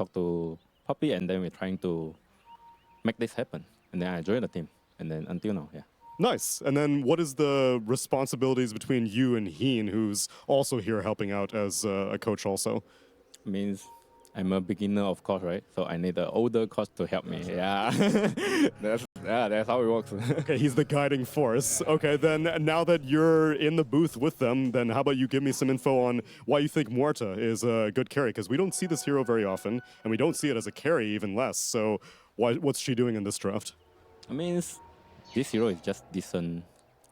talked to Puppy, and then we're trying to make this happen. And then I joined the team, and then until now, yeah. Nice. And then what is the responsibilities between you and Heen, who's also here helping out as a coach also? Means I'm a beginner, of course, right? So I need an older coach to help me. Yeah, that's how it works. Okay, he's the guiding force. Okay, then now that you're in the booth with them, then how about you give me some info on why you think Muerta is a good carry? Because we don't see this hero very often, and we don't see it as a carry even less. So what's she doing in this draft? I mean, this hero is just decent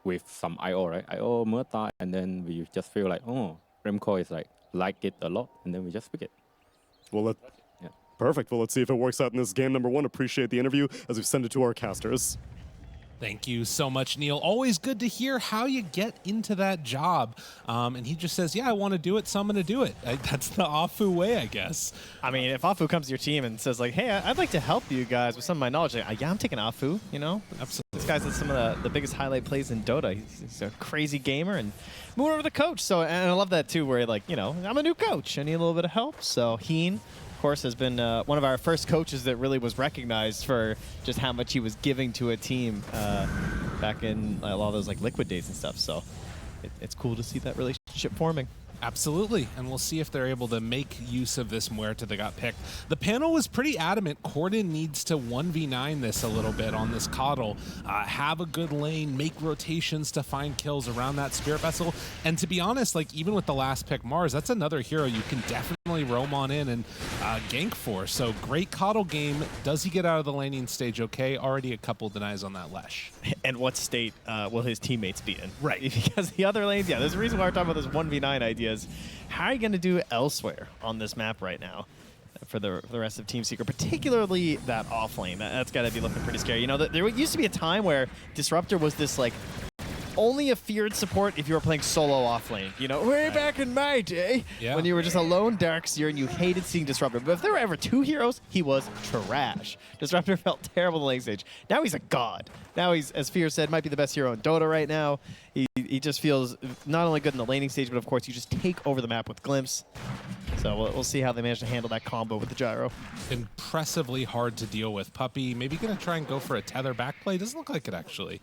with some IO, right? IO, Muerta, and then we just feel like, oh, Remco is like it a lot, and then we just pick it. Well, perfect. Well, let's see if it works out in this game. Number one, appreciate the interview as we send it to our casters. Thank you so much, Neil. Always good to hear how you get into that job. And he just says, yeah, I want to do it, so I'm going to do it. That's the Afu way, I guess. I mean, if Afu comes to your team and says, like, hey, I'd like to help you guys with some of my knowledge, like, yeah, I'm taking Afu, you know? Absolutely. This guy's at some of the biggest highlight plays in Dota. He's a crazy gamer and moving over the coach. So, and I love that, too, where, like, you know, I'm a new coach. I need a little bit of help. So, Heen, of course, has been one of our first coaches that really was recognized for just how much he was giving to a team back in a lot of those like Liquid days and stuff. So it's cool to see that relationship forming. Absolutely, and we'll see if they're able to make use of this Muerta that got picked. The panel was pretty adamant. Corden needs to 1v9 this a little bit on this Coddle, have a good lane, make rotations to find kills around that Spirit Vessel. And to be honest, like even with the last pick, MOUZ, that's another hero you can definitely roam on in and gank for. So great Coddle game. Does he get out of the laning stage okay? Already a couple denies on that Lesh. And what state will his teammates be in? Right. Because the other lanes, yeah, there's a reason why we're talking about this 1v9 idea. How are you going to do elsewhere on this map right now for the rest of Team Secret, particularly that off lane? That's got to be looking pretty scary. You know, there used to be a time where Disruptor was this, like, only a feared support if you were playing solo off lane. You know, way back in my day, when you were just a lone Darkseer and you hated seeing Disruptor. But if there were ever two heroes, he was trash. Disruptor felt terrible in the lane stage. Now he's a god. Now he's, as Fear said, might be the best hero in Dota right now. He just feels not only good in the laning stage, but of course you just take over the map with Glimpse. So we'll see how they manage to handle that combo with the gyro. Impressively hard to deal with. Puppy maybe going to try and go for a tether backplay. Doesn't look like it, actually.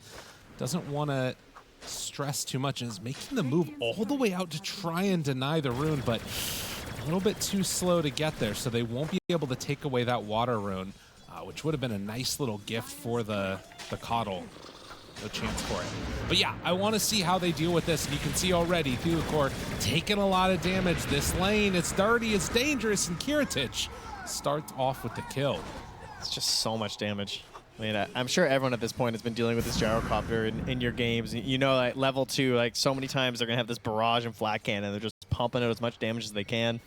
Doesn't want to stress too much and is making the move all the way out to try and deny the rune, but a little bit too slow to get there, so they won't be able to take away that water rune, which would have been a nice little gift for the Coddle. No chance for it. But yeah, I want to see how they deal with this, and you can see already Thulakor taking a lot of damage. This lane, it's dirty, it's dangerous, and Kiritich starts off with the kill. It's just so much damage. I mean, I'm sure everyone at this point has been dealing with this gyrocopter in your games. You know, like level 2, like so many times they're gonna have this barrage and flat cannon. They're just pumping out as much damage as they can.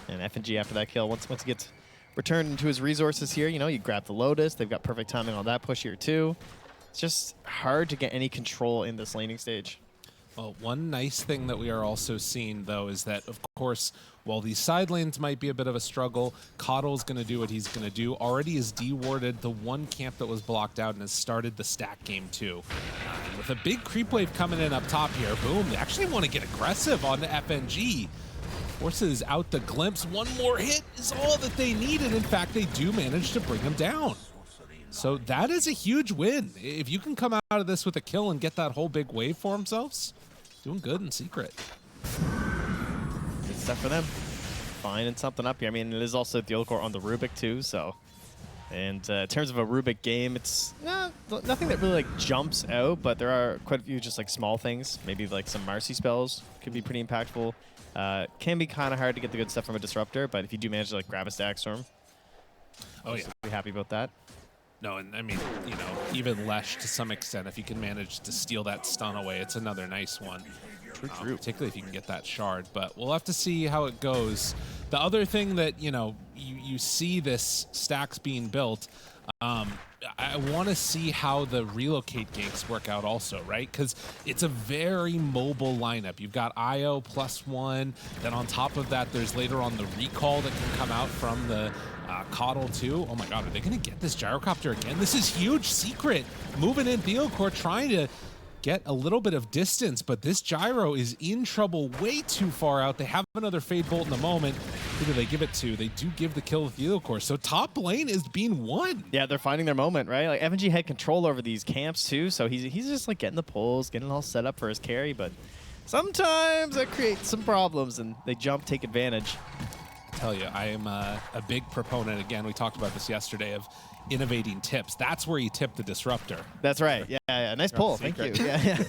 And FNG after that kill, once he gets returned into his resources here, you know, you grab the Lotus. They've got perfect timing on that push here too. It's just hard to get any control in this laning stage. Well, one nice thing that we are also seeing, though, is that, of course, while these side lanes might be a bit of a struggle, Coddle's going to do what he's going to do. Already has dewarded the one camp that was blocked out and has started the stack game, too. With a big creep wave coming in up top here, boom, they actually want to get aggressive on the FNG. Forces out the Glimpse. One more hit is all that they need, and in fact, they do manage to bring him down. So that is a huge win. If you can come out of this with a kill and get that whole big wave for themselves, doing good in secret. Good stuff for them. Finding something up here. I mean, it is also Thulakor on the Rubik too, so. And in terms of a Rubik game, it's nothing that really like jumps out, but there are quite a few just like small things. Maybe like some Marcy spells could be pretty impactful. Can be kind of hard to get the good stuff from a Disruptor, but if you do manage to like grab a Stack Storm, oh yeah, be happy about that. No, and I mean, you know, even Lesh to some extent, if you can manage to steal that stun away, it's another nice one. True. Particularly if you can get that shard, but we'll have to see how it goes. The other thing that, you know, you see this stacks being built, I want to see how the relocate ganks work out also, right? Because it's a very mobile lineup. You've got IO +1, then on top of that, there's later on the recall that can come out from the Coddle too. Oh my god, are they going to get this gyrocopter again? This is huge secret. Moving in Thulakor, trying to get a little bit of distance, but this gyro is in trouble way too far out. They have another Fade Bolt in the moment. Who do they give it to? They do give the kill to Theocor. So top lane is being won. Yeah, they're finding their moment, right? Like FNG had control over these camps too, so he's just like getting the pulls, getting all set up for his carry, but sometimes that creates some problems and they jump, take advantage. I tell you, I am a big proponent, again, we talked about this yesterday, of innovating tips. That's where you tip the disruptor. That's right. Yeah. Nice pull. Thank you. Yeah.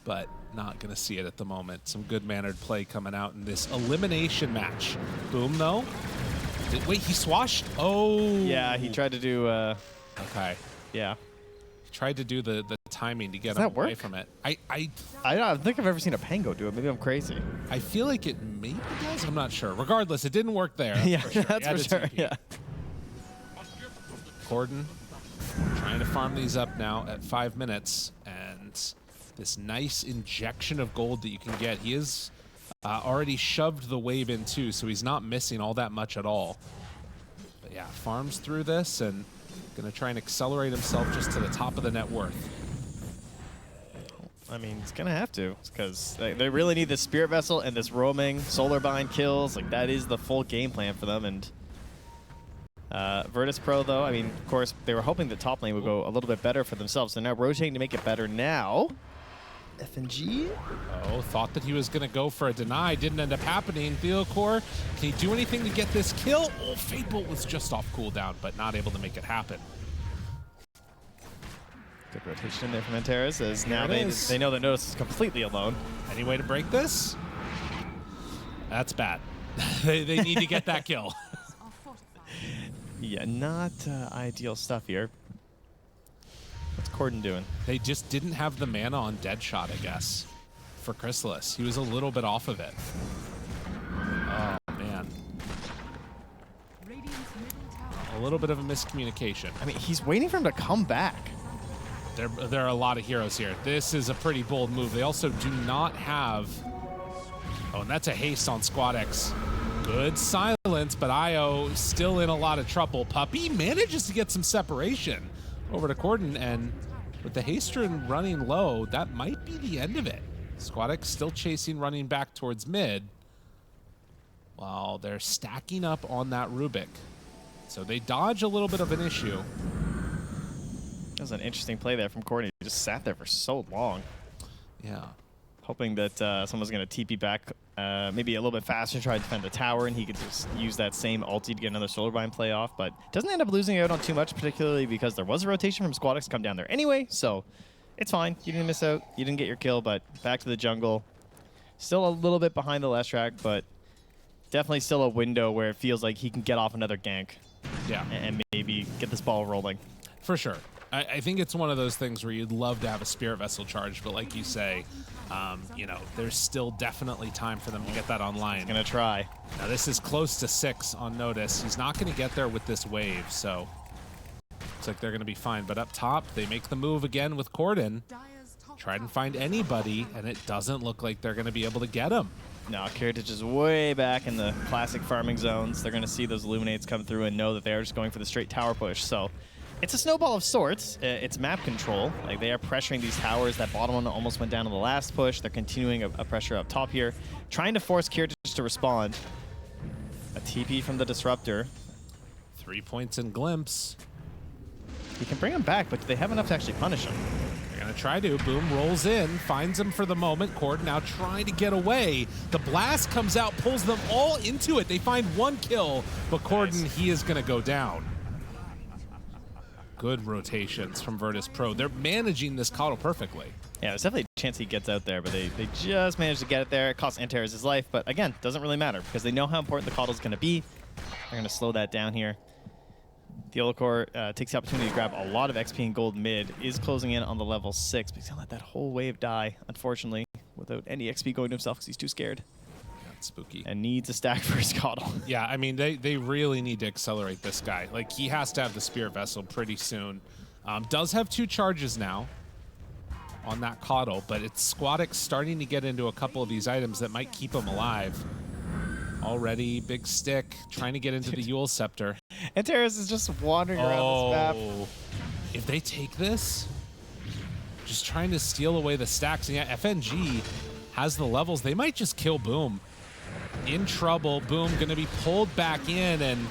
But not going to see it at the moment. Some good mannered play coming out in this elimination match. Boom, though. Wait, he swashed? Oh. Yeah, he tried to do. Okay. Yeah. He tried to do the timing to get Does him that work? away from it. I don't think I've ever seen a Pango do it. Maybe I'm crazy. I feel like it maybe does. I'm not sure. Regardless, it didn't work there. Yeah, for sure. that's for sure. Yeah. Corden trying to farm these up now at 5 minutes, and this nice injection of gold that you can get. He is already shoved the wave in too, so he's not missing all that much at all. But yeah, farms through this and gonna try and accelerate himself just to the top of the net worth. I mean, he's gonna have to, because they really need this Spirit Vessel and this roaming Solar Bind kills. Like that is the full game plan for them. And Virtus.pro, though, I mean, of course, they were hoping that top lane would go a little bit better for themselves. They're now rotating to make it better now. FNG? Oh, thought that he was going to go for a deny. Didn't end up happening. Theocor, can he do anything to get this kill? Oh, Fadebolt was just off cooldown, but not able to make it happen. Good rotation in there from Antares, as now There it is. they know that Notice is completely alone. Any way to break this? That's bad. they need to get that kill. Yeah, not ideal stuff here. What's Corden doing? They just didn't have the mana on Deadshot, I guess, for Chrysalis. He was a little bit off of it. Oh, man. A little bit of a miscommunication. I mean, he's waiting for him to come back. There are a lot of heroes here. This is a pretty bold move. They also do not have... Oh, and that's a haste on Squad X. Good silence, but Io still in a lot of trouble. Puppy manages to get some separation over to Corden, and with the Haster running low, that might be the end of it. Squad X still chasing, running back towards mid, while they're stacking up on that Rubik. So they dodge a little bit of an issue. That was an interesting play there from Corden. He just sat there for so long. Yeah. Hoping that someone's going to TP back maybe a little bit faster, try to defend the tower, and he could just use that same ulti to get another Solar Bind play off, but doesn't end up losing out on too much, particularly because there was a rotation from Squad X to come down there anyway, so it's fine. You didn't miss out. You didn't get your kill, but back to the jungle. Still a little bit behind the last track, but definitely still a window where it feels like he can get off another gank. Yeah. And maybe get this ball rolling. For sure. I think it's one of those things where you'd love to have a Spirit Vessel charge, but like you say, you know, there's still definitely time for them to get that online. Gonna try. Now this is close to 6 on Notice. He's not going to get there with this wave, so looks like they're going to be fine. But up top, they make the move again with Corden. Try and find anybody, and it doesn't look like they're going to be able to get him. No, Heritage is way back in the classic farming zones. They're going to see those Illuminates come through and know that they are just going for the straight tower push. So it's a snowball of sorts. It's map control. Like, they are pressuring these towers. That bottom one almost went down on the last push. They're continuing a pressure up top here, trying to force Heritage to respond. A TP from the Disruptor. 3 points in Glimpse. He can bring him back, but do they have enough to actually punish him? They're going to try to. Boom rolls in, finds him for the moment. Corden now trying to get away. The blast comes out, pulls them all into it. They find one kill, but Corden, he is going to go down. Good rotations from Virtus.pro. They're managing this Coddle perfectly. Yeah, there's definitely a chance he gets out there, but they just managed to get it there. It costs Antares his life, but again, doesn't really matter because they know how important the Coddle is going to be. They're going to slow that down here. The Olacor takes the opportunity to grab a lot of XP and gold mid, is closing in on the level 6, but he's going to let that whole wave die, unfortunately, without any XP going to himself because he's too scared. That's spooky. And needs a stack for his Coddle. Yeah, I mean, they really need to accelerate this guy. Like, he has to have the Spirit Vessel pretty soon. Does have 2 charges now on that Coddle, but it's Squad X starting to get into a couple of these items that might keep him alive. Already, big stick, trying to get into the Yule Scepter. Antares is just wandering around this map. If they take this, just trying to steal away the stacks. And yeah, FNG has the levels. They might just kill Boom. in trouble. Boom, gonna be pulled back in, and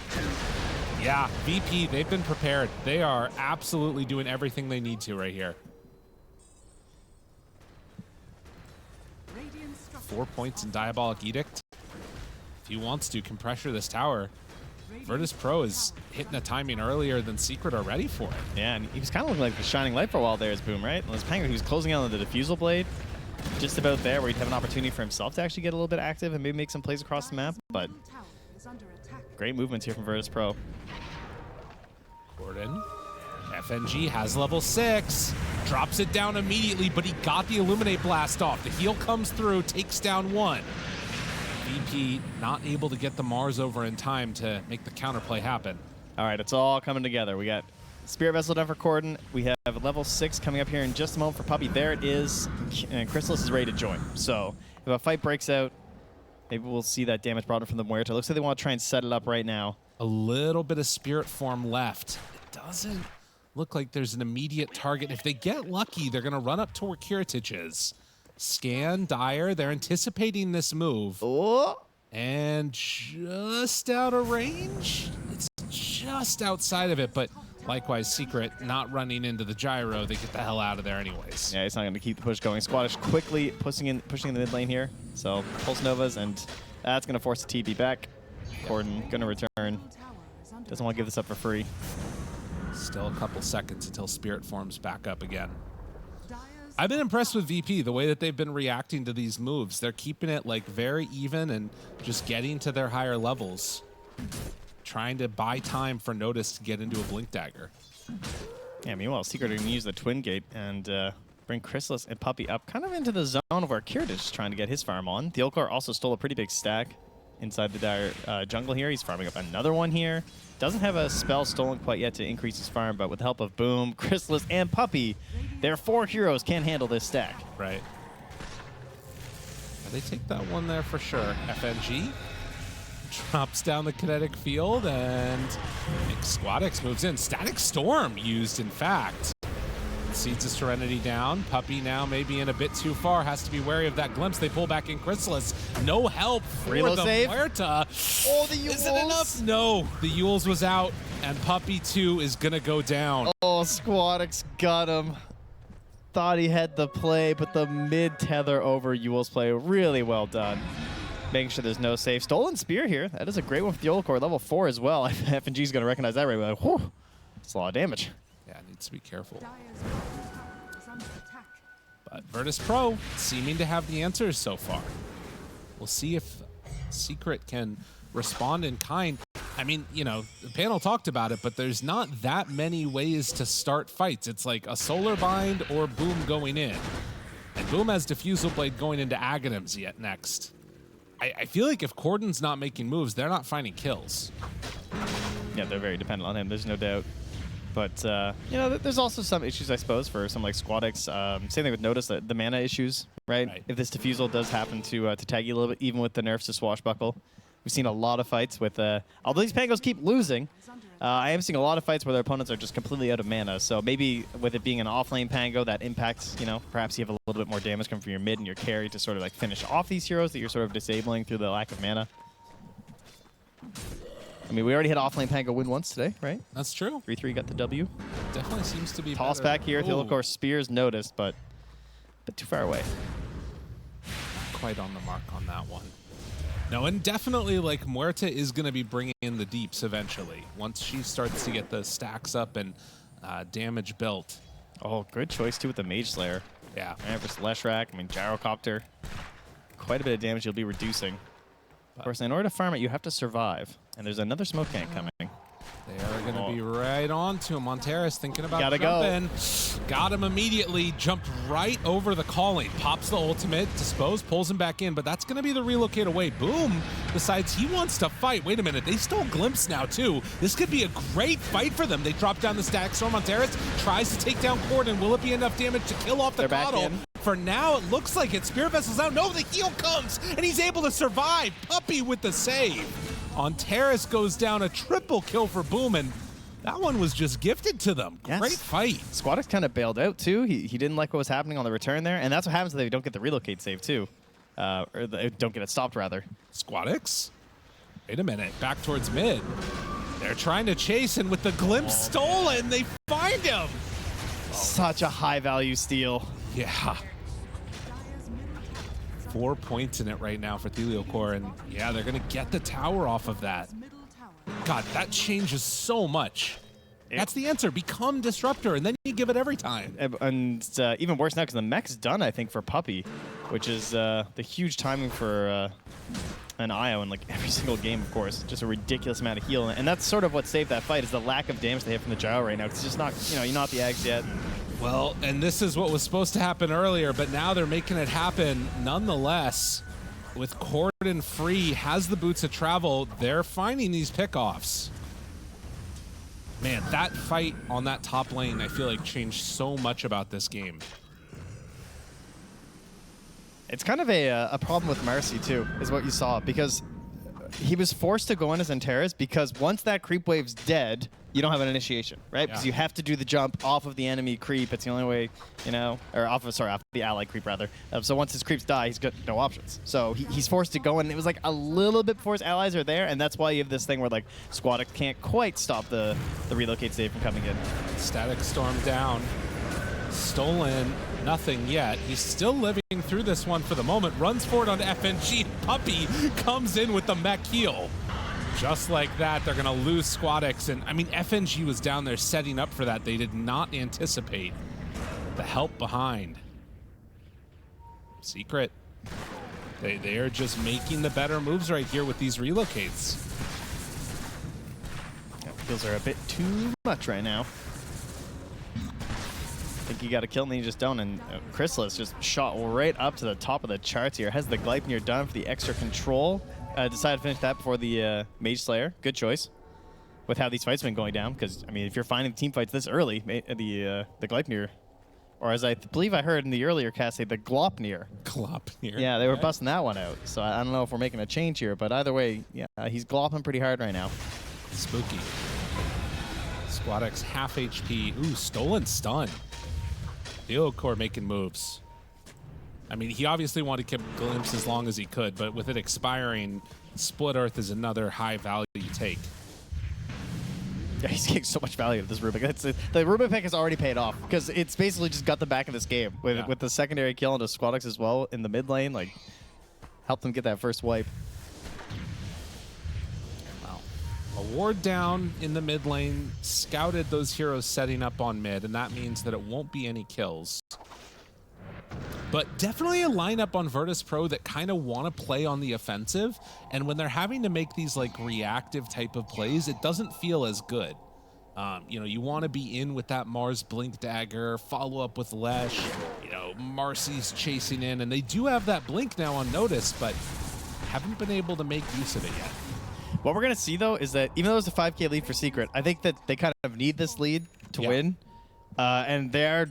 yeah, VP, they've been prepared. They are absolutely doing everything they need to right here. 4 points in Diabolic Edict. If he wants to, can pressure this tower. Virtus.pro is hitting a timing earlier than Secret are ready for it. Yeah, and he was kind of looking like the shining light for a while there as Boom, right? And Pango, he was closing out on the Diffusal Blade, just about there, where he'd have an opportunity for himself to actually get a little bit active and maybe make some plays across the map. But great movements here from Virtus.pro. Gordon, FNG has level 6, drops it down immediately, but he got the Illuminate Blast off. The heal comes through, takes down 1. VP not able to get the Mars over in time to make the counterplay happen. All right, it's all coming together. We got Spirit Vessel done for Corden. We have level 6 coming up here in just a moment for Puppey. There it is, and Chrysalis is ready to join. So if a fight breaks out, maybe we'll see that damage brought in from the Muerta. Looks like they want to try and set it up right now. A little bit of Spirit Form left. It doesn't look like there's an immediate target. If they get lucky, they're going to run up to where Kiritich is. Scan, Dire, they're anticipating this move. Oh! And just out of range? It's just outside of it, but likewise, Secret not running into the gyro. They get the hell out of there anyways. Yeah, he's not going to keep the push going. Squadish quickly pushing in the mid lane here. So Pulse Novas, and that's going to force the TP back. Corden going to return. Doesn't want to give this up for free. Still a couple seconds until Spirit forms back up again. I've been impressed with VP, the way that they've been reacting to these moves. They're keeping it like very even and just getting to their higher levels. Trying to buy time for Notice to get into a Blink Dagger. Yeah, meanwhile, Secret are going to use the Twin Gate and bring Chrysalis and Puppey up kind of into the zone of where Kiritich is trying to get his farm on. The Ulkar also stole a pretty big stack inside the Dire jungle here. He's farming up another one here. Doesn't have a spell stolen quite yet to increase his farm, but with the help of Boom, Chrysalis, and Puppey, their 4 heroes can handle this stack. Right. They take that one there for sure. FNG drops down the kinetic field, and Squadix moves in. Static Storm used, in fact. Seeds his Serenity down. Puppey now maybe in a bit too far. Has to be wary of that glimpse. They pull back in Chrysalis. No help for Reload the save. Muerta. Oh, the Yules. Is it enough? No. The Yules was out, and Puppey 2 is going to go down. Oh, Squadix got him. Thought he had the play, but the mid-tether over Yule's play. Really well done. Making sure there's no save. Stolen Spear here. That is a great one for the Ulkor. Level 4 as well. FNG's going to recognize that right away. Whew. It's a lot of damage. Yeah, needs to be careful. But Virtus.pro seeming to have the answers so far. We'll see if Secret can respond in kind. I mean, you know, the panel talked about it, but there's not that many ways to start fights. It's like a Solar Bind or Boom going in. And Boom has Diffusal Blade going into Aghanims yet next. I feel like if Corden's not making moves, they're not finding kills. Yeah, they're very dependent on him. There's no doubt. But, you know, there's also some issues, I suppose, for some like Squadix. Same thing with Notice, the mana issues, right? If this Diffusal does happen to tag you a little bit, even with the nerfs to Swashbuckle. We've seen a lot of fights with, although these Pangos keep losing, I am seeing a lot of fights where their opponents are just completely out of mana. So maybe with it being an off-lane Pango, that impacts, you know, perhaps you have a little bit more damage coming from your mid and your carry to sort of like finish off these heroes that you're sort of disabling through the lack of mana. I mean, we already had off-lane Pango win once today, right? That's true. 3-3 got the W. Definitely seems to be Toss better. back here. The of course Spears noticed, but a bit too far away. Not quite on the mark on that one. No, and definitely, like, Muerta is going to be bringing in the deeps eventually. Once she starts to get the stacks up and damage built. Oh, good choice, too, with the Mage Slayer. Yeah. And versus Leshrac, I mean, Gyrocopter. Quite a bit of damage you'll be reducing. Of course, in order to farm it, you have to survive. And there's another smoke tank coming. They are going to be right on to him. Monteris thinking about Gotta jumping. Got him immediately. Jumped right over the calling. Pops the ultimate. Dispose. Pulls him back in. But that's going to be the relocate away. Boom decides he wants to fight. Wait a minute. They stole Glimpse now, too. This could be a great fight for them. They drop down the stack. So Monteris tries to take down Corden. Will it be enough damage to kill off the Coddle? For now, it looks like it. Spirit Vessel's out. No, the heal comes. And he's able to survive. Puppey with the save. On Terrace goes down, a triple kill for Boom, and that one was just gifted to them. Yes. Great fight. Squadix kind of bailed out, too. He didn't like what was happening on the return there, and that's what happens if they don't get the relocate save, too. or don't get it stopped, rather. Squadix? Wait a minute. Back towards mid. They're trying to chase, and with the glimpse stolen, they find him. Such a high-value steal. Yeah. 4 points in it right now for Theliocor, and yeah, they're going to get the tower off of that. God, that changes so much. That's the answer. Become Disruptor, and then you give it every time. And even worse now because the mech's done, I think, for Puppey, which is the huge timing for an IO in like every single game, of course. Just a ridiculous amount of heal. And that's sort of what saved that fight, is the lack of damage they have from the gyro right now. It's just not, you're not the Ags yet. Well, and this is what was supposed to happen earlier, but now they're making it happen nonetheless. With Corden free, has the boots of travel, they're finding these pickoffs. Man, that fight on that top lane, I feel like changed so much about this game. It's kind of a problem with Marcy, too, is what you saw, because he was forced to go in as Antares because once that creep wave's dead, you don't have an initiation, right? Because you have to do the jump off of the enemy creep. It's the only way, or off of the ally creep, rather. So once his creeps die, he's got no options. So he's forced to go in. It was like a little bit before his allies are there, and that's why you have this thing where like Squadix can't quite stop the relocate save from coming in. Static Storm down. Stolen, nothing yet. He's still living through this one for the moment. Runs forward on FNG. Puppey comes in with the mech heal. Just like that, they're going to lose Squadix. And I mean, FNG was down there setting up for that. They did not anticipate the help behind. Secret. They are just making the better moves right here with these relocates. Kills are a bit too much right now. I think you got to kill, and then you just don't. And Chrysalis just shot right up to the top of the charts here. Has the Gleipnir done for the extra control. Decided to finish that before the Mage Slayer. Good choice with how these fights have been going down. Because, I mean, if you're finding team fights this early, the Gleipnir, or as I believe I heard in the earlier cast, say the Glopnir. Glopnir. Yeah, they were busting that one out. So I don't know if we're making a change here. But either way, yeah, he's glopping pretty hard right now. Spooky. Squadix half HP. Ooh, stolen stun. Theliocor making moves. I mean, he obviously wanted to keep Glimpse as long as he could, but with it expiring, Split Earth is another high value take. Yeah, he's getting so much value of this Rubik. The Rubik pick has already paid off because it's basically just got the back of this game with the secondary kill into Squadix as well in the mid lane. Like, helped them get that first wipe. Wow. A ward down in the mid lane, scouted those heroes setting up on mid, and that means that it won't be any kills. But definitely a lineup on Virtus.pro that kind of want to play on the offensive, and when they're having to make these like reactive type of plays, it doesn't feel as good. You want to be in with that Mars Blink Dagger, follow up with Lesh, Marcy's chasing in, and they do have that Blink now on notice, but haven't been able to make use of it yet. What we're going to see, though, is that even though it's a 5K lead for Secret, I think that they kind of need this lead to win. And they're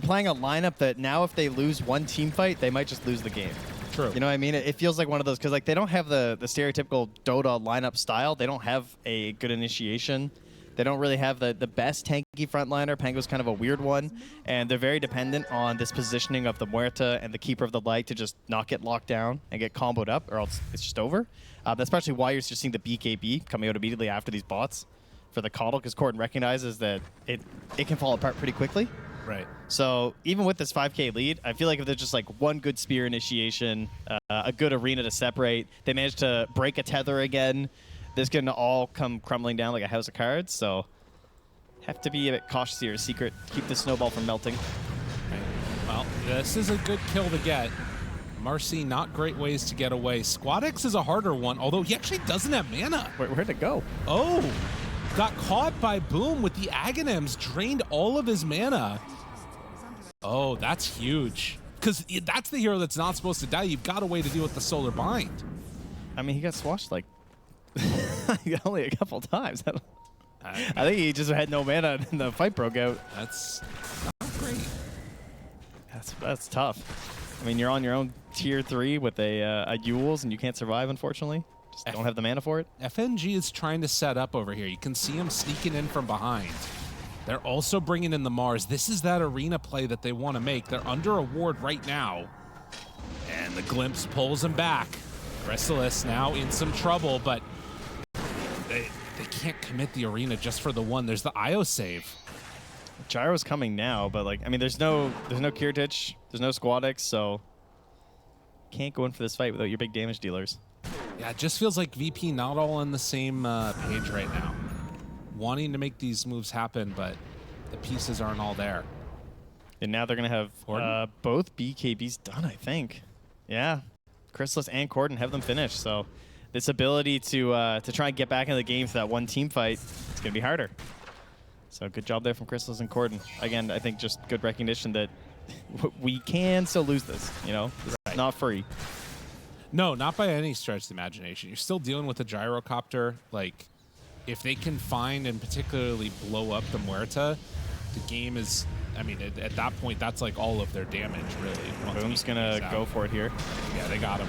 playing a lineup that now if they lose one team fight, they might just lose the game. True. You know what I mean? It feels like one of those, because like they don't have the stereotypical Dota lineup style. They don't have a good initiation. They don't really have the best tanky frontliner. Pango's kind of a weird one. And they're very dependent on this positioning of the Muerta and the Keeper of the Light to just not get locked down and get comboed up, or else it's just over. That's partially why you're just seeing the BKB coming out immediately after these bots for the Coddle, because Corden recognizes that it can fall apart pretty quickly. Right. So even with this 5K lead, I feel like if there's just like one good spear initiation, a good arena to separate, they manage to break a tether again, this can all come crumbling down like a house of cards. So have to be a bit cautious here, Secret. Keep the snowball from melting. Right. Well, this is a good kill to get. Marcy, not great ways to get away. Squadix is a harder one, although he actually doesn't have mana. Where'd it go? Oh, got caught by Boom with the Aghanims, drained all of his mana. Oh, that's huge. Because that's the hero that's not supposed to die. You've got a way to deal with the Solar Bind. I mean, he got swashed like only a couple times. I think he just had no mana and the fight broke out. That's not great. That's tough. I mean, you're on your own tier 3 with a Yules and you can't survive, unfortunately. Just don't have the mana for it. FNG is trying to set up over here. You can see him sneaking in from behind. They're also bringing in the Mars. This is that arena play that they want to make. They're under a ward right now. And And the glimpse pulls him back. Chrysalis now in some trouble, but they can't commit the arena just for the one. There's the IO save. Gyro's coming now, but like, I mean, there's no Kiritich, there's no Squadix, so can't go in for this fight without your big damage dealers. Yeah, it just feels like VP not all on the same page right now. Wanting to make these moves happen, but the pieces aren't all there. And now they're going to have both BKBs done, I think. Yeah, Chrysalis and Corden have them finished, so this ability to try and get back into the game for that one team fight, it's going to be harder. So good job there from Chrysalis and Corden. Again, I think just good recognition that we can still lose this, you know? This is not free. No, not by any stretch of the imagination. You're still dealing with a gyrocopter. Like, if they can find and particularly blow up the Muerta, the game is, I mean, at that point, that's like all of their damage, really. Boom's going to go for it here. Yeah, they got him.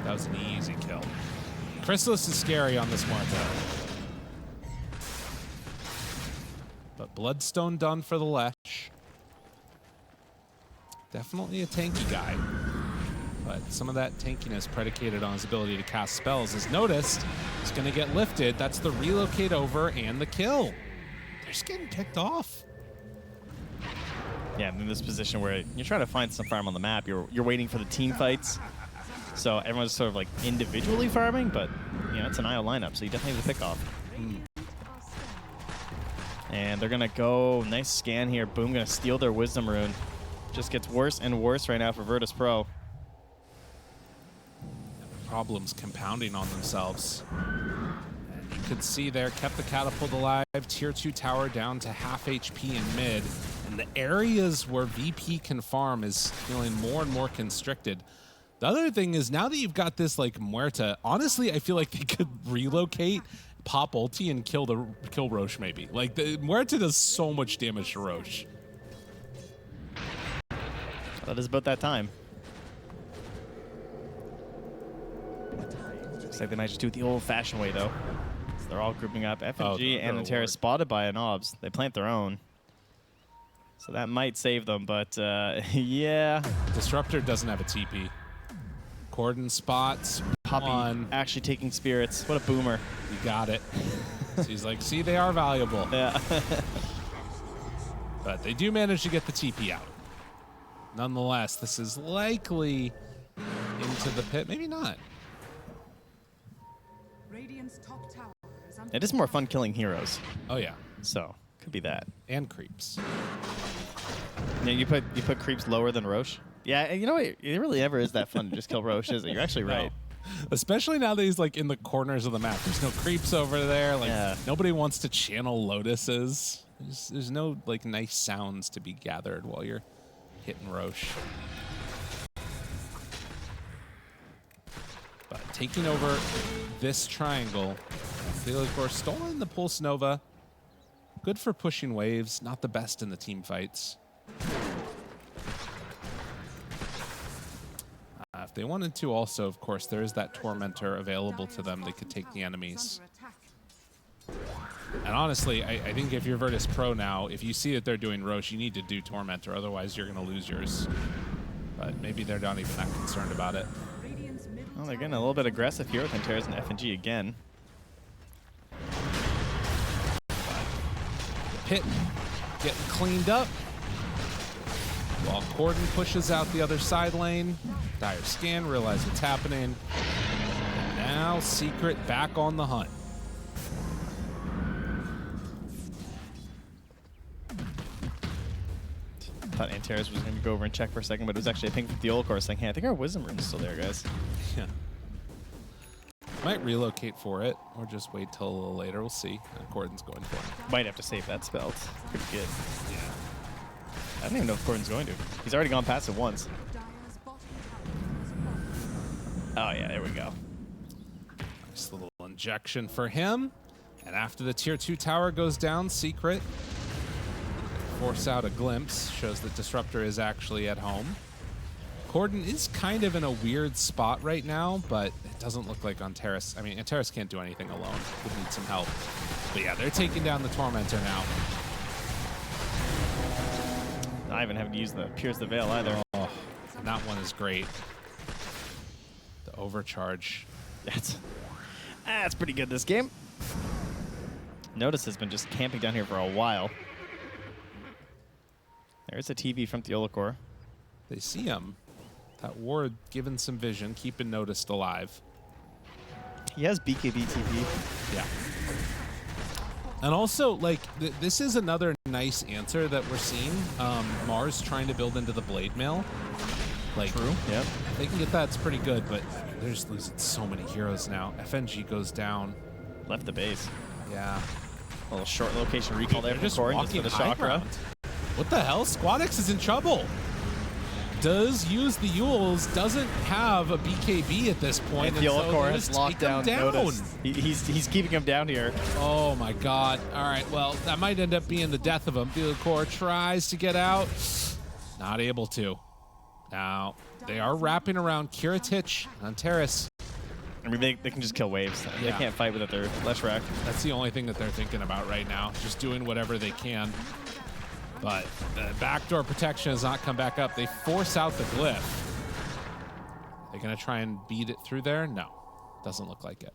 That was an easy kill. Chrysalis is scary on this Muerta. But Bloodstone done for the Lesh. Definitely a tanky guy. But some of that tankiness predicated on his ability to cast spells is noticed. He's going to get lifted. That's the relocate over and the kill. They're just getting picked off. Yeah, I'm in this position where you're trying to find some farm on the map. You're waiting for the team fights. So everyone's sort of like individually farming, but you know, it's an IO lineup, so you definitely have the pick off. And they're going to go, nice scan here. Boom, going to steal their Wisdom Rune. Just gets worse and worse right now for Virtus.pro. Problems compounding on themselves. And you could see there, kept the catapult alive. Tier 2 tower down to half HP in mid. And the areas where VP can farm is feeling more and more constricted. The other thing is, now that you've got this like Muerta, honestly, I feel like they could relocate, pop ulti, and kill Roche maybe. Like, the Muerta does so much damage to Roche. That is about that time. Looks like they might just do it the old-fashioned way, though. So they're all grouping up. FNG and Antera spotted by an OBS. They plant their own. So that might save them, but yeah. Disruptor doesn't have a TP. Corden spots. Puppy actually taking spirits. What a boomer. You got it. So he's like, see, they are valuable. Yeah. But they do manage to get the TP out. Nonetheless, this is likely into the pit. Maybe not. It is more fun killing heroes. Oh, yeah. So, could be that. And creeps. Yeah, you put creeps lower than Roche? Yeah, you know what? It really never is that fun to just kill Roche, is it? You're actually right. No. Especially now that he's like in the corners of the map. There's no creeps over there. Like, nobody wants to channel Lotuses. There's no like nice sounds to be gathered while you're hitting Roche. But taking over this triangle, we're stolen the Pulse Nova. Good for pushing waves, not the best in the team fights. If they wanted to also, of course, there is that Tormentor available to them. They could take the enemies. And honestly, I think if you're Virtus Pro now, if you see that they're doing Roche, you need to do Tormentor, otherwise you're going to lose yours. But maybe they're not even that concerned about it. Well, they're getting a little bit aggressive here with Antares and FNG again. The pit getting cleaned up. While Corden pushes out the other side lane. Dire scan, realize what's happening. And now Secret back on the hunt. Thought Antares was going to go over and check for a second, but it was actually a ping from the old course saying, hey, I think our Wisdom Rune is still there, guys. Yeah. Might relocate for it, or just wait till a little later. We'll see. Corden's going for it. Might have to save that spell. It's pretty good. Yeah. I don't even know if Corden's going to. He's already gone past it once. Oh, yeah, there we go. Nice little injection for him. And after the tier 2 tower goes down, Secret force out a glimpse. Shows that Disruptor is actually at home. Corden is kind of in a weird spot right now, but it doesn't look like Antares. I mean, Antares can't do anything alone. Would need some help. But yeah, they're taking down the Tormentor now. I haven't having to use the Pierce the Veil either. Oh, and that one is great. overcharge. That's pretty good this game. Notice has been just camping down here for a while. There's a TV from the Olacor. They see him. That ward giving some vision, keeping Noticed alive. He has BKB TV. Yeah. And also, like, this is another nice answer that we're seeing. Mars trying to build into the Blade Mail. Like, True. Yep. if they can get that, it's pretty good, but they're just losing so many heroes now. FNG goes down. Left the base. Yeah. A little short location recall there They're from just Corrin walking for the high chakra. ground. What the hell? Squadix is in trouble. Does use the Yules, doesn't have a BKB at this point, And the so Olacor they has just locked take him down Notice. He's keeping him down here. Oh my god. All right, well, that might end up being the death of him. The Olacor tries to get out. Not able to. Now, they are wrapping around Kiritich on Terrace. I mean, they can just kill waves. They Yeah. can't fight with it. They're less rack. That's the only thing that they're thinking about right now. Just doing whatever they can. But the backdoor protection has not come back up. They force out the glyph. They're going to try and beat it through there? No. Doesn't look like it.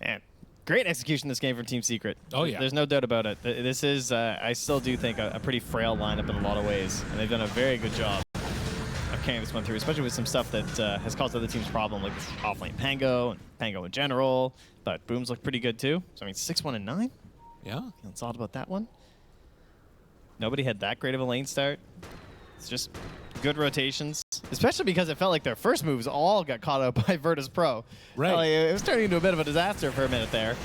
Man, great execution this game from Team Secret. Oh, yeah. There's no doubt about it. This is, I still do think, a pretty frail lineup in a lot of ways. And they've done a very good job of carrying this one through, especially with some stuff that has caused other teams problem, like offlane Pango and Pango in general. But Booms look pretty good, too. So, I mean, 6-1 and 9. Yeah. Feeling solid about that one. Nobody had that great of a lane start. It's just good rotations, especially because it felt like their first moves all got caught up by Virtus.pro. Right. Like, it was turning into a bit of a disaster for a minute there,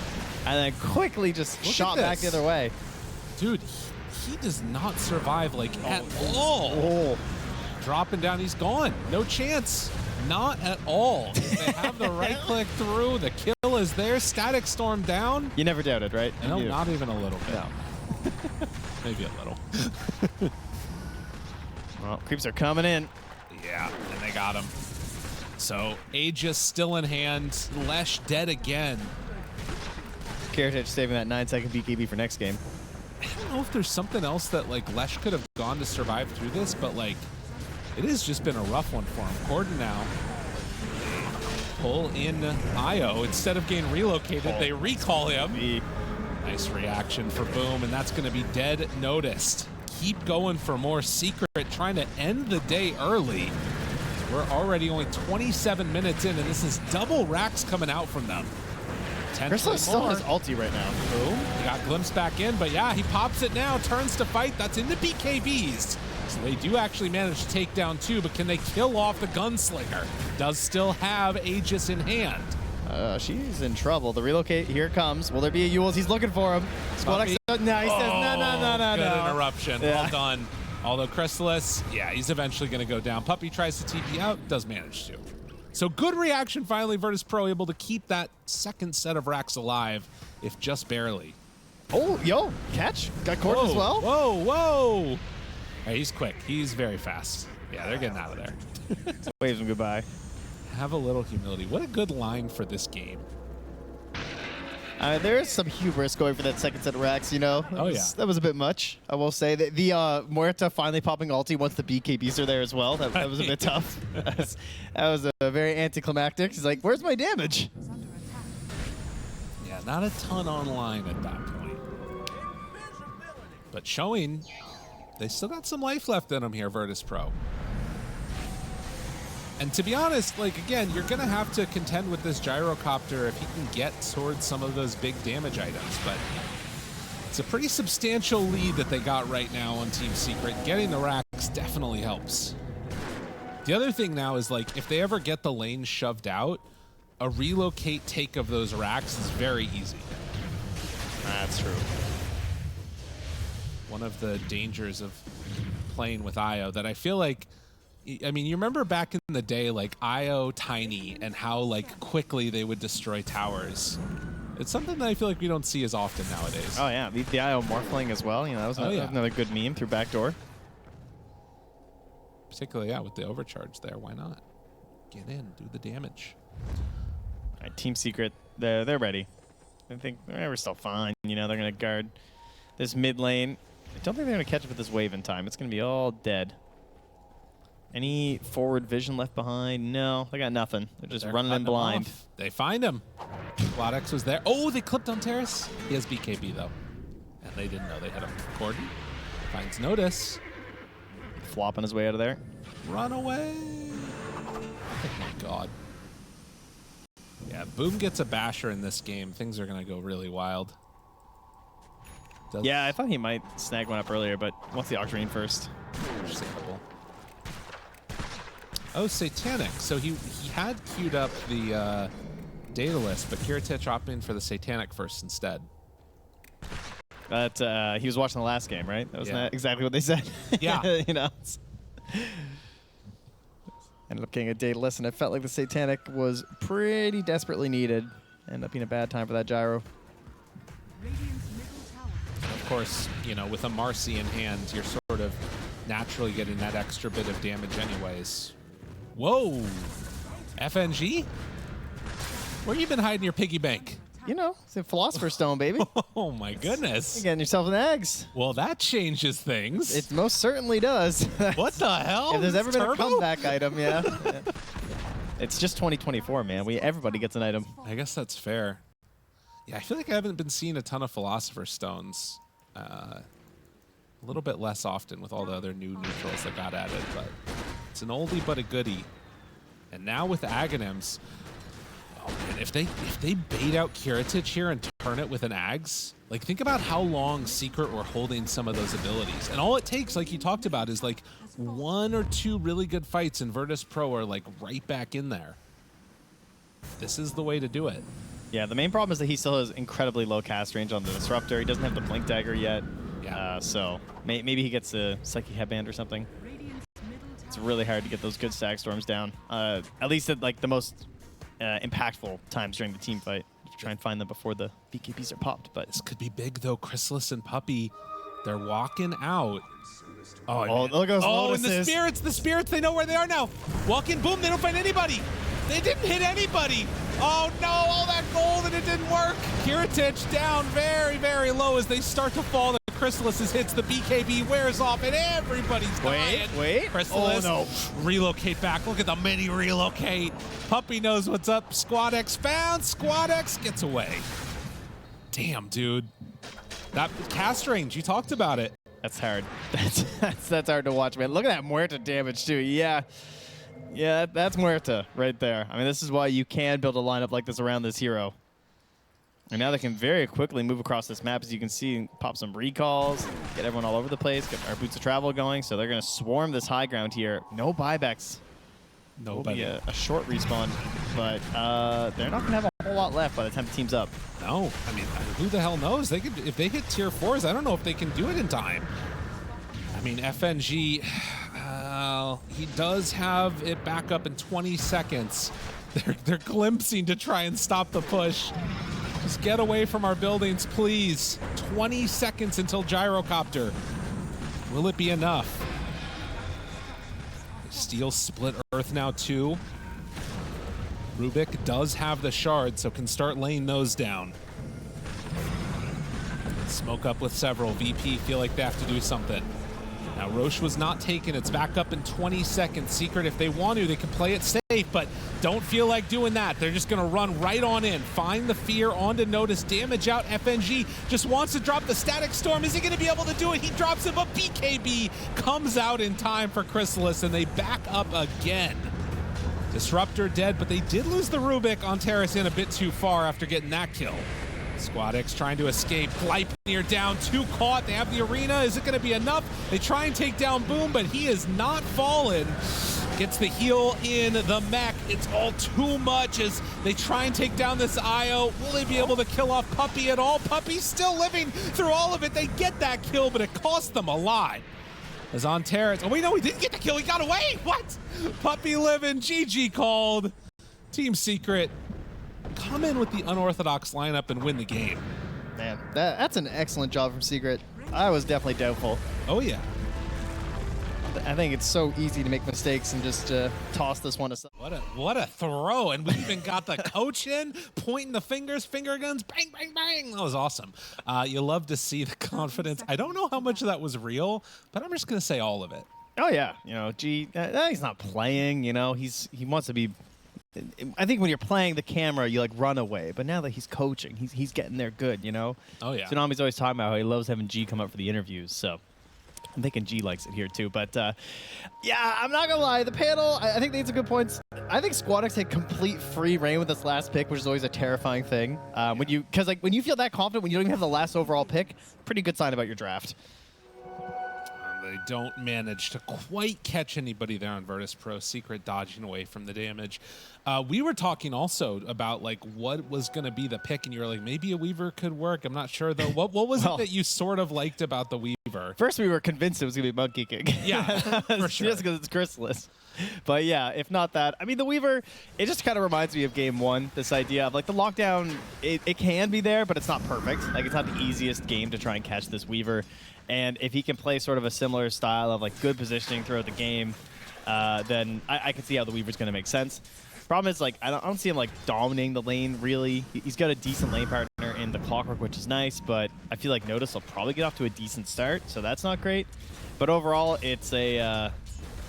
and then quickly just Look shot at back the this. other way. Dude, he does not survive, like, at all. Oh, Dropping down, he's gone. No chance. Not at all. They have the right click through. The kill is there. Static Storm down. you never doubted, right? No, You- not even a little bit. No. Maybe a little. Well, creeps are coming in. Yeah, and they got him. So, Aegis still in hand. Lesh dead again. Kiritich saving that 9-second BKB for next game. I don't know if there's something else that, like, Lesh could have gone to survive through this, but, like, it has just been a rough one for him. Corden now. Pull in Io. Instead of getting relocated, they recall him. Nice reaction for Boom, and that's going to be dead noticed. Keep going for more Secret, trying to end the day early. We're already only 27 minutes in, and this is double racks coming out from them. Chrysalis still has ulti right now. Boom. He got glimpsed back in, but yeah, he pops it now, turns to fight. That's into BKBs. So they do actually manage to take down two, but can they kill off the gunslinger? Does still have Aegis in hand. She's in trouble. The relocate, here it comes. Will there be a Yules? He's looking for him. Squad X, no, he says, no. Good interruption. Yeah. Well done. Although Chrysalis, yeah, he's eventually going to go down. Puppy tries to TP out, does manage to. So good reaction finally. Virtus.pro able to keep that second set of racks alive, if just barely. Oh, yo, catch. Got Corden as well. Whoa. Hey, he's quick. He's very fast. Yeah, they're getting out of there. Waves him goodbye. Have a little humility. What a good line for this game. There is some hubris going for that second set of racks, you know. Oh, yeah. That was a bit much, I will say. The Muerta finally popping ulti once the BKBs are there as well. That was a bit tough. that was a very anticlimactic. He's like, where's my damage? Yeah, not a ton online at that point. But showing they still got some life left in them here, Virtus.pro. And to be honest, like, again, you're going to have to contend with this gyrocopter if you can get towards some of those big damage items. But it's a pretty substantial lead that they got right now on Team Secret. Getting the racks definitely helps. The other thing now is, like, if they ever get the lane shoved out, a relocate take of those racks is very easy. That's true. One of the dangers of playing with Io that I feel like, I mean, you remember back in the day, like Io Tiny and how like quickly they would destroy towers. It's something that I feel like we don't see as often nowadays. Oh, yeah. The IO Morphling as well. You know, that was another good meme through backdoor. Particularly, yeah, with the overcharge there. Why not? Get in, do the damage. All right, Team Secret, they're ready. I think we're still fine. You know, they're going to guard this mid lane. I don't think they're going to catch up with this wave in time. It's going to be all dead. Any forward vision left behind? No, they got nothing. They're just running in blind. They find him. Gladiators was there. Oh, they clipped on Terrace. He has BKB, though. And they didn't know they had him. Gordon finds notice. Flopping his way out of there. Run away. Oh, my God. Yeah, Boom gets a basher in this game. Things are going to go really wild. Yeah, I thought he might snag one up earlier, but what's the Xtreme first? Understandable. Oh, Satanic. So he had queued up the data list, but Kiritich opted in for the Satanic first instead. But he was watching the last game, right? That was Yeah. exactly what they said. Yeah. You know. Ended up getting a data list, and it felt like the Satanic was pretty desperately needed. Ended up being a bad time for that gyro. Of course, you know, with a Marcy in hand, you're sort of naturally getting that extra bit of damage anyways. Whoa! FNG? Where you been hiding your piggy bank? You know, it's a Philosopher's Stone, baby. Oh my goodness. You're getting yourself an eggs. Well, that changes things. It most certainly does. What the hell? If there's ever been Turbo? a comeback item, yeah. It's just 2024, man. Everybody gets an item. I guess that's fair. Yeah, I feel like I haven't been seeing a ton of Philosopher's Stones. A little bit less often with all the other new neutrals that got added, but it's an oldie but a goodie. And now with Aghanims, oh man, if they bait out Kiritich here and turn it with an Ags, like think about how long Secret were holding some of those abilities. And all it takes, like you talked about, is like 1 or 2 really good fights and Virtus.pro are like right back in there. This is the way to do it. Yeah, the main problem is that he still has incredibly low cast range on the Disruptor. He doesn't have the Blink Dagger yet. Yeah. So maybe he gets a Psychic Headband or something. It's really hard to get those good Stag Storms down. At least at like the most impactful times during the team fight. Try and find them before the BKBs are popped. But This could be big though. Chrysalis and Puppy, they're walking out. Oh, look at those and Lotuses. the spirits, they know where they are now. Walk in, boom, they don't find anybody. They didn't hit anybody. Oh no, all that gold and it didn't work. Kiritich down very, very low as they start to fall. The Chrysalis hits, the BKB wears off, and everybody's dying. Wait. Chrysalis, Oh, relocate back. Look at the mini relocate. Puppy knows what's up. Squad X found. Squad X gets away. Damn, dude. That cast range, you talked about it. That's hard. That's hard to watch, man. Look at that Muerta damage, too. Yeah, that's Muerta right there. I mean, this is why you can build a lineup like this around this hero. And now they can very quickly move across this map, as you can see, pop some recalls, get everyone all over the place, get our boots of travel going. So they're going to swarm this high ground here. No buybacks. Nobody. Will be a short respawn, but they're not going to have a whole lot left by the time the team's up. No, I mean, who the hell knows? They could, if they hit tier 4s, I don't know if they can do it in time. I mean, FNG, he does have it back up in 20 seconds. They're glimpsing to try and stop the push. Just get away from our buildings, please. 20 seconds until Gyrocopter. Will it be enough? Steel split Earth now too. Rubik does have the shard, so can start laying those down. Smoke up with several. VP feel like they have to do something. Now Roche was not taken. It's back up in 20 seconds. Secret, if they want to, they can play it safe, but don't feel like doing that. They're just going to run right on in. Find the fear, on to notice, damage out. FNG just wants to drop the Static Storm. Is he going to be able to do it? He drops it, but BKB comes out in time for Chrysalis, and they back up again. Disruptor dead, but they did lose the Rubik on Terrace in a bit too far after getting that kill. Squad X trying to escape. Gleipnir down, 2 caught. They have the arena. Is it going to be enough? They try and take down Boom, but he is not fallen. Gets the heal in the mech. It's all too much as they try and take down this IO. Will they be able to kill off Puppy at all? Puppy's still living through all of it. They get that kill, but it cost them a lot. As on Terrace. Oh, wait, no, he didn't get the kill. He got away. What? Puppy living. GG called. Team Secret come in with the unorthodox lineup and win the game. Man, that's an excellent job from Secret. I was definitely doubtful. Oh, yeah. I think it's so easy to make mistakes and just toss this one aside. What a throw. And we even got the coach in, pointing the fingers, finger guns, bang, bang, bang. That was awesome. You love to see the confidence. I don't know how much of that was real, but I'm just going to say all of it. Oh yeah, you know, G. He's not playing. You know, he wants to be. I think when you're playing the camera, you like run away. But now that he's coaching, he's getting there good. You know. Oh yeah. Tsunami's always talking about how he loves having G come up for the interviews. So I'm thinking G likes it here too. But yeah, I'm not gonna lie. The panel, I think they had some good points. I think Squadix had complete free reign with this last pick, which is always a terrifying thing. When you feel that confident, when you don't even have the last overall pick, pretty good sign about your draft. They don't manage to quite catch anybody there on Virtus Pro. Secret dodging away from the damage. We were talking also about like what was going to be the pick, and you were like, maybe a Weaver could work. I'm not sure though. What was it that you sort of liked about the Weaver? First, we were convinced it was going to be Monkey King. Yeah, for sure. Just because it's Chrysalis. But yeah, if not that, I mean, the Weaver, it just kind of reminds me of Game 1, this idea of like the lockdown, it can be there, but it's not perfect. Like it's not the easiest game to try and catch this Weaver. And if he can play sort of a similar style of like good positioning throughout the game, then I can see how the Weaver's going to make sense. Problem is, like, I don't see him like dominating the lane really. He's got a decent lane partner in the Clockwork, which is nice, but I feel like Notice will probably get off to a decent start, so that's not great. But overall, it's a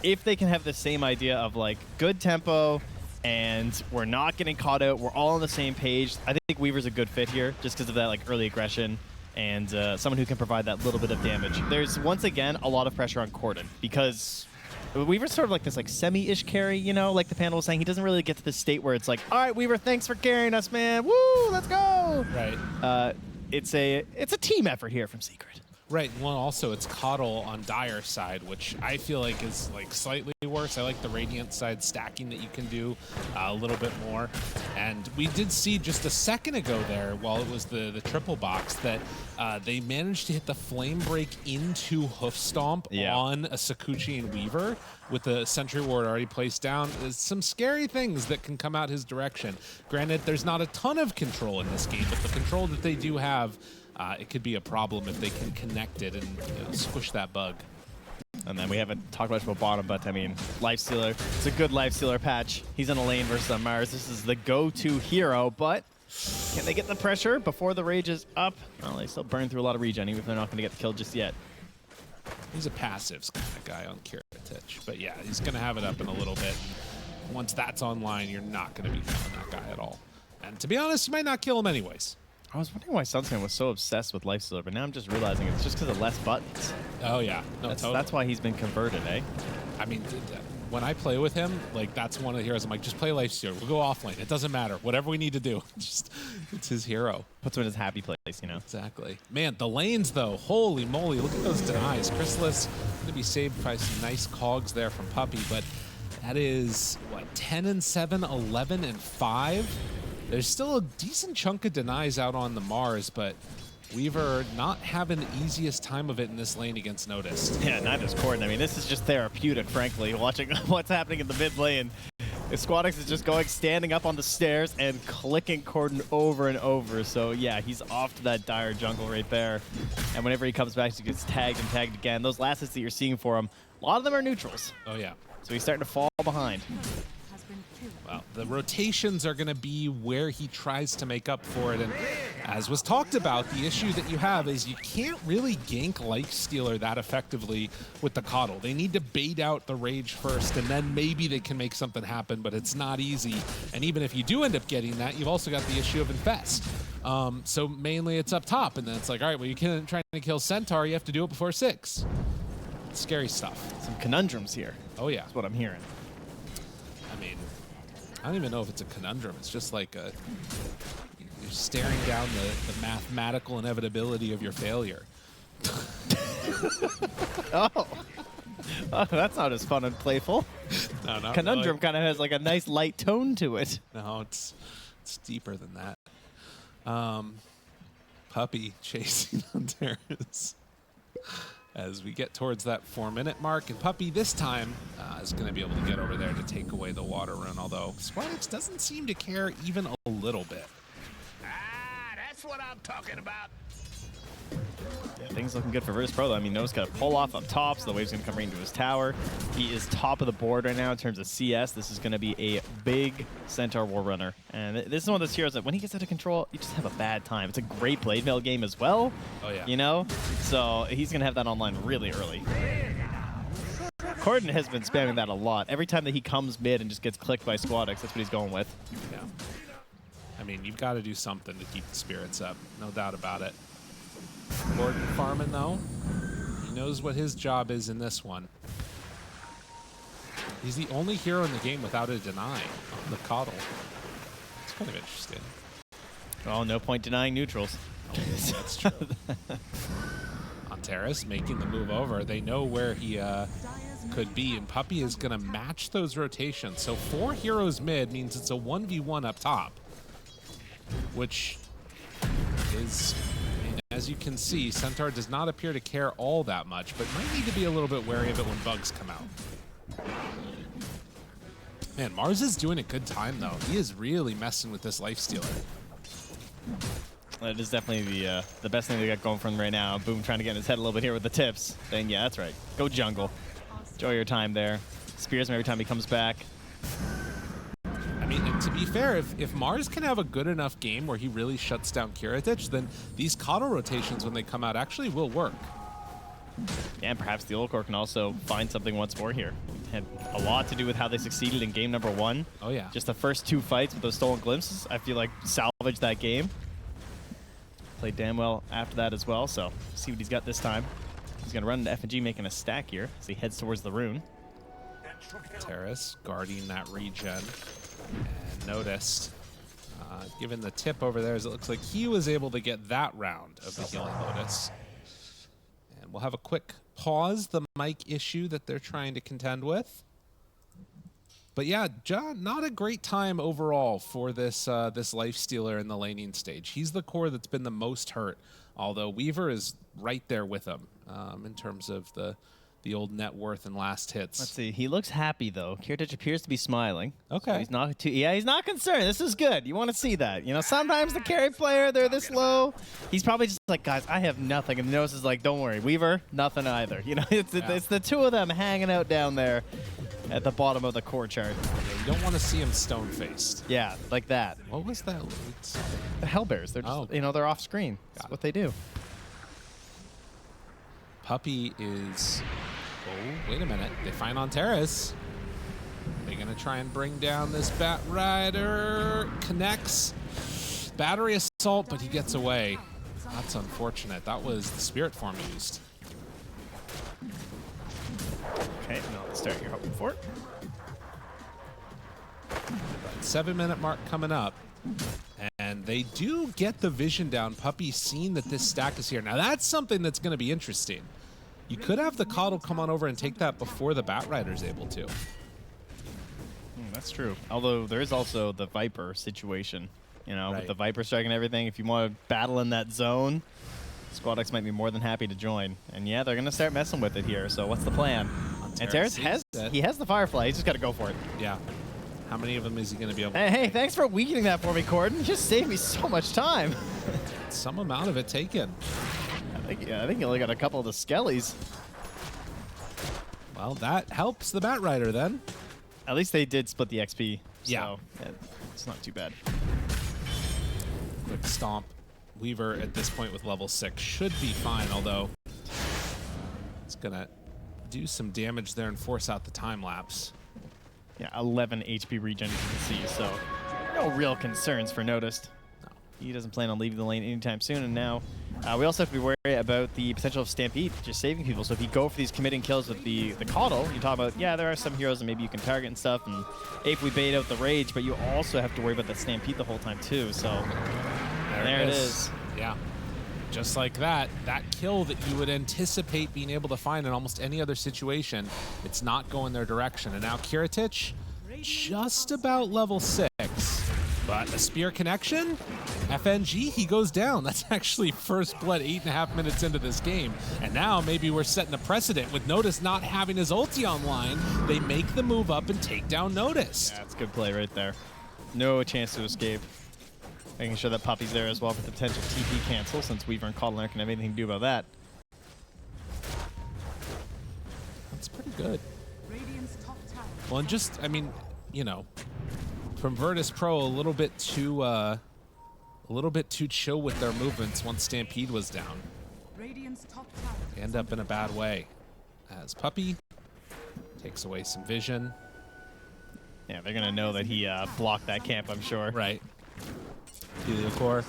if they can have the same idea of like good tempo and we're not getting caught out, we're all on the same page. I think Weaver's a good fit here just because of that like early aggression. And someone who can provide that little bit of damage. There's, once again, a lot of pressure on Corden because Weaver's sort of like this like semi-ish carry, you know, like the panel was saying. He doesn't really get to this state where it's like, all right, Weaver, thanks for carrying us, man. Woo, let's go. Right. It's a team effort here from Secret. Right. Well, also it's Coddle on Dire's side, which I feel like is like slightly worse. I like the Radiant side stacking that you can do a little bit more. And we did see just a second ago there, while it was the triple box, that they managed to hit the Flame Break into Hoof Stomp on a Sakuchi and Weaver with the Sentry Ward already placed down. There's some scary things that can come out his direction. Granted, there's not a ton of control in this game, but the control that they do have, it could be a problem if they can connect it and squish that bug. And then we haven't talked much about bottom, but I mean, Lifestealer. It's a good Lifestealer patch. He's on a lane versus Mars. This is the go-to hero, but can they get the pressure before the rage is up? Well, they still burn through a lot of regen, even if they're not going to get the kill just yet. He's a passives kind of guy on Kiritich, but yeah, he's going to have it up in a little bit. Once that's online, you're not going to be killing that guy at all. And to be honest, you might not kill him anyways. I was wondering why Sunscan was so obsessed with Lifestealer, but now I'm just realizing it's just because of less buttons. Oh, yeah. No, totally. That's why he's been converted, eh? I mean, when I play with him, like, that's one of the heroes. I'm like, just play Lifestealer. We'll go offlane. It doesn't matter. Whatever we need to do. Just, it's his hero. Puts him in his happy place, you know? Exactly. Man, the lanes, though, holy moly, look at those denies. Chrysalis going to be saved by some nice cogs there from Puppy, but that is, what, 10 and 7, 11 and 5? There's still a decent chunk of denies out on the Mars, but Weaver not having the easiest time of it in this lane against Noticed. Yeah, neither's Corden. I mean, this is just therapeutic, frankly, watching what's happening in the mid lane. Squadix is just standing up on the stairs and clicking Corden over and over. So yeah, he's off to that dire jungle right there. And whenever he comes back, he gets tagged and tagged again. Those last hits that you're seeing for him, a lot of them are neutrals. Oh yeah. So he's starting to fall behind. Well, the rotations are going to be where he tries to make up for it. And as was talked about, the issue that you have is you can't really gank Lifestealer that effectively with the Coddle. They need to bait out the Rage first, and then maybe they can make something happen, but it's not easy. And even if you do end up getting that, you've also got the issue of Infest. So mainly it's up top, and then it's like, all right, well, you can't try to kill Centaur, you have to do it before 6. Scary stuff. Some conundrums here. Oh, yeah. That's what I'm hearing. I mean, I don't even know if it's a conundrum. It's just like you're staring down the mathematical inevitability of your failure. Oh, that's not as fun and playful. No, not Conundrum really. kind of has like a nice light tone to it. No, it's deeper than that. Puppy chasing on Terrace. As we get towards that 4-minute mark, and Puppy this time is going to be able to get over there to take away the water run, although Squadix doesn't seem to care even a little bit. That's what I'm talking about. Yeah, things looking good for Verus Pro, though. I mean, Noah's got to pull off up top, so the wave's going to come right into his tower. He is top of the board right now in terms of CS. This is going to be a big Centaur War Runner. And this is one of those heroes that when he gets out of control, you just have a bad time. It's a great blade mail game as well. Oh, yeah. You know? So he's going to have that online really early. Corden has been spamming that a lot. Every time that he comes mid and just gets clicked by Squadix, that's what he's going with. Yeah. I mean, you've got to do something to keep the spirits up. No doubt about it. Gordon farming, though. He knows what his job is in this one. He's the only hero in the game without a deny on the Coddle. It's kind of interesting. Well, no point denying neutrals. Oh, that's true. On Terrace, making the move over. They know where he could be, and Puppey is going to match those rotations. So 4 heroes mid means it's a 1v1 up top, which is, as you can see, Centaur does not appear to care all that much, but might need to be a little bit wary of it when bugs come out. Man, MOUZ is doing a good time, though. He is really messing with this Lifestealer. That is definitely the best thing they got going for them right now. Boom trying to get in his head a little bit here with the tips. Saying, yeah, that's right. Go jungle. Enjoy your time there. Spears him every time he comes back. I mean, and to be fair, if MOUZ can have a good enough game where he really shuts down Kiritich, then these Coddle rotations, when they come out, actually will work. Yeah, and perhaps the old core can also find something once more here. Had a lot to do with how they succeeded in game number 1. Oh, yeah. Just the first 2 fights with those stolen glimpses, I feel like salvaged that game. Played damn well after that as well, so see what he's got this time. He's going to run into FNG making a stack here as he heads towards the rune. Terrace guarding that regen. And noticed, given the tip over there, as it looks like he was able to get that round of the Healing Lotus. And we'll have a quick pause, the mic issue that they're trying to contend with. But yeah, John, not a great time overall for this this Lifestealer in the laning stage. He's the core that's been the most hurt, although Weaver is right there with him in terms of the old net worth and last hits. Let's see. He looks happy, though. Kiritich appears to be smiling. Okay. So he's not too... Yeah, he's not concerned. This is good. You want to see that. You know, sometimes the carry player, they're this low. He's probably just like, guys, I have nothing. And Nose is like, don't worry. Weaver, nothing either. You know, it's the two of them hanging out down there at the bottom of the core chart. Yeah, you don't want to see him stone-faced. Yeah, like that. What was that? The Hellbears. They're just, you know, they're off screen. That's what they do. Puppey is... Oh, wait a minute. They find on Terrace. They're going to try and bring down this Bat Rider. Connects. Battery assault, but he gets away. That's unfortunate. That was the Spirit form used. Okay, now let's start you're hoping for. 7-minute mark coming up. And they do get the vision down. Puppey seeing that this stack is here. Now that's something that's going to be interesting. You could have the Coddle come on over and take that before the Bat Rider's able to. That's true. Although there is also the Viper situation. You know, Right. with the Viper strike and everything, if you want to battle in that zone, SquadX might be more than happy to join. And yeah, they're going to start messing with it here. So what's the plan? And Terrace has the Firefly. He's just got to go for it. Yeah. How many of them is he going to be able to Hey, thanks for weakening that for me, Corden. You just saved me so much time. Some amount of it taken. I think you only got a couple of the skellies. Well, that helps the Bat Rider then. At least they did split the XP. Yeah. So it's not too bad. Quick stomp. Weaver at this point with level 6 should be fine, although it's going to do some damage there and force out the time lapse. Yeah, 11 HP regen, you can see. So no real concerns for Noticed. No. He doesn't plan on leaving the lane anytime soon. And now we also have to be wary about the potential of Stampede, just saving people. So if you go for these committing kills with the Coddle, you talk about, yeah, there are some heroes that maybe you can target and stuff, and if we bait out the Rage, but you also have to worry about that Stampede the whole time too. So there it is. Yeah. Just like that, that kill that you would anticipate being able to find in almost any other situation, it's not going their direction. And now Kiritich, just about level 6. But a spear connection, FNG, he goes down. That's actually first blood 8.5 minutes into this game. And now maybe we're setting a precedent with Notice not having his ulti online. They make the move up and take down Notice. Yeah, that's good play right there. No chance to escape. Making sure that Puppey's there as well for the potential TP cancel, since Weaver and Coddle aren't going to have anything to do about that. That's pretty good. Well, and just, I mean, you know, from Virtus.pro, a little bit too chill with their movements once Stampede was down. They end up in a bad way. As Puppey Takes away some vision. Yeah, they're going to know that he blocked that camp, I'm sure. Right. Helio Core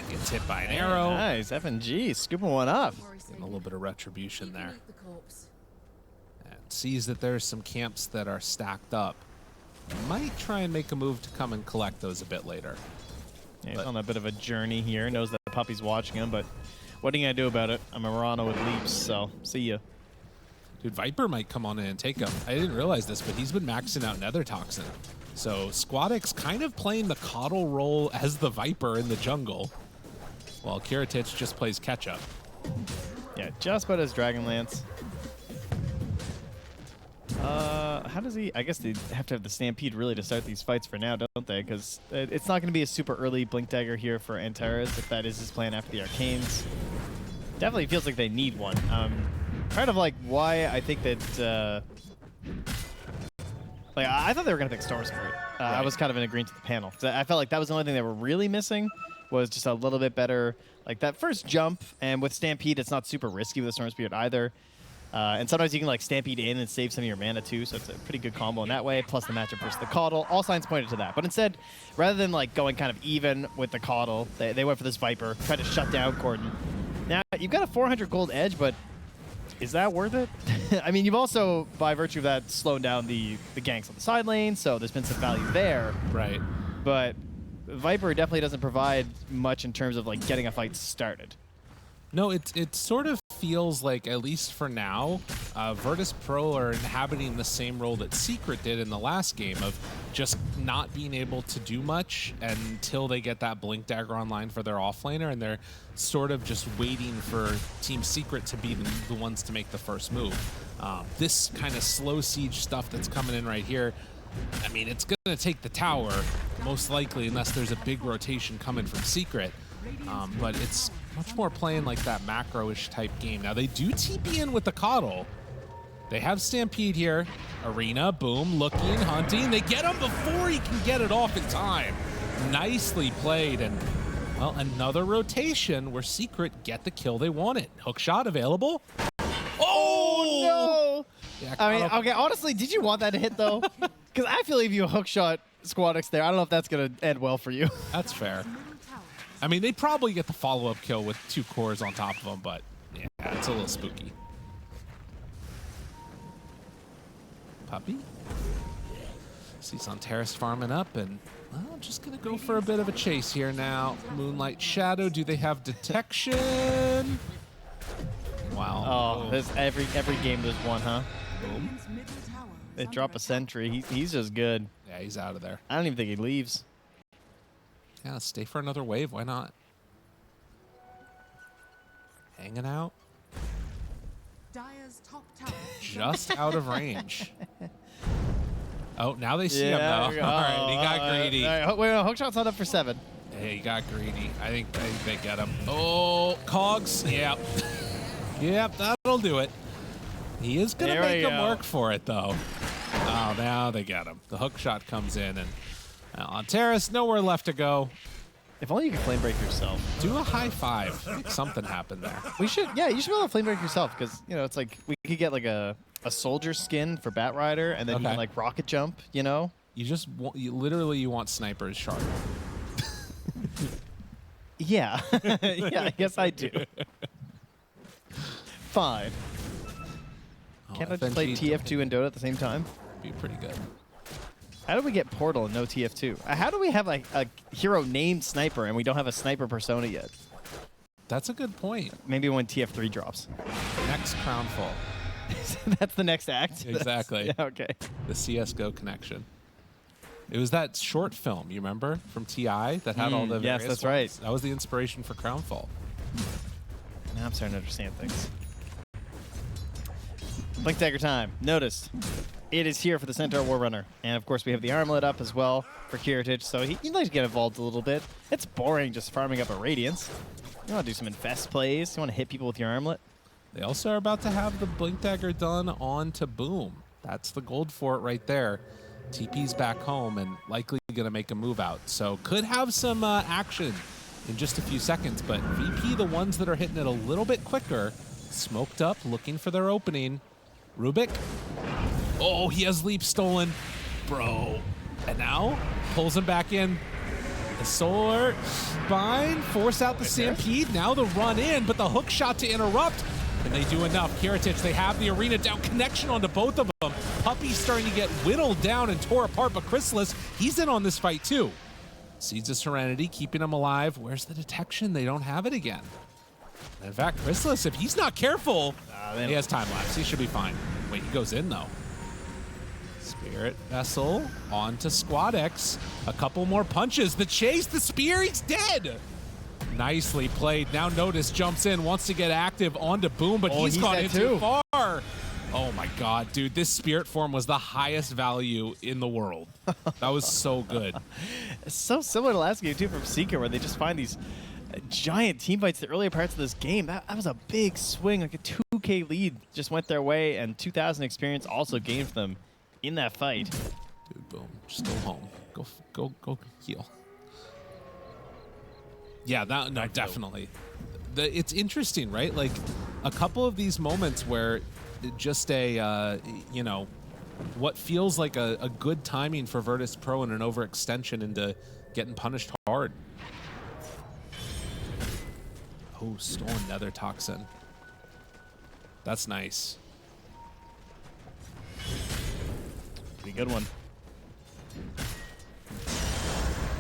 gets hit by an arrow. Nice. F&G scooping one up. Getting a little bit of retribution there. And sees that there's some camps that are stacked up. Might try and make a move to come and collect those a bit later. Yeah, he's on a bit of a journey here. Knows that the puppy's watching him, but what are you going to do about it? I'm a Rana with leaps, so see ya. Dude, Viper might come on in and take him. I didn't realize this, but he's been maxing out Nether Toxin. So Squadix kind of playing the Coddle role as the Viper in the jungle, while Kiritich just plays catch-up. Yeah, just about his Dragonlance. How does he... I guess they have to have the Stampede really to start these fights for now, don't they? Because it's not going to be a super early Blink Dagger here for Antares, if that is his plan after the Arcanes. Definitely feels like they need one. Kind of like why I think that... like, I thought they were going to pick Storm Spirit. Right. I was kind of in agreement to the panel. I felt like that was the only thing they were really missing, was just a little bit better, like that first jump. And with Stampede, it's not super risky with the Storm Spirit either. And sometimes you can like Stampede in and save some of your mana too, so it's a pretty good combo in that way, plus the matchup versus the Coddle. All signs pointed to that. But instead, rather than like going kind of even with the Coddle, they went for this Viper, tried to shut down Corden. Now, you've got a 400 gold edge, but is that worth it? I mean, you've also, by virtue of that, slowed down the ganks on the side lane, so there's been some value there. Right. But Viper definitely doesn't provide much in terms of like getting a fight started. No, it sort of feels like, at least for now, Virtus.pro are inhabiting the same role that Secret did in the last game of just not being able to do much until they get that Blink Dagger online for their offlaner, and they're sort of just waiting for Team Secret to be the ones to make the first move. This kind of slow siege stuff that's coming in right here, I mean, it's going to take the tower, most likely, unless there's a big rotation coming from Secret. But it's much more playing like that macro-ish type game. Now, they do TP in with the Coddle. They have Stampede here. Arena, boom, looking, hunting. They get him before he can get it off in time. Nicely played. And, well, another rotation where Secret get the kill they wanted. Hookshot available. Oh! No! Yeah, I mean, okay, honestly, did you want that to hit, though? Because I feel like if you hookshot Squadix there, I don't know if that's going to end well for you. That's fair. I mean, they probably get the follow-up kill with 2 cores on top of them, but yeah, it's a little spooky. Puppy. Sees on Terrace farming up, and well, just gonna go for a bit of a chase here now. Moonlight Shadow, do they have detection? Wow. Oh, there's every game there's one, huh? Boom. They drop a sentry. He's just good. Yeah, he's out of there. I don't even think he leaves. Yeah, stay for another wave. Why not? Hanging out. Just out of range. Oh, now they see him, though. All right, he got greedy. Wait, no, Hookshot's not up for 7. Hey, he got greedy. I think they get him. Oh, Cogs. Yep. Yep, that'll do it. He is going to make him work for it, though. Oh, now they get him. The hook shot comes in, and on Terrace, nowhere left to go. If only you could flame break yourself. Do a high 5. I think something happened there. We should, yeah, you should be able to flame break yourself because, you know, it's like we could get like a soldier skin for Bat Rider and then he can like rocket jump, you know? You just want, you want snipers sharp. Yeah. Yeah, I guess I do. Fine. Oh, Can't I just play TF2 and Dota at the same time? Be pretty good. How do we get Portal and no TF2? How do we have like a hero named Sniper and we don't have a Sniper persona yet? That's a good point. Maybe when TF3 drops. Next Crownfall. That's the next act? Exactly. Yeah, okay. The CSGO connection. It was that short film, you remember, from TI that had all the yes, various that's ones? right. That was the inspiration for Crownfall. Now I'm starting to understand things. Blink Dagger time. Noticed. It is here for the Centaur Warrunner. And of course we have the armlet up as well for Kiritich, so he'd like to get involved a little bit. It's boring just farming up a Radiance. You want to do some infest plays. You want to hit people with your armlet. They also are about to have the Blink Dagger done on to Boom. That's the gold for it right there. TP's back home and likely going to make a move out. So could have some action in just a few seconds, but VP, the ones that are hitting it a little bit quicker, smoked up, looking for their opening. Rubik. Oh, he has leap stolen. Bro. And now pulls him back in. The solar bind, force out the stampede. Now the run in, but the hook shot to interrupt. And they do enough. Kiritich, they have the arena down. Connection onto both of them. Puppy's starting to get whittled down and tore apart, but Chrysalis, he's in on this fight too. Seeds of Serenity, keeping him alive. Where's the detection? They don't have it again. And in fact, Chrysalis, if he's not careful, he has time lapse. He should be fine. Wait, he goes in though. Spirit Vessel onto Squad X. A couple more punches. The chase, the spear, he's dead. Nicely played. Now Notice jumps in, wants to get active onto Boom, but he's gone in too far. Oh my God, dude. This spirit form was the highest value in the world. That was so good. It's so similar to last game too from Seeker, where they just find these giant team fights the earlier parts of this game. That was a big swing, like a 2K lead just went their way, and 2,000 experience also gained for them in that fight. Dude, Boom, just go home. Go heal. Yeah, that, no, definitely. It's interesting, right? Like a couple of these moments where just a, you know, what feels like a good timing for Virtus.pro and an overextension into getting punished hard. Oh, stolen nether toxin. That's nice. Pretty good one.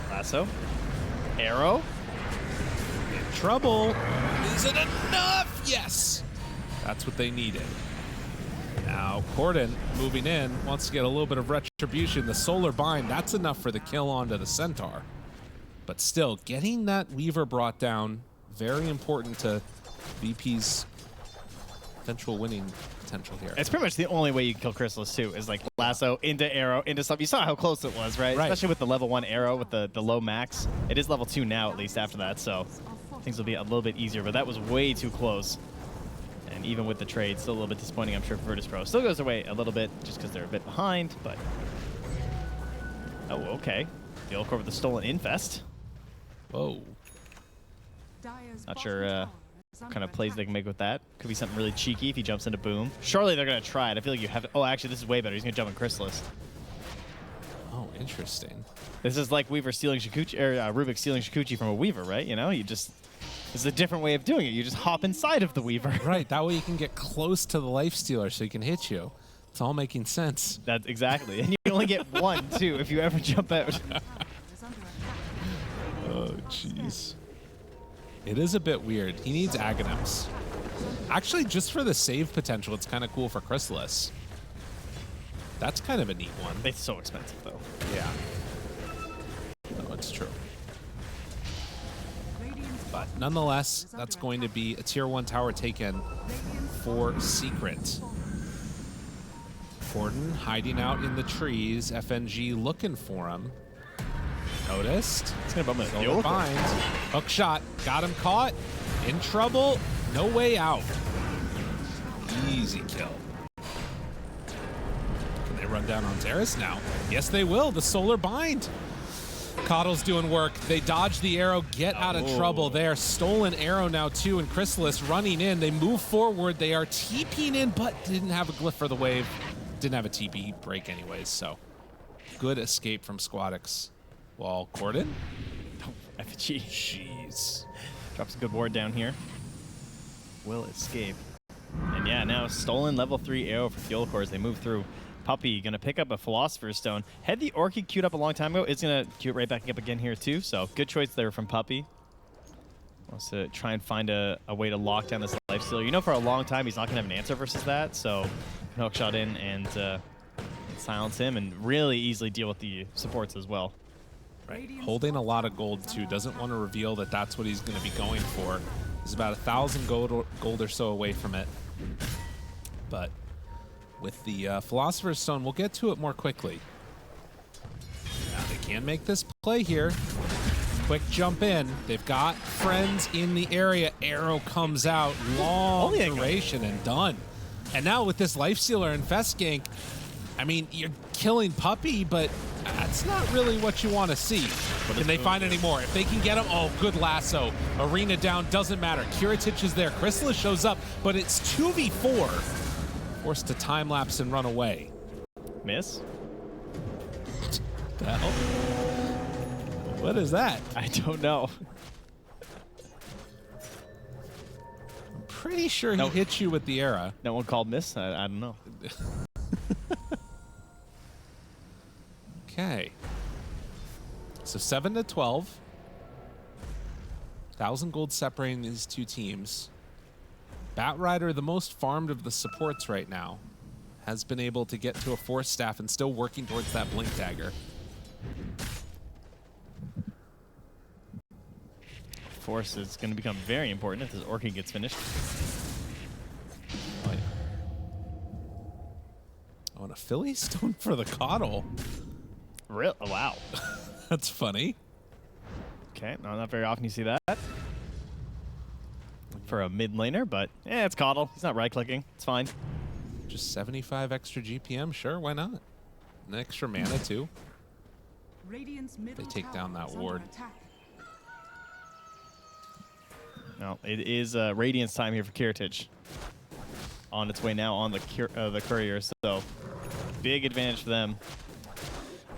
Lasso. Arrow. In trouble. Is it enough? Yes. That's what they needed. Now, Corden moving in, wants to get a little bit of retribution. The Solar Bind, that's enough for the kill onto the Centaur. But still, getting that Weaver brought down, very important to VP's eventual winning potential here. It's pretty much the only way you can kill Chrysalis too, is like lasso into arrow into stuff. You saw how close it was, right? Especially with the level 1 arrow with the low max. It is level 2 now, at least after that, so things will be a little bit easier, but that was way too close. And even with the trade, still a little bit disappointing, I'm sure, for Virtus.pro. Still goes away a little bit just because they're a bit behind, but... Oh, okay. The Ulcore with the stolen infest. Whoa. Not sure what kind of plays they can make with that. Could be something really cheeky if he jumps into Boom. Surely they're going to try it. I feel like you have... Oh, actually, this is way better. He's going to jump in Chrysalis. Oh, interesting. This is like Weaver stealing Shikuchi, or Rubik stealing Shikuchi from a Weaver, right? You know, you just... This is a different way of doing it. You just hop inside of the Weaver. Right, that way you can get close to the Life Stealer so he can hit you. It's all making sense. That's exactly. And you can only get one, too, if you ever jump out. Oh, jeez. It is a bit weird. He needs Aghanim's. Actually, just for the save potential, it's kind of cool for Chrysalis. That's kind of a neat one. It's so expensive, though. Yeah. No, it's true. But nonetheless, that's going to be a tier 1 tower taken for Secret. Corden hiding out in the trees. FNG looking for him. Noticed. It's going to bump him. Solar Bind. Hook shot. Got him caught. In trouble. No way out. Easy kill. Can they run down on Terrace now? Yes, they will. The Solar Bind. Coddle's doing work. They dodge the arrow, get out of trouble there. Stolen arrow now too, and Chrysalis running in. They move forward. They are TPing in, but didn't have a glyph for the wave. Didn't have a TP break anyways, so good escape from Squadix. Well, Corden? Oh, FG. Jeez. Drops a good ward down here. Will escape. And yeah, now stolen level 3 arrow for the Ulcore as they move through. Puppy gonna pick up a Philosopher's Stone. Had the Orchid queued up a long time ago. It's gonna queue it right back up again here too. So good choice there from Puppy. Wants to try and find a way to lock down this life stealer. You know, for a long time he's not gonna have an answer versus that. So can hook shot in and silence him and really easily deal with the supports as well. Right. Holding a lot of gold too. Doesn't want to reveal that that's what he's gonna be going for. He's about 1,000 gold or so away from it. But with the Philosopher's Stone, we'll get to it more quickly. Now they can make this play here. Quick jump in. They've got friends in the area. Arrow comes out. Long duration and done. And now with this Life Stealer and Fest gank, I mean, you're killing Puppy, but that's not really what you want to see. Can they find any more? If they can get him, oh, good lasso. Arena down, doesn't matter. Kiritich is there. Chrysalis shows up, but it's 2v4. Forced to time lapse and run away. Miss? The hell? What is that? I don't know. Pretty sure Nope. he hit you with the arrow. No one called miss? I don't know. Okay. So 7-12. 1,000 gold separating these two teams. Batrider, the most farmed of the supports right now, has been able to get to a Force Staff and still working towards that Blink Dagger. Force is going to become very important if this Orchid gets finished. Oh, and a Philly Stone for the Coddle. Real? Oh, wow. That's funny. Okay, no, not very often you see that. For a mid laner, but yeah, it's Coddle. He's not right-clicking. It's fine. Just 75 extra GPM, sure, why not? An extra mana, too. They take down that ward. No, it is Radiance time here for Kiritich. On its way now on the Courier, so big advantage for them.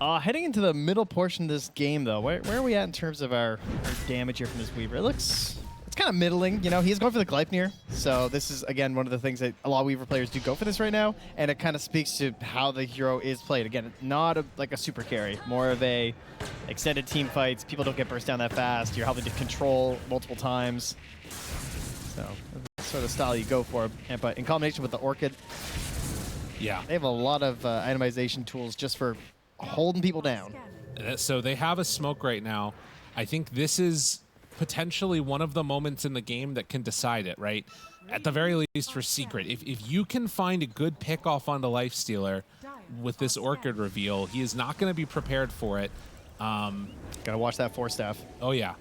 Heading into the middle portion of this game, though, where are we at in terms of our damage here from this Weaver? It's kind of middling. You know, he's going for the Gleipnir, so this is, again, one of the things that a lot of Weaver players do go for this right now, and it kind of speaks to how the hero is played. Again, not like a super carry, more of a extended team fights. People don't get burst down that fast. You're having to control multiple times. So that's sort of style you go for. But in combination with the Orchid, Yeah. they have a lot of itemization tools just for holding people down. So they have a smoke right now. I think this is potentially one of the moments in the game that can decide it, right? At the very least for Secret. If you can find a good pick off onto Lifestealer with this Orchid reveal, he is not going to be prepared for it. Gotta watch that Force Staff. Oh, yeah.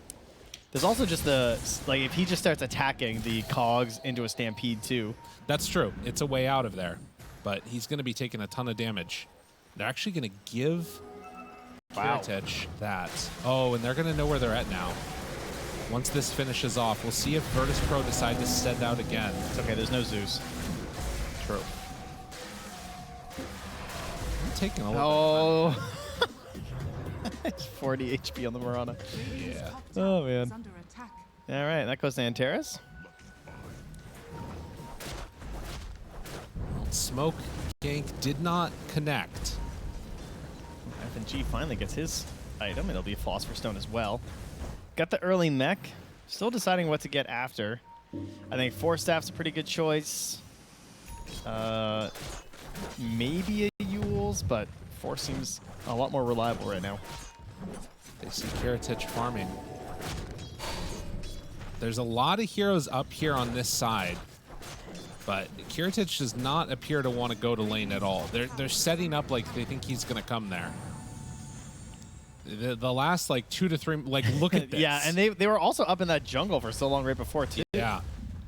There's also just if he just starts attacking the cogs into a stampede too. That's true. It's a way out of there. But he's going to be taking a ton of damage. They're actually going to give Kiritich that. Oh, and they're going to know where they're at now. Once this finishes off, we'll see if Virtus.pro decide to send out again. It's okay, there's no Zeus. True. I'm taking a little Oh. It's 40 HP on the Mirana. Yeah. Oh, man. All right, that goes to Antares. Smoke gank did not connect. FNG finally gets his item. It'll be a Philosopher's Stone as well. Got the early mech. Still deciding what to get after. I think Force Staff's a pretty good choice. Maybe a Yules, but Force seems a lot more reliable right now. They see Kiritich farming. There's a lot of heroes up here on this side, but Kiritich does not appear to want to go to lane at all. They're setting up like they think he's going to come there. The last like 2 to 3, like look at this. Yeah, and they were also up in that jungle for so long right before too. Yeah,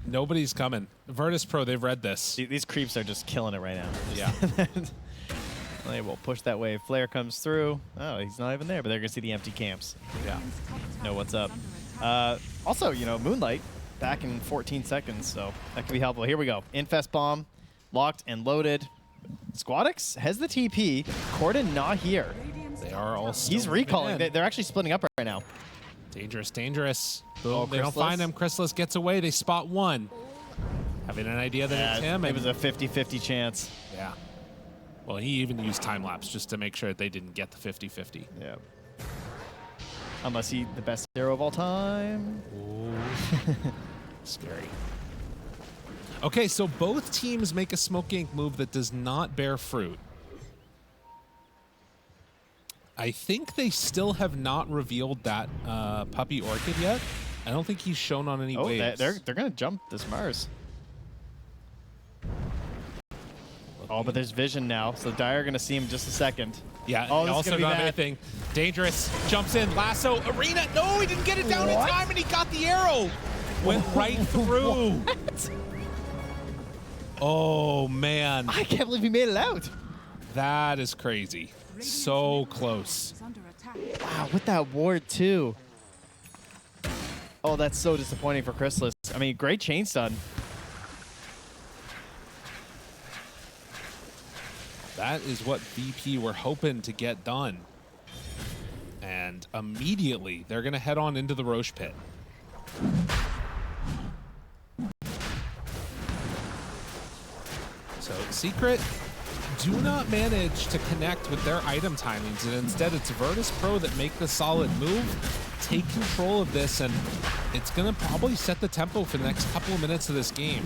nobody's coming. Virtus.pro, they've read this. These creeps are just killing it right now. Yeah. They will push that wave. Flare comes through. Oh, he's not even there, but they're going to see the empty camps. Yeah. Know what's up. Also, you know, Moonlight back in 14 seconds, so that could be helpful. Here we go. Infest Bomb, locked and loaded. Squadix has the TP. Corden not here. They are all still He's recalling. moving in. They're actually splitting up right now. Dangerous, dangerous. Boom. Oh, They don't Chrysalis? find him. Chrysalis gets away. They spot one. Having an idea that it's him. It and- was a 50-50 chance. Yeah. Well, he even used time-lapse just to make sure that they didn't get the 50-50. Yeah. Unless he the best hero of all time. Scary. Okay, so both teams make a smoke gank move that does not bear fruit. I think they still have not revealed that puppy Orchid yet. I don't think he's shown on any Oh, waves. they're going to jump this Mars. Oh, but there's vision now, so Dire going to see him in just a second. Yeah, Oh, he this is also gonna be got bad. anything. Dangerous, jumps in, lasso, arena. No, he didn't get it down in What? time, and he got the arrow. Went right through. Oh, man. I can't believe he made it out. That is crazy. So close. Wow, with that ward too. Oh, that's so disappointing for Chrysalis. I mean, great chain stun. That is what VP were hoping to get done. And immediately, they're going to head on into the Roche pit. So Secret do not manage to connect with their item timings, and instead it's Virtus Pro that make the solid move, take control of this, and it's going to probably set the tempo for the next couple of minutes of this game.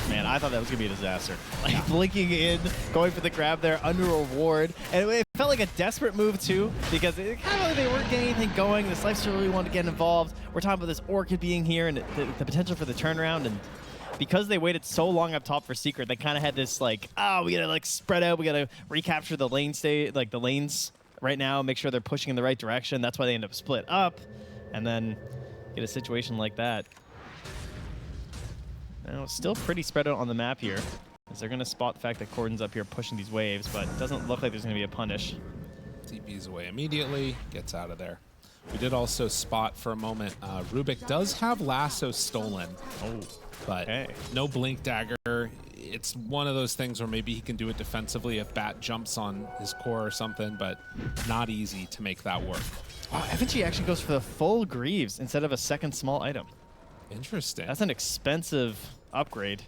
Man, I thought that was going to be a disaster. Like, blinking in, going for the grab there, under a ward. And it felt like a desperate move, too, because it kind of like they weren't getting anything going. This Lifesteal really wanted to get involved. We're talking about this Orchid being here and the potential for the turnaround. And because they waited so long up top for Secret, they kind of had this, like, oh, we got to, like, spread out. We got to recapture the lane state, like, the lanes right now, make sure they're pushing in the right direction. That's why they end up split up. And then get a situation like that. Now, it's still pretty spread out on the map here, as they're going to spot the fact that Cordon's up here pushing these waves, but it doesn't look like there's going to be a punish. TP's away immediately, gets out of there. We did also spot for a moment, Rubik does have Lasso stolen. Oh, but no Blink Dagger. It's one of those things where maybe he can do it defensively if Bat jumps on his core or something, but not easy to make that work. Oh, FNG actually goes for the full Greaves instead of a second small item. Interesting. That's an expensive upgrade.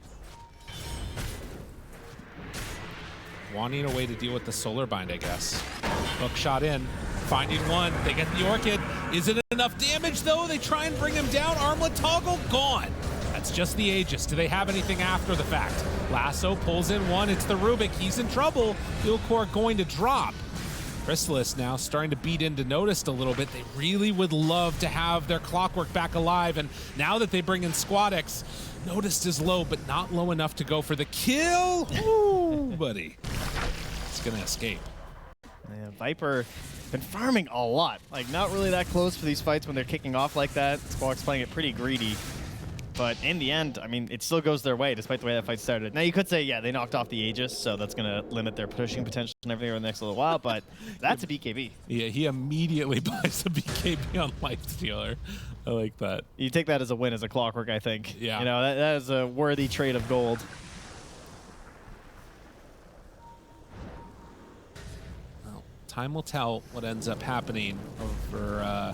Wanting a way to deal with the Solar Bind, I guess. Hook shot in, finding one. They get the Orchid. Is it enough damage, though? They try and bring him down. Armlet toggle, gone. That's just the Aegis. Do they have anything after the fact? Lasso pulls in one. It's the Rubik. He's in trouble. Fuel Core going to drop. Chrysalis now starting to beat into Noticed a little bit. They really would love to have their Clockwork back alive, and now that they bring in Squadex, Noticed is low, but not low enough to go for the kill. Ooh, buddy. It's gonna escape. Yeah, Viper been farming a lot. Like, not really that close for these fights when they're kicking off like that. Squawk's playing it pretty greedy. But in the end, I mean, it still goes their way, despite the way that fight started. Now, you could say, yeah, they knocked off the Aegis, so that's going to limit their pushing potential and everything over the next little while, but that's a BKB. Yeah, he immediately buys a BKB on Lifestealer. I like that. You take that as a win as a Clockwork, I think. Yeah. You know, that is a worthy trade of gold. Well, time will tell what ends up happening over...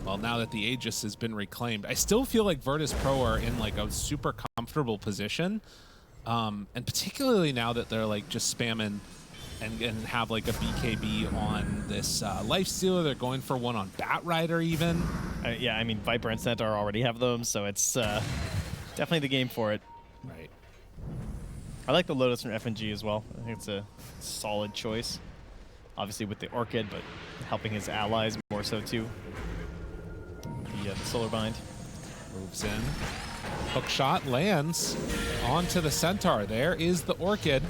well, now that the Aegis has been reclaimed, I still feel like Virtus Pro are in like a super comfortable position, and particularly now that they're like just spamming and have like a BKB on this Lifestealer. They're going for one on Batrider even. Yeah, I mean, Viper and Centaur already have them, so it's definitely the game for it. Right. I like the Lotus from FNG as well. I think it's a solid choice. Obviously with the Orchid, but helping his allies more so too. The Solar Bind. Moves in. Hook shot lands onto the Centaur. There is the Orchid.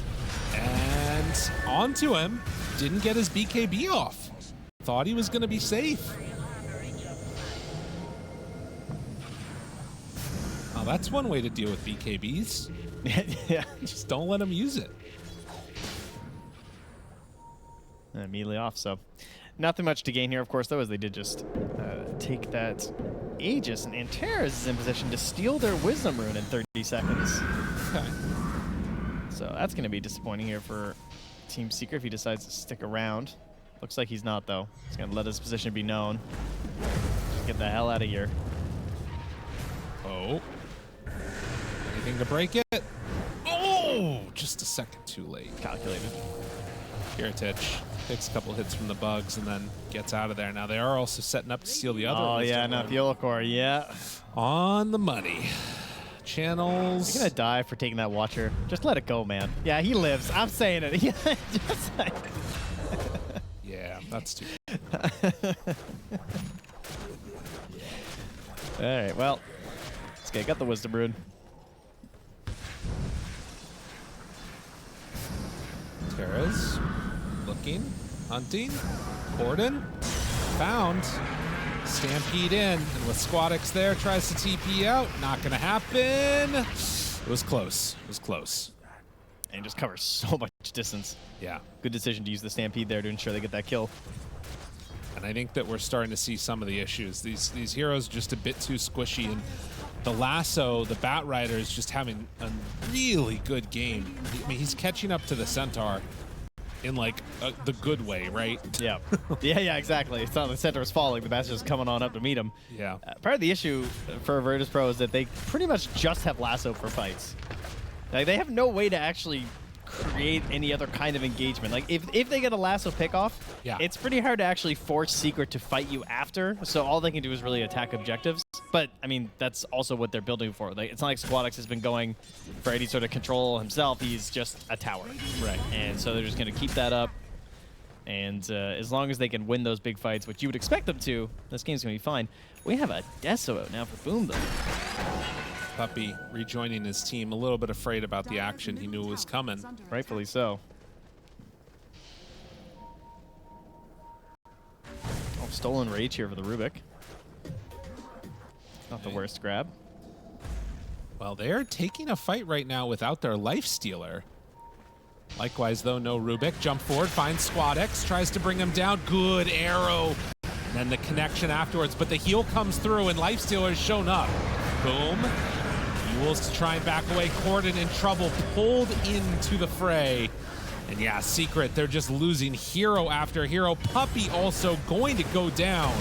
And onto him. Didn't get his BKB off. Thought he was going to be safe. Now that's one way to deal with BKBs. Yeah. Just don't let him use it. And immediately off, so nothing much to gain here, of course, though, as they did just take that Aegis, and Antares is in position to steal their Wisdom Rune in 30 seconds. Okay. So that's going to be disappointing here for Team Secret if he decides to stick around. Looks like he's not, though. He's going to let his position be known. Just get the hell out of here. Oh. Anything to break it? Oh! Just a second too late. Calculated. Heritage takes a couple hits from the bugs and then gets out of there. Now they are also setting up to steal the other. Oh, yeah, no, Fuel Core, yeah. On the money. Channels. You're going to die for taking that Watcher. Just let it go, man. Yeah, he lives. I'm saying it. Just like yeah, that's too. All right, well, this guy got the Wisdom Rune. Terra's looking, hunting, Corden found, Stampede in, and with Squadex there, tries to TP out. Not gonna happen. It was close. It was close. And just covers so much distance. Yeah. Good decision to use the Stampede there to ensure they get that kill. And I think that we're starting to see some of the issues. These heroes are just a bit too squishy, and the lasso, the Bat Rider is just having a really good game. I mean, he's catching up to the Centaur in like the good way, right? Yeah. yeah, exactly. It's not the center is falling. The Bat's just coming on up to meet him. Yeah. Part of the issue for Virtus.pro is that they pretty much just have lasso for fights. Like, they have no way to actually create any other kind of engagement. Like, if they get a lasso pickoff, Yeah. it's pretty hard to actually force Secret to fight you after. So all they can do is really attack objectives. But, I mean, that's also what they're building for. Like, it's not like SquadX has been going for any sort of control himself. He's just a tower. Right. And so they're just going to keep that up. And as long as they can win those big fights, which you would expect them to, this game's going to be fine. We have a Deso out now for Boom, though. Puppy rejoining his team, a little bit afraid about the action. He knew it was coming. Rightfully so. Oh, stolen rage here for the Rubik. Not the worst grab. Well, they're taking a fight right now without their life stealer. Likewise, though, no Rubik. Jump forward, finds SquadX, tries to bring him down. Good arrow. And then the connection afterwards, but the heal comes through and life stealer's shown up. Boom. Wolves to try and back away. Corden in trouble, pulled into the fray. And yeah, Secret, they're just losing hero after hero. Puppy also going to go down.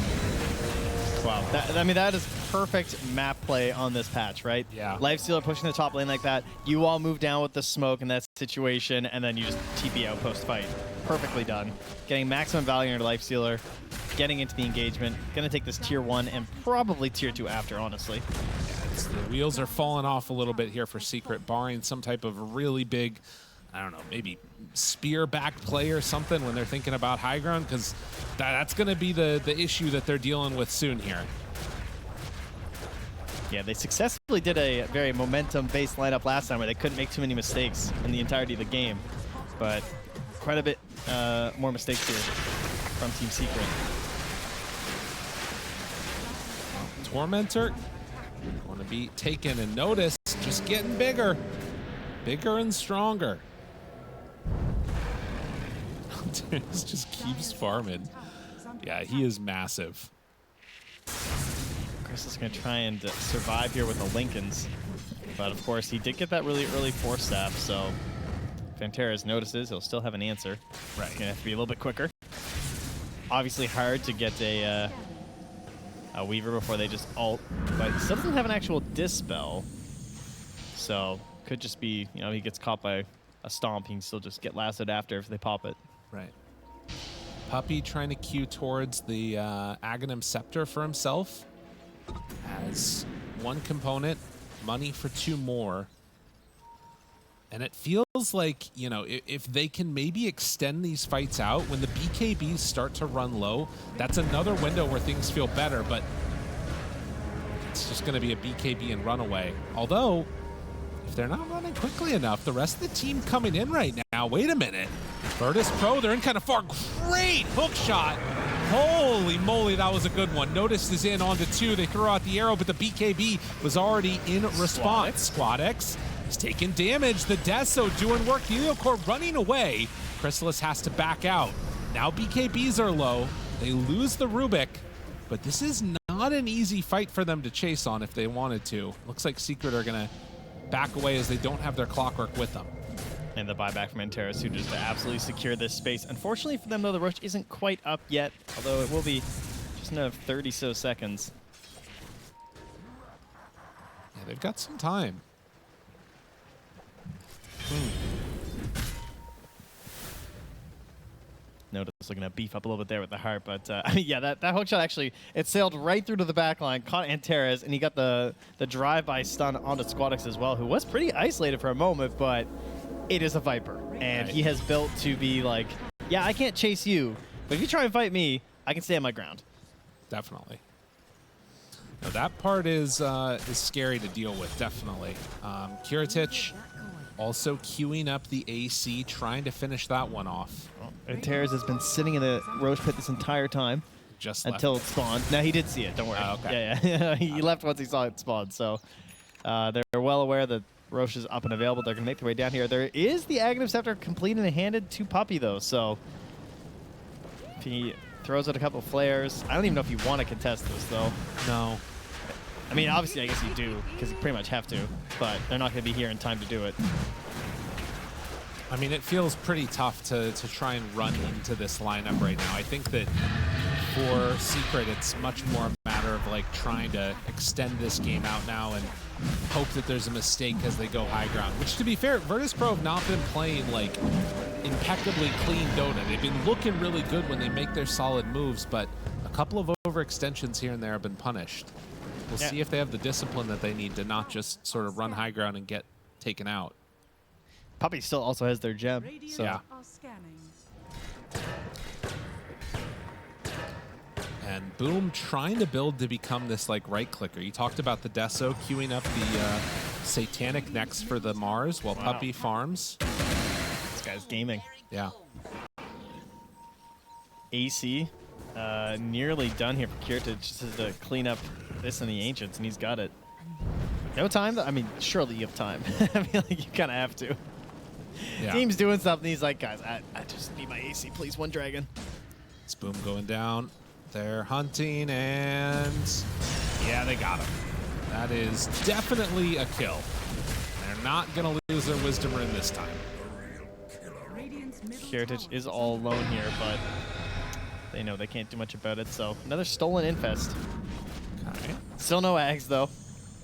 Wow. That is perfect map play on this patch, right? Yeah. Lifestealer pushing the top lane like that. You all move down with the smoke in that situation, and then you just TP out post-fight. Perfectly done. Getting maximum value in your Lifestealer, getting into the engagement. Gonna take this tier 1 and probably tier 2 after, honestly. The wheels are falling off a little bit here for Secret, barring some type of really big, I don't know, maybe spear back play or something when they're thinking about high ground, because that's going to be the issue that they're dealing with soon here. Yeah, they successfully did a very momentum-based lineup last time where they couldn't make too many mistakes in the entirety of the game, but quite a bit more mistakes here from Team Secret. Tormentor going to be taken and noticed, just getting bigger. Bigger and stronger. This just keeps farming. Yeah, he is massive. Chris is going to try and survive here with the Lincolns. But of course, he did get that really early force staff, so Fanteras notices he'll still have an answer. Right. Going to have to be a little bit quicker. Obviously hard to get a Weaver before they just ult, but he still doesn't have an actual Dispel. So could just be, you know, he gets caught by a stomp, he can still just get lassoed after if they pop it. Right. Puppy trying to queue towards the Aghanim Scepter for himself. Has one component, money for 2 more. And it feels like, you know, if they can maybe extend these fights out, when the BKBs start to run low, that's another window where things feel better, but it's just going to be a BKB and runaway. Although, if they're not running quickly enough, the rest of the team coming in right now, wait a minute. Virtus.pro, they're in kind of far. Great hook shot. Holy moly, that was a good one. Notice is in onto 2. They throw out the arrow, but the BKB was already in response. SquadX is taking damage. The Deso doing work. Heliocore running away. Chrysalis has to back out. Now BKBs are low. They lose the Rubik, but this is not an easy fight for them to chase on if they wanted to. Looks like Secret are going to back away as they don't have their clockwork with them. And the buyback from Antares, who just absolutely secure this space. Unfortunately for them, though, the rush isn't quite up yet, although it will be just another 30 so seconds. Yeah, they've got some time. Notice looking to beef up a little bit there with the heart, but I mean, yeah, that hook shot actually, it sailed right through to the back line, caught Antares, and he got the drive-by stun onto SquadX as well, who was pretty isolated for a moment, but it is a Viper, and he has built to be like, yeah, I can't chase you, but if you try and fight me, I can stay on my ground. Definitely. Now that part is scary to deal with, definitely. Kiritich also queuing up the AC, trying to finish that one off. Antares has been sitting in the Roche pit this entire time. Just until it spawned. Now he did see it, don't worry. Okay. Yeah. He left once he saw it spawn, so they're well aware that Roche is up and available. They're going to make their way down here. There is the Aghanim Scepter completed and handed to Puppy, though, so if he throws out a couple flares, I don't even know if you want to contest this, though. No. I mean, obviously, I guess you do, because you pretty much have to, but they're not going to be here in time to do it. I mean, it feels pretty tough to try and run into this lineup right now. I think that for Secret, it's much more a matter of like trying to extend this game out now and hope that there's a mistake as they go high ground. Which, to be fair, Virtus.pro have not been playing like impeccably clean Dota. They've been looking really good when they make their solid moves, but a couple of overextensions here and there have been punished. We'll see if they have the discipline that they need to not just sort of run high ground and get taken out. Puppey still also has their gem. So. Yeah. Are scanning. And Boom trying to build to become this like right clicker. You talked about the Deso queuing up the Satanic next for the Mars while Puppey farms. This guy's gaming. Yeah. AC nearly done here for Kirtic, just has to clean up this and the Ancients, and he's got it. No time? I mean, surely you have time. I mean, like, you kind of have to. Yeah. Team's doing something. He's like, guys, I just need my AC, please. One dragon. It's Boom going down. They're hunting, and yeah, they got him. That is definitely a kill. They're not going to lose their Wisdom Rune this time. Radiant's middle Kirtic tower is all alone here, but they know they can't do much about it. So another stolen infest. Okay. Still no Ags, though.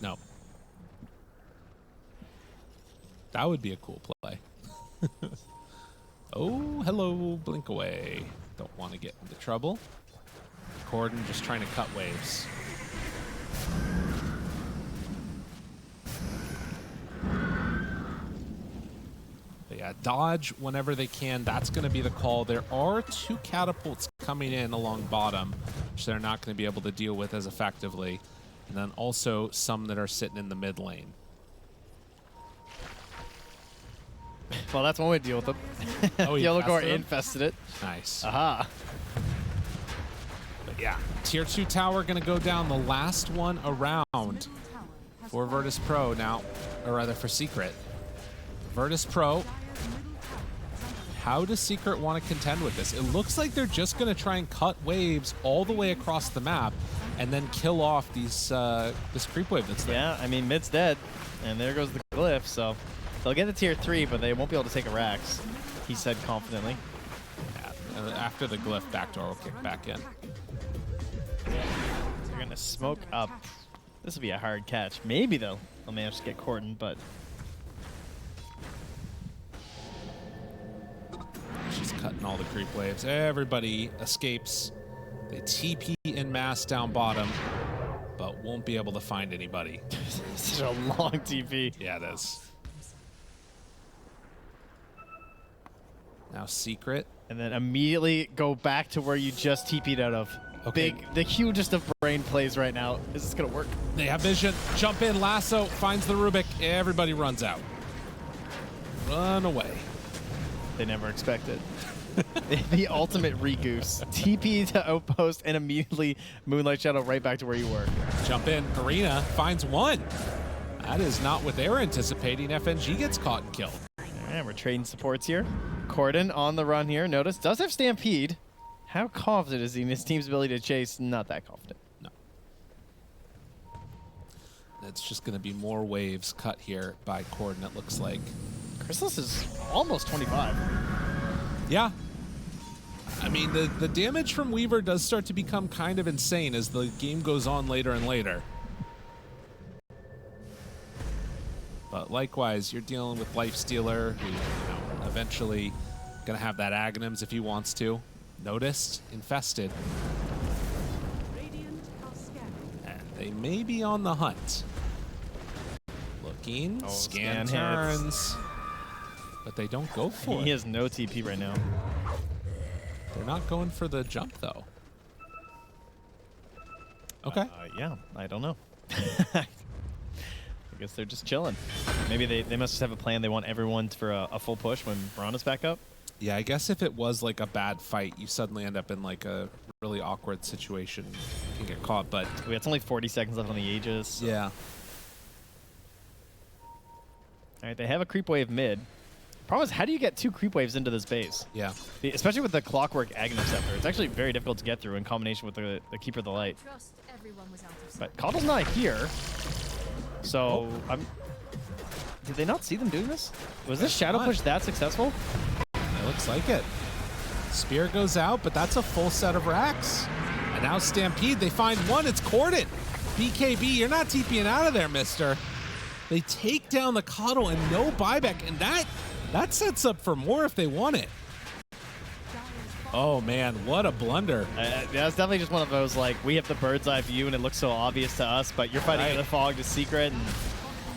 No. That would be a cool play. Oh, hello, blink away. Don't want to get into trouble. Corden just trying to cut waves. But yeah, dodge whenever they can. That's going to be the call. There are 2 catapults coming in along bottom, which they're not going to be able to deal with as effectively. And then also some that are sitting in the mid lane. Well, that's one way to deal with them. Oh, he Yellow Core infested him? infested it. Nice. Aha. But yeah, tier 2 tower going to go down, the last one around tower has for fallen. Virtus.pro now, or rather for Secret. Virtus.pro, Dire's middle tower is under how does Secret want to contend with this? It looks like they're just going to try and cut waves all the way across the map and then kill off these this creep wave that's there. Yeah, I mean, mid's dead, and there goes the glyph, so they'll get to tier 3, but they won't be able to take a Rax, he said confidently. Yeah, and after the glyph, backdoor will kick back in. They're going to smoke up. This will be a hard catch. Maybe they'll manage to get Corden, but She's cutting all the creep waves. Everybody escapes. They TP in mass down bottom, but won't be able to find anybody. such a long TP. Yeah, it is. Now Secret. And then immediately go back to where you just TP'd out of. Okay. The hugest of brain plays right now. Is this going to work? They have vision. Jump in. Lasso finds the Rubik. Everybody runs out. Run away. They never expected. The ultimate re-goose. TP to outpost and immediately Moonlight Shadow right back to where you were. Jump in. Arena finds one. That is not what they were anticipating. FNG gets caught and killed. And we're trading supports here. Corden on the run here. Notice does have Stampede. How confident is he in his team's ability to chase? Not that confident. No. It's just going to be more waves cut here by Corden, it looks like. Chrysalis is almost 25. Yeah. I mean, the damage from Weaver does start to become kind of insane as the game goes on later and later. But likewise, you're dealing with Lifestealer, who, eventually going to have that Aghanims if he wants to. Noticed, infested, Radiant are scanning. and they may be on the hunt. Looking, scan scan hits. turns, but they don't go for He it. has no TP right now. They're not going for the jump, though. Okay. Yeah, I don't know. I guess they're just chilling. Maybe they must just have a plan. They want everyone for a full push when Brana's back up. Yeah, I guess if it was like a bad fight, you suddenly end up in like a really awkward situation. You can get caught, but It's only 40 seconds left on the Aegis. So. yeah. All right, they have a creep wave mid. Problem is, how do you get 2 creep waves into this base? Yeah. Especially with the Clockwork Aghanim Scepter. It's actually very difficult to get through in combination with the Keeper of the Light. Trust Everyone was out of But Coddle's not here. So, did they not see them doing this? Was this Shadow not. Push that successful? It looks like it. Spear goes out, but that's a full set of racks. And now Stampede, they find one, it's corded. BKB, you're not TPing out of there, mister. They take down the Coddle and no buyback, and that sets up for more if they want it. Oh man, what a blunder. Yeah, it's definitely just one of those, like, we have the bird's eye view and it looks so obvious to us, but you're fighting in the fog to secret, and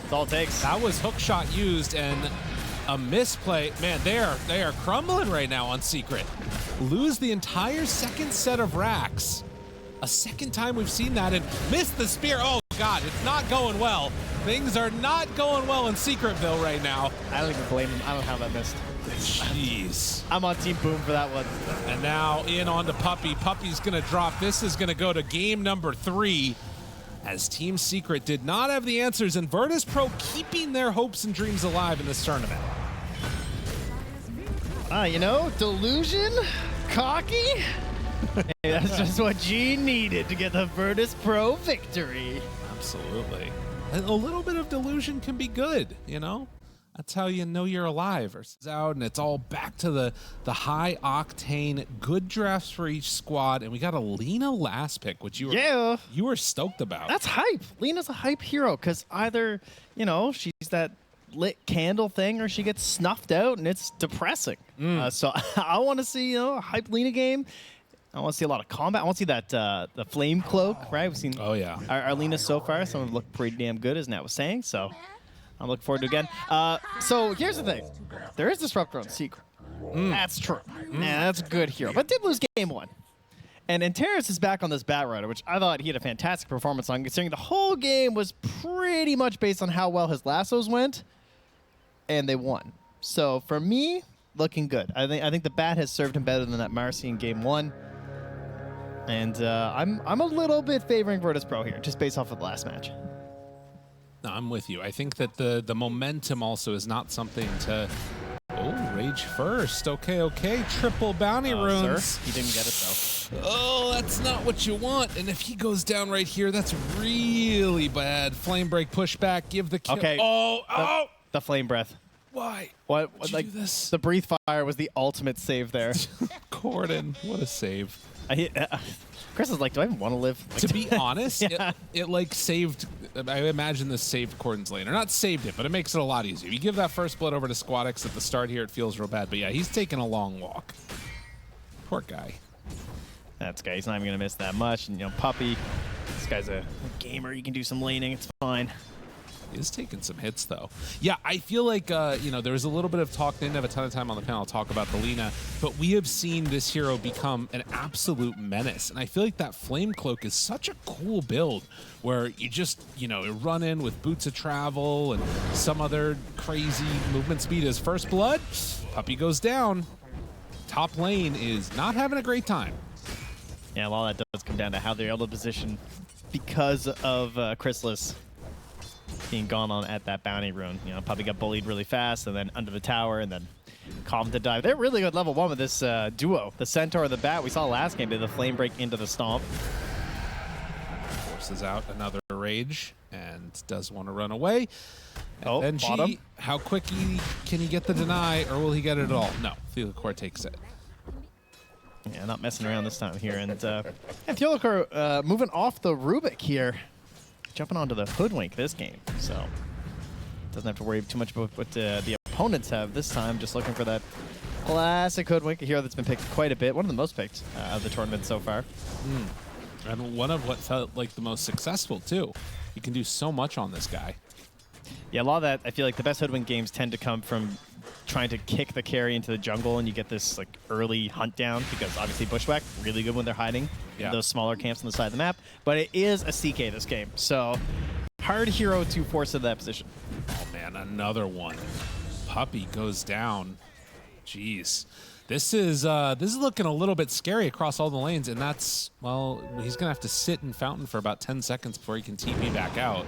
that's all it takes. That was hook shot used and a misplay. Man, they are crumbling right now on secret. Lose the entire second set of racks. A second time we've seen that and missed the spear. Oh God, it's not going well. Things are not going well in Secretville right now. I don't even blame him. I don't have that missed. Jeez. I'm on Team Boom for that one. And now in on to Puppy. Puppy's gonna drop. This is gonna go to game number 3 as Team Secret did not have the answers and Virtus Pro keeping their hopes and dreams alive in this tournament. You know, delusion, cocky. Hey, that's just what G needed to get the Virtus Pro victory. Absolutely. A little bit of delusion can be good, you know? That's how you know you're alive. It's out and it's all back to the high octane, good drafts for each squad, and we got a Lena last pick, which you were stoked about. That's hype. Lena's a hype hero because either, you know, she's that lit candle thing or she gets snuffed out and it's depressing. So I want to see, you know, a hype Lena game. I want to see a lot of combat. I want to see that the flame cloak, right? We've seen our Lena so far. Some have looked pretty damn good, as Nat was saying. So I'm looking forward to it again. So here's the thing. There is Disruptor on Secret. That's true. And that's a good hero. But did lose game 1. And Terrace is back on this Bat Rider, which I thought he had a fantastic performance on, considering the whole game was pretty much based on how well his lassos went. And they won. So for me, looking good. I think the Bat has served him better than that Marcy in game 1. And I'm a little bit favoring Virtus Pro here, just based off of the last match. No, I'm with you. I think that the momentum also is not something to... Oh, Rage first. Okay. Triple bounty runes. Sir, he didn't get it, though. Oh, that's not what you want. And if he goes down right here, that's really bad. Flame break, pushback, give the kill. Okay. Oh! The flame breath. Why? What Did like you do this? the breathe fire was the ultimate save there. Corden, what a save. Chris is like, do I even want to live? Like, To be honest, Yeah. it like saved, I imagine this saved Corden's lane. Or not saved it, but it makes it a lot easier. You give that first blood over to Squadix at the start here, it feels real bad. But yeah, he's taking a long walk. Poor guy. That's guy. He's not even going to miss that much. And, you know, Puppy, this guy's a gamer. He can do some laning. It's fine. He is taking some hits, though. Yeah, I feel like, you know, there was a little bit of talk. They didn't have a ton of time on the panel to talk about the Lena, but we have seen this hero become an absolute menace. And I feel like that Flame Cloak is such a cool build where you just, you know, run in with Boots of Travel and some other crazy movement speed as first blood. Puppy goes down. Top lane is not having a great time. Yeah, a lot of that does come down to how they're able to position because of Chrysalis being gone on at that bounty rune. You know, Puppy got bullied really fast and then under the tower and then calm to dive. They're really good level 1 with this duo. The Centaur and the Bat. We saw last game, did the flame break into the stomp. Forces out another rage and does want to run away. And then bottom. how quickly can he get the deny or will he get it at all? No, Theocore takes it. Yeah, not messing around this time here. And Theocore moving off the Rubik here. Jumping onto the Hoodwink this game. So doesn't have to worry too much about what the opponents have this time. Just looking for that classic Hoodwink, a hero that's been picked quite a bit. One of the most picked of the tournament so far. And one of what felt like the most successful, too. You can do so much on this guy. Yeah, a lot of that, I feel like the best Hoodwink games tend to come from trying to kick the carry into the jungle and you get this like early hunt down because obviously Bushwhack, really good when they're hiding in those smaller camps on the side of the map. But it is a CK this game, so hard hero to force into that position. Oh, man, another one. Puppy goes down. Jeez. This is looking a little bit scary across all the lanes, and that's, well, he's going to have to sit in Fountain for about 10 seconds before he can TP back out.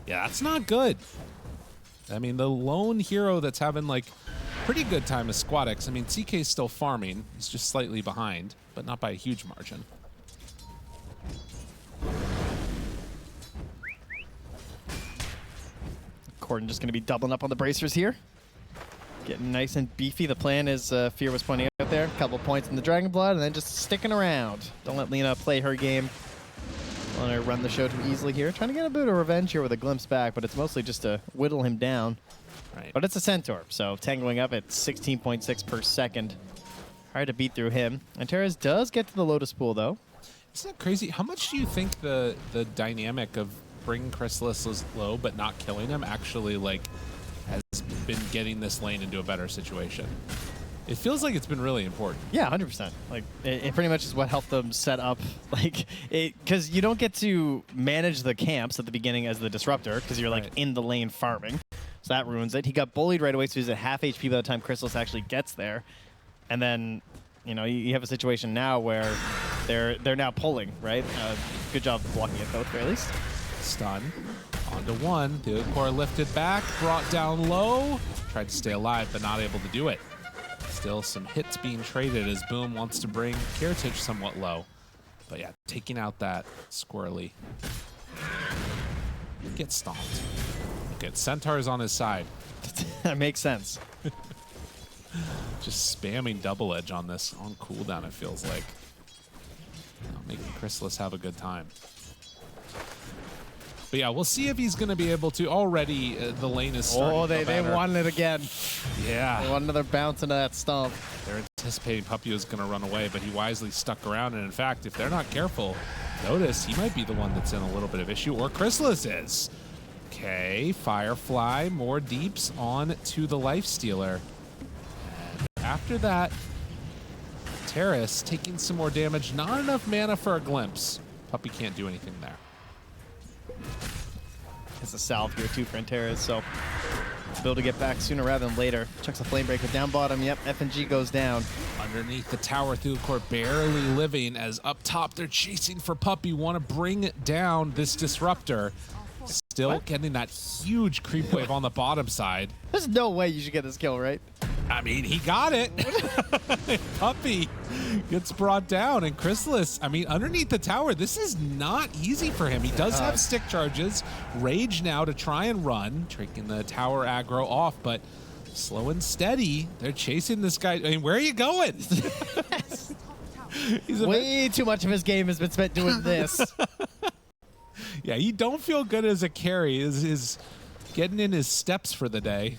Yeah, that's not good. I mean, the lone hero that's having, like, pretty good time is Squadix. I mean, CK's still farming. He's just slightly behind, but not by a huge margin. Corden just going to be doubling up on the bracers here. Getting nice and beefy. The plan is, Fear was pointing out there, a couple points in the Dragon Blood, and then just sticking around. Don't let Lina play her game. Want to run the show too easily here. Trying to get a bit of revenge here with a glimpse back, but it's mostly just to whittle him down. Right. But it's a Centaur, so tangoing up at 16.6 per second. Hard to beat through him. And Teres does get to the Lotus Pool, though. Isn't that crazy? How much do you think the dynamic of bringing Chrysalis low but not killing him actually like has been getting this lane into a better situation? It feels like it's been really important. Yeah, 100%. Like it pretty much is what helped them set up, like because you don't get to manage the camps at the beginning as the disruptor because you're like Right. in the lane farming, so that ruins it. He got bullied right away, so he's at half HP by the time Chrysalis actually gets there, and then you have a situation now where they're now pulling, right? Good job blocking it though, at the very least. Stun. Onto one. The core lifted back, brought down low. Tried to stay alive, but not able to do it. Still some hits being traded as Boom wants to bring Kiritich somewhat low. But yeah, taking out that Squirrely. Get stomped. Look at Centaur's on his side. That makes sense. Just spamming double edge on this on cooldown, it feels like. Making Chrysalis have a good time. But yeah, we'll see if he's going to be able to. Already, the lane is starting Oh, to they go better. won it again. Yeah. They want another bounce into that stomp. They're anticipating Puppy was going to run away, but he wisely stuck around. And in fact, if they're not careful, notice he might be the one that's in a little bit of issue, or Chrysalis is. Okay, Firefly, more deeps on to the Lifestealer. And after that, Terrace taking some more damage. Not enough mana for a glimpse. Puppy can't do anything there. It's a salve here too for Antares, so be able to get back sooner rather than later. Chucks a flame breaker down bottom. Yep, FNG goes down. Underneath the tower, through the court, barely living, as up top they're chasing for Puppy, want to bring down this disruptor. Still getting that huge creep wave on the bottom side. There's no way you should get this kill, right? I mean, he got it. Puppy gets brought down, and Chrysalis, I mean, underneath the tower, this is not easy for him. He does have stick charges. Rage now to try and run, taking the tower aggro off, but slow and steady. They're chasing this guy. I mean, where are you going? He's Way too much of his game has been spent doing this. Yeah, you don't feel good as a carry. Is getting in his steps for the day.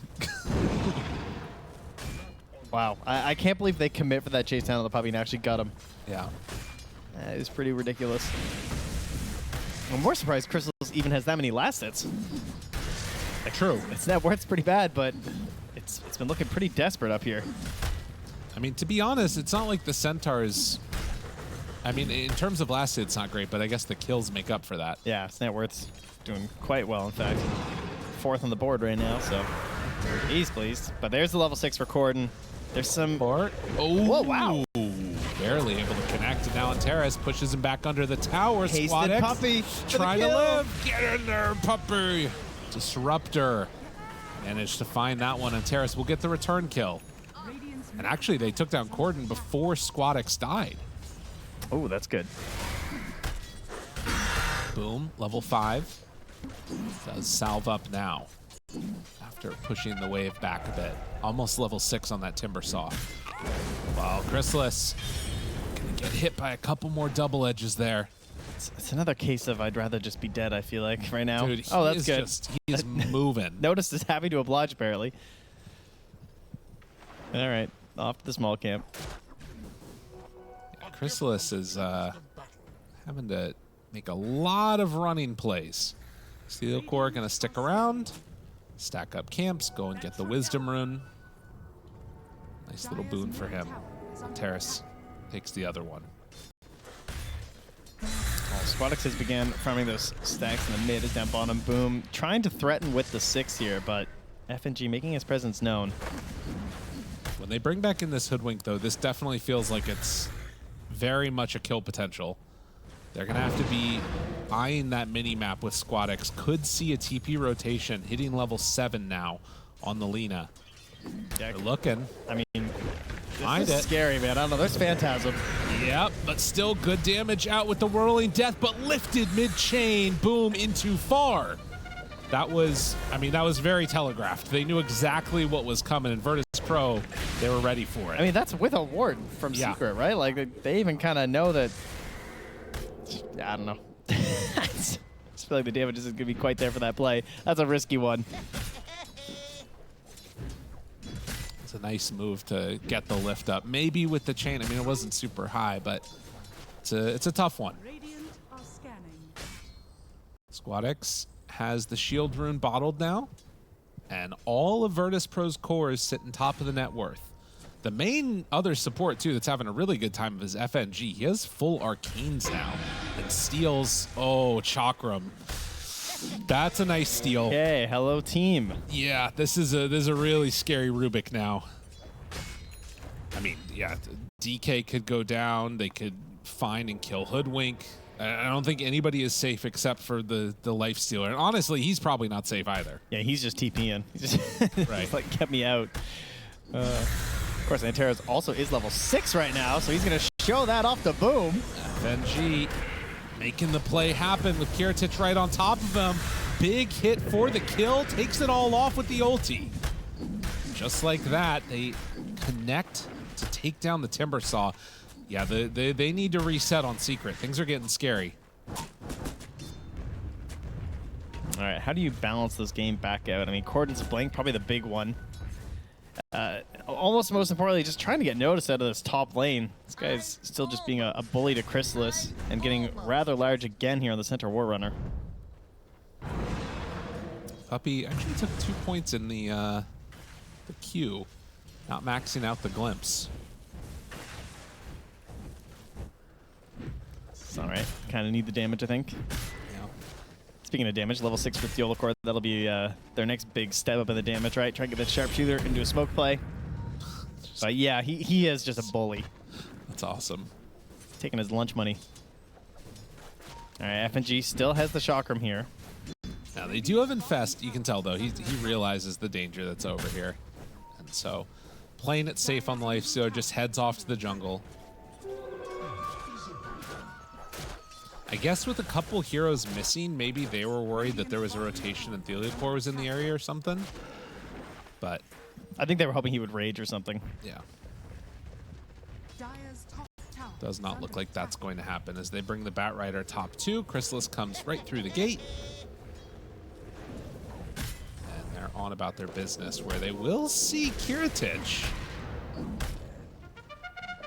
Wow, I can't believe they commit for that chase down on the Puppy and actually got him. Yeah. That is pretty ridiculous. I'm more surprised Crystals even has that many last hits. True. Its net worth's pretty bad, but it's been looking pretty desperate up here. I mean, to be honest, it's not like the Centaurs. I mean, in terms of last hit, it's not great, but I guess the kills make up for that. Yeah, its net worth's doing quite well, in fact. 4th on the board right now, so he's pleased. But there's the level 6 for Corden. There's some... Oh, whoa, wow. Barely able to connect, and now Antares pushes him back under the tower. Hasted Squad X Puppy. trying to live. Get in there, Puppy. Disruptor. Managed to find that one. Antares will get the return kill. And actually, they took down Corden before Squad X died. Oh, that's good. Boom, level 5. Does salve up now after pushing the wave back a bit. Almost level 6 on that Timber Saw. Wow, Chrysalis gonna get hit by a couple more double edges there. It's another case of I'd rather just be dead, I feel like, right now. Dude, oh, that's good. He is moving. Notice is happy to oblige, apparently. All right, off to the small camp. Yeah, Chrysalis is having to make a lot of running plays. Steel Core gonna stick around, stack up camps, go and get the Wisdom Rune. Nice little boon for him. Terrace takes the other one. Squadix has began farming those stacks in the mid, is down bottom. Boom, trying to threaten with the 6 here, but FNG making his presence known. When they bring back in this Hoodwink, though, this definitely feels like it's very much a kill potential. They're going to have to be eyeing that mini-map with Squadix. Could see a TP rotation, hitting level 7 now on the Lina. Yeah, They're looking. I mean, Find this is it. scary, man. I don't know. There's Phantasm. Yep, but still good damage out with the Whirling Death, but lifted mid-chain. Boom into far. That was, I mean, that was very telegraphed. They knew exactly what was coming, and Virtus Pro, they were ready for it. I mean, that's with a ward from Yeah. Secret, right? Like, they even kind of know that. I don't know. I just feel like the damage isn't going to be quite there for that play. That's a risky one. It's a nice move to get the lift up. Maybe with the chain, I mean, it wasn't super high, but it's a tough one. Radiant are scanning. SquadX has the shield rune bottled now, and all of Virtus Pro's cores sit on top of the net worth. The main other support, too, that's having a really good time is FNG. He has full arcanes now and steals, oh, Chakram. That's a nice steal. Okay, hello, team. Yeah, this is a really scary Rubik now. I mean, yeah, DK could go down. They could find and kill Hoodwink. I don't think anybody is safe except for the life stealer. And honestly, he's probably not safe either. Yeah, he's just TPing. He's just Right. just, like, get me out. Of course, Antares also is level 6 right now, so he's going to show that off to Boom. FNG making the play happen with Kiritich right on top of him. Big hit for the kill. Takes it all off with the ulti. Just like that, they connect to take down the Timber Saw. Yeah, they need to reset on Secret. Things are getting scary. All right, how do you balance this game back out? I mean, Cordon's Blink, probably the big one. Almost most importantly, just trying to get noticed out of this top lane. This guy's still just being a bully to Chrysalis and getting rather large again here on the center War Runner. Puppy actually took 2 points in the queue, not maxing out the glimpse. It's all right. Kind of need the damage, I think. Yeah. Speaking of damage, level 6 with Yolacor, that'll be their next big step up in the damage, right? Try to get that sharpshooter into a smoke play. But yeah, he is just a bully. That's awesome. Taking his lunch money. All right, FNG still has the Chakram here. Now they do have Infest. You can tell though he realizes the danger that's over here, and so playing it safe on the lifestealer, just heads off to the jungle. I guess with a couple heroes missing, maybe they were worried that there was a rotation and Theliacore was in the area or something. But I think they were hoping he would rage or something. yeah, Dire's top tower does is not look under like that's attack. going to happen as they bring the Bat Rider top 2. Chrysalis comes right through the gate. And they're on about their business where they will see Kiritich.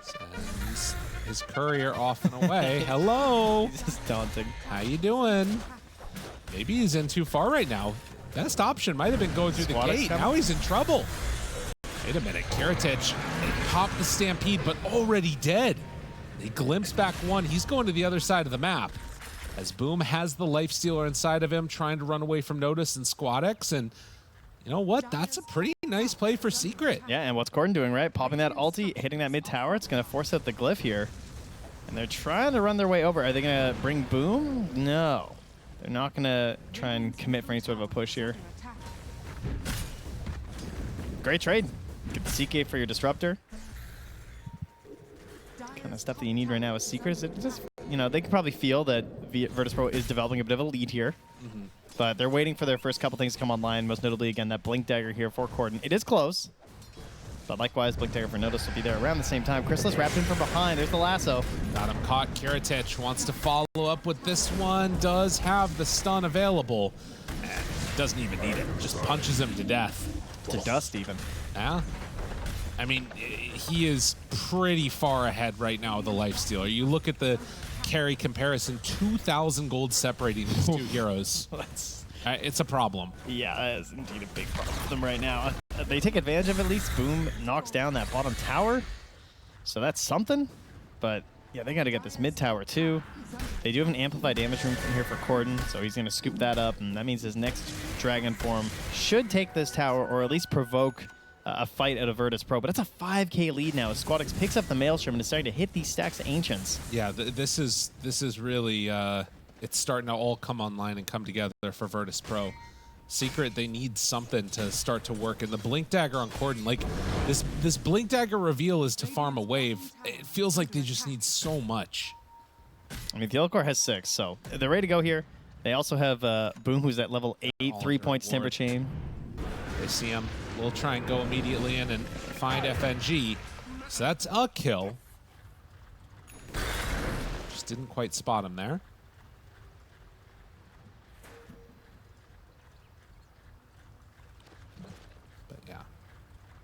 Sends his courier off and away. Hello. This is daunting. How you doing? Maybe he's in too far right now. Best option might have been going through the Squad gate. coming. Now he's in trouble. Wait a minute. Kiritich, they popped the Stampede, but already dead. They glimpse back one. He's going to the other side of the map. As Boom has the Lifestealer inside of him, trying to run away from Notice and SquadX. And you know what? That's a pretty nice play for Secret. Yeah, and what's Gordon doing, right? Popping that ulti, hitting that mid tower. It's going to force out the glyph here. And they're trying to run their way over. Are they going to bring Boom? No. They're not going to try and commit for any sort of a push here. Attack. Great trade. Get the CK for your Disruptor. Dire's Kind of stuff that top you need right tower now with is Secrets. under It just, you know, they can probably feel that Virtus Pro is developing a bit of a lead here. But they're waiting for their first couple things to come online, most notably, again, that Blink Dagger here for Corden. It is close. But likewise, Blink Dagger for Notice will be there around the same time. Chrysalis wrapped in from behind. There's the lasso. Got him caught. Kiritich wants to follow up with this one. Does have the stun available. And doesn't even need it. Just punches him to death. To dust, even. Yeah. I mean, he is pretty far ahead right now of the Lifestealer. You look at the carry comparison, 2,000 gold separating these two heroes. That's, It's a problem. yeah, that is indeed a big problem for them right now. They take advantage of it at least. Boom knocks down that bottom tower. So that's something. But, yeah, they got to get this mid tower, too. They do have an amplified damage room from here for Corden, so he's going to scoop that up. And that means his next Dragon form should take this tower or at least provoke a fight out of Virtus Pro. But it's a 5k lead now as SquadX picks up the Maelstrom and is starting to hit these stacks of Ancients. Yeah, this is really it's starting to all come online and come together for Virtus Pro. Secret, they need something to start to work, and the Blink Dagger on Corden, like this Blink Dagger reveal is to farm a wave. It feels like they just need so much. I mean, Theelcore has 6, so they're ready to go here. They also have Boom, who's at level 8, All 3 under points Timber ward. Chain. They see him. We'll try and go immediately in and find FNG. So that's a kill. Just didn't quite spot him there. But yeah,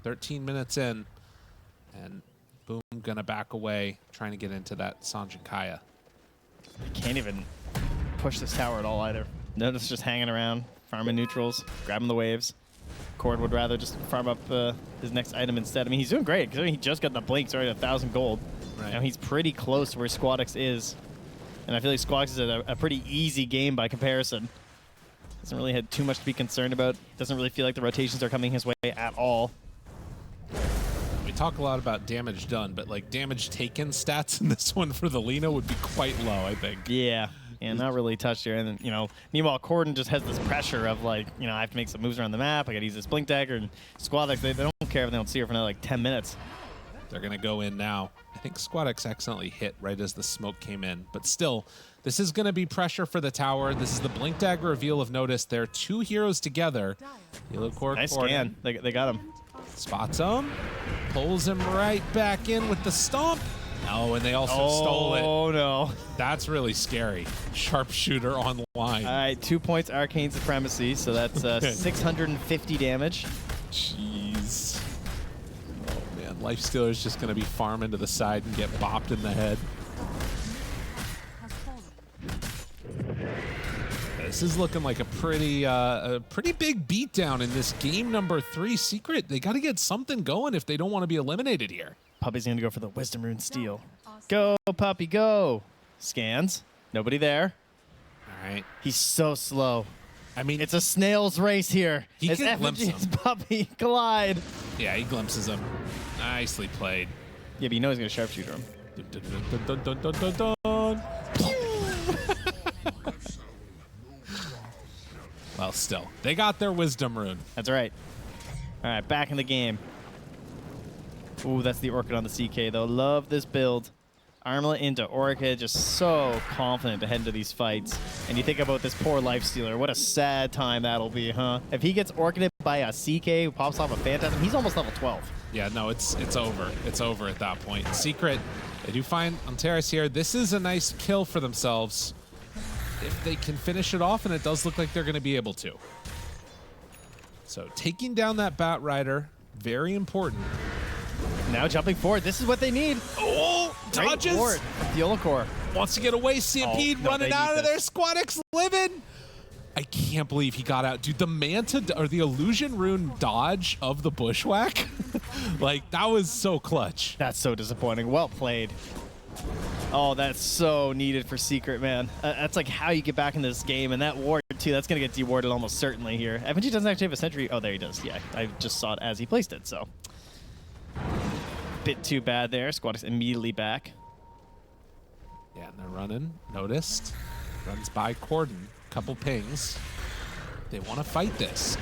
13 minutes in, and Boom gonna back away, trying to get into that Sanjin Kaya. Can't even push this tower at all either. Notice just hanging around, farming neutrals, grabbing the waves. Cord would rather just farm up his next item instead. I mean, he's doing great because he just got the blink, sorry, 1,000 gold. Right. Now he's pretty close to where SquadX is. And I feel like SquadX is a pretty easy game by comparison. Doesn't really have too much to be concerned about. Doesn't really feel like the rotations are coming his way at all. We talk a lot about damage done, but like damage taken stats in this one for the Lina would be quite low, I think. Yeah. And not really touched here. And then, you know, meanwhile, Corden just has this pressure of like, you know, I have to make some moves around the map. I got to use this blink dagger. And SquadX, they don't care if they don't see her for another like 10 minutes. They're going to go in now. I think SquadX accidentally hit right as the smoke came in. But still, this is going to be pressure for the tower. This is the blink dagger reveal of Notice. They're two heroes together. Yellow Core Nice Corden scan. They got him. spots him, pulls him right back in with the stomp. Oh, and they also stole it. Oh, no. That's really scary. Sharpshooter online. All right, 2 points Arcane Supremacy. So that's 650 damage. Jeez. Oh, man. Lifestealer's just going to be farming to the side and get bopped in the head. Has fallen. This is looking like a pretty big beatdown in this game number 3. Secret, they got to get something going if they don't want to be eliminated here. Puppy's going to go for the Wisdom Rune Steal. Go, Puppy, go. Scans. Nobody there. All right. He's so slow. I mean, It's a snail's race here. He As can glimpse FNG and him. Puppy collide. yeah, he glimpses him. Nicely played. Yeah, but you know he's going to sharpshooter him. Dun, dun, dun, dun, dun, dun, dun, dun. Well, still, they got their wisdom rune. That's right. All right, back in the game. Ooh, that's the Orchid on the CK, though. Love this build. Armlet into Orchid, just so confident to head into these fights. And you think about this poor Lifestealer. What a sad time that'll be, huh? If he gets Orchided by a CK who pops off a Phantasm, he's almost level 12. Yeah, no, it's over. It's over at that point. Secret, they do find Antares here. This is a nice kill for themselves if they can finish it off, and it does look like they're going to be able to. So taking down that Bat Rider, very important. Now jumping forward. This is what they need. Oh, dodges. The Olocore. Wants to get away. Stampede Oh, no, running they out need of there. this. SquadX living. I can't believe he got out. Dude, the Manta or the Illusion Rune dodge of the Bushwhack, like that was so clutch. That's so disappointing. Well played. Oh, that's so needed for Secret, man. That's like how you get back in this game. And that ward, too, that's going to get dewarded almost certainly here. FNG doesn't actually have a sentry. Oh, there he does. Yeah, I just saw it as he placed it, so. Bit too bad there. SquadX immediately back. Yeah, and they're running. Noticed. Runs by Corden. Couple pings. They want to fight this.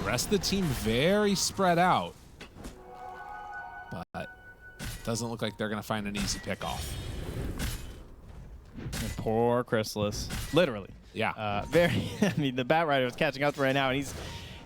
The rest of the team very spread out. But doesn't look like they're going to find an easy pick off. And poor Chrysalis. Literally. Yeah. I mean, the Bat Rider is catching up right now, and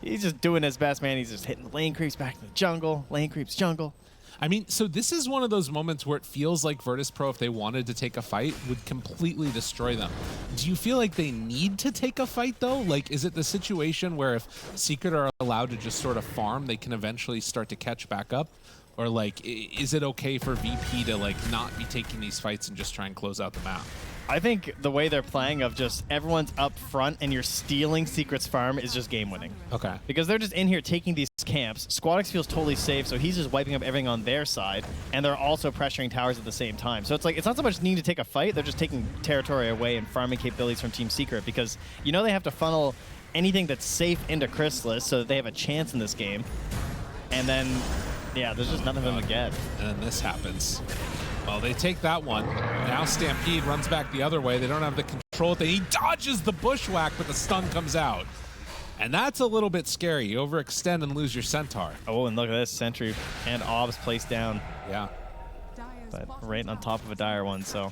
he's just doing his best, man. He's just hitting the lane creeps back to the jungle. Lane creeps jungle. I mean, so this is one of those moments where it feels like Virtus.pro, if they wanted to take a fight, would completely destroy them. Do you feel like they need to take a fight, though? Like, is it the situation where if Secret are allowed to just sort of farm, they can eventually start to catch back up? Or, like, is it okay for VP to, like, not be taking these fights and just try and close out the map? I think the way they're playing of just everyone's up front and you're stealing Secret's farm is just game winning. Okay. Because they're just in here taking these camps. SquadX feels totally safe, so he's just wiping up everything on their side, and they're also pressuring towers at the same time. So it's like, it's not so much need to take a fight, they're just taking territory away and farming capabilities from Team Secret, because you know they have to funnel anything that's safe into Chrysalis so that they have a chance in this game. And then, yeah, there's just nothing for them to get. And then this happens. Well, they take that one. Now Stampede runs back the other way. They don't have the control. He dodges the Bushwhack, but the stun comes out. And that's a little bit scary. You overextend and lose your Centaur. Oh, and look at this. Sentry and Obs placed down, Yeah. Dire's but bottom right on tower top of a dire one, so.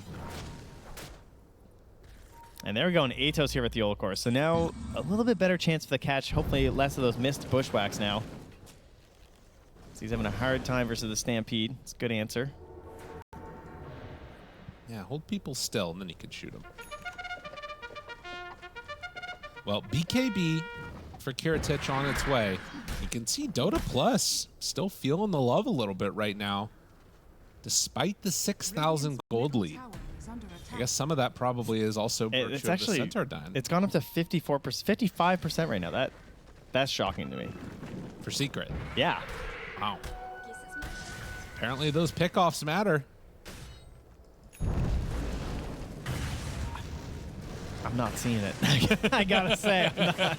And there we go, an Atos here with the Ulcor. So now a little bit better chance for the catch. Hopefully less of those missed bushwhacks now. So he's having a hard time versus the Stampede. It's a good answer. Yeah, hold people still, and then you can shoot them. Well, BKB for Kiritich on its way. You can see Dota Plus still feeling the love a little bit right now, despite the 6,000 gold lead. I guess some of that probably is also virtue It's of actually, the Centaur dying. it's gone up to 54%, 55% right now. That's shocking to me. For Secret. Yeah. Wow. Apparently those pickoffs matter. I'm not seeing it. I gotta say, I'm not.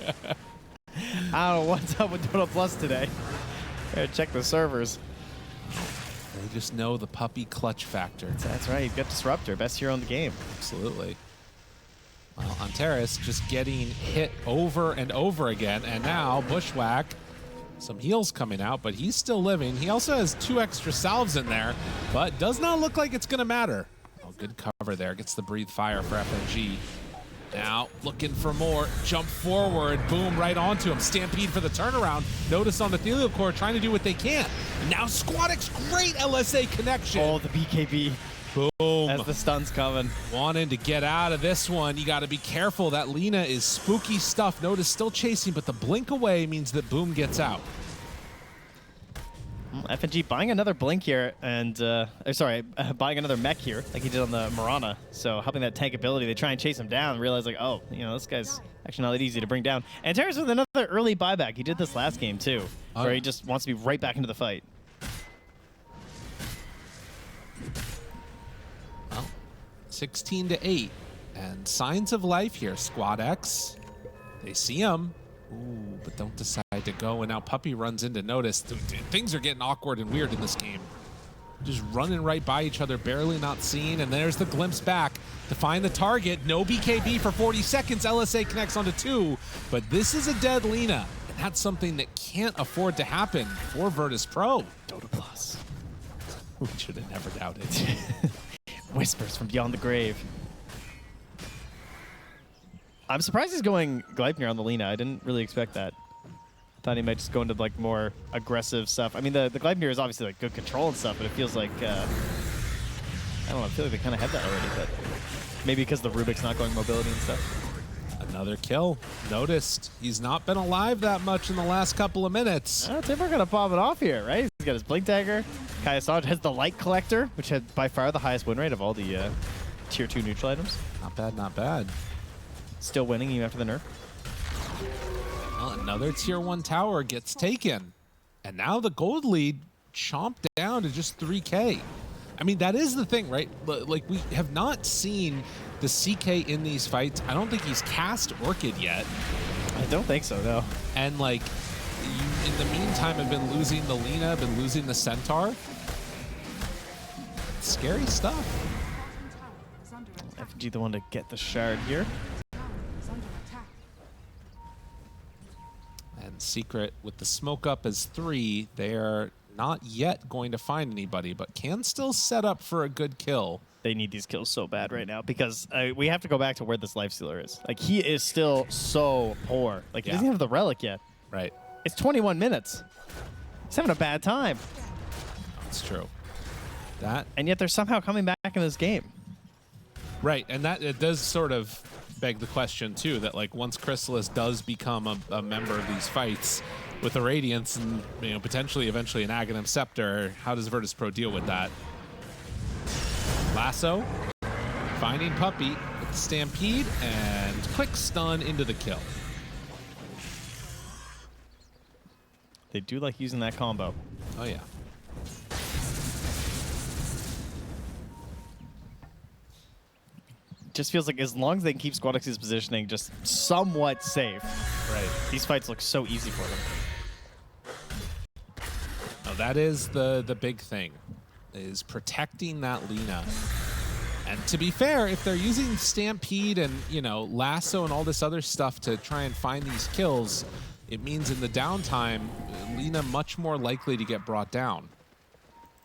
I don't know what's up with Dota Plus today. Gotta check the servers. They just know the puppy clutch factor. That's right. You've got Disruptor, best hero in the game. Absolutely. Well, Antares just getting hit over and over again, and now Bushwhack, some heals coming out, but he's still living. He also has 2 extra salves in there, but does not look like it's going to matter. Oh, good cover there. Gets the breathe fire for FNG. Now looking for more. Jump forward. Boom, right onto him. Stampede for the turnaround. Notice on the Thelial Core trying to do what they can. And now Squadix, great LSA connection. Oh, the BKB Boom. as the stun's coming. Wanting to get out of this one. You got to be careful. That Lina is spooky stuff. Notice still chasing, but the blink away means that Boom gets out. FNG buying another blink here, and buying another mech here, like he did on the Marana. So helping that tank ability, they try and chase him down, and realize like, oh, you know, this guy's actually not that easy to bring down. And Terrace with another early buyback. He did this last game too, where he just wants to be right back into the fight. Well, 16-8, and signs of life here. Squad X, they see him. Ooh, but don't decide to go, and now Puppy runs in to notice. Things are getting awkward and weird in this game. Just running right by each other, barely not seen, and there's the glimpse back to find the target. No BKB for 40 seconds. LSA connects onto 2, but this is a dead Lina, and that's something that can't afford to happen for Virtus.pro. Dota Plus. We should have never doubted. Whispers from beyond the grave. I'm surprised he's going Gleipnir on the Lina. I didn't really expect that. Thought he might just go into like more aggressive stuff. I mean, the Gleipnir is obviously like good control and stuff, but it feels like I don't know. I feel like they kind of had that already, but maybe because the Rubik's not going mobility and stuff. Another kill. Noticed he's not been alive that much in the last couple of minutes. Timber gonna pop it off here, right? He's got his Blink Dagger. Kayasaj has the Light Collector, which had by far the highest win rate of all the tier 2 neutral items. Not bad, not bad. Still winning even after the nerf. Well, another tier 1 tower gets taken. And now the gold lead chomped down to just 3K. I mean, that is the thing, right? Like, we have not seen the CK in these fights. I don't think he's cast Orchid yet. I don't think so, no. And, like, you, in the meantime, have been losing the Lina, been losing the Centaur. Scary stuff. FG the one to get the shard here. And Secret with the smoke up as 3, they are not yet going to find anybody, but can still set up for a good kill. They need these kills so bad right now because we have to go back to where this Lifestealer is. Like, he is still so poor. Like, he doesn't have the relic yet. Right. It's 21 minutes. He's having a bad time. That's true. That And yet they're somehow coming back in this game. Right, and that it does sort of beg the question too, that like once Chrysalis does become a member of these fights with the Radiance and, you know, potentially eventually an Aghanim Scepter, how does Virtus.pro deal with that? Lasso, finding Puppy with the Stampede, and quick stun into the kill. They do like using that combo. Oh yeah. Just feels like as long as they can keep Squadix's positioning just somewhat safe, Right. these fights look so easy for them. Now that is the big thing, is protecting that Lina. And to be fair, if they're using Stampede and, you know, Lasso and all this other stuff to try and find these kills, it means in the downtime, Lina much more likely to get brought down.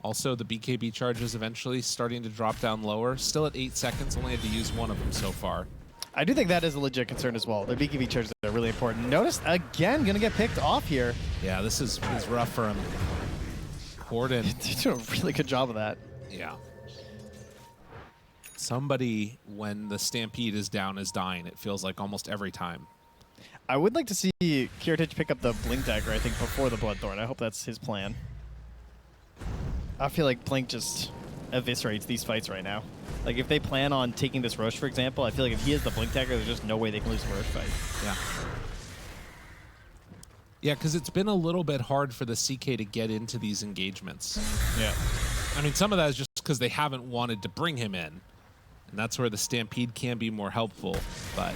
Also, the BKB charges eventually starting to drop down lower. Still at 8 seconds, only had to use one of them so far. I do think that is a legit concern as well. Their BKB charges are really important. Notice, again, going to get picked off here. Yeah, this is rough for him. Corden. They're doing a really good job of that. Yeah. Somebody, when the Stampede is down, is dying. It feels like almost every time. I would like to see Kiritich pick up the Blink Dagger, I think, before the Bloodthorn. I hope that's his plan. I feel like Blink just eviscerates these fights right now. Like, if they plan on taking this Roche, for example, I feel like if he has the Blink Dagger, there's just no way they can lose the Roche fight. Yeah. Yeah, because it's been a little bit hard for the CK to get into these engagements. Yeah. I mean, some of that is just because they haven't wanted to bring him in. And that's where the Stampede can be more helpful. But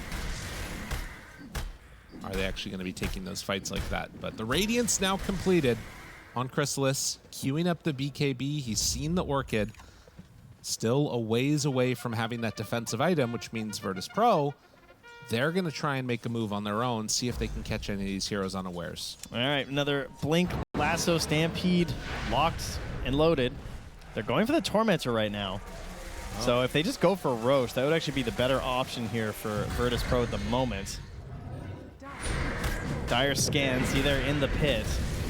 are they actually going to be taking those fights like that? But the Radiance now completed on Chrysalis, queuing up the BKB. He's seen the Orchid. Still a ways away from having that defensive item, which means Virtus.pro, they're going to try and make a move on their own, see if they can catch any of these heroes unawares. All right, another Blink, Lasso, Stampede, locked and loaded. They're going for the Tormentor right now. Oh. So if they just go for Roche, that would actually be the better option here for Virtus.pro at the moment. Dire scan, see they're in the pit.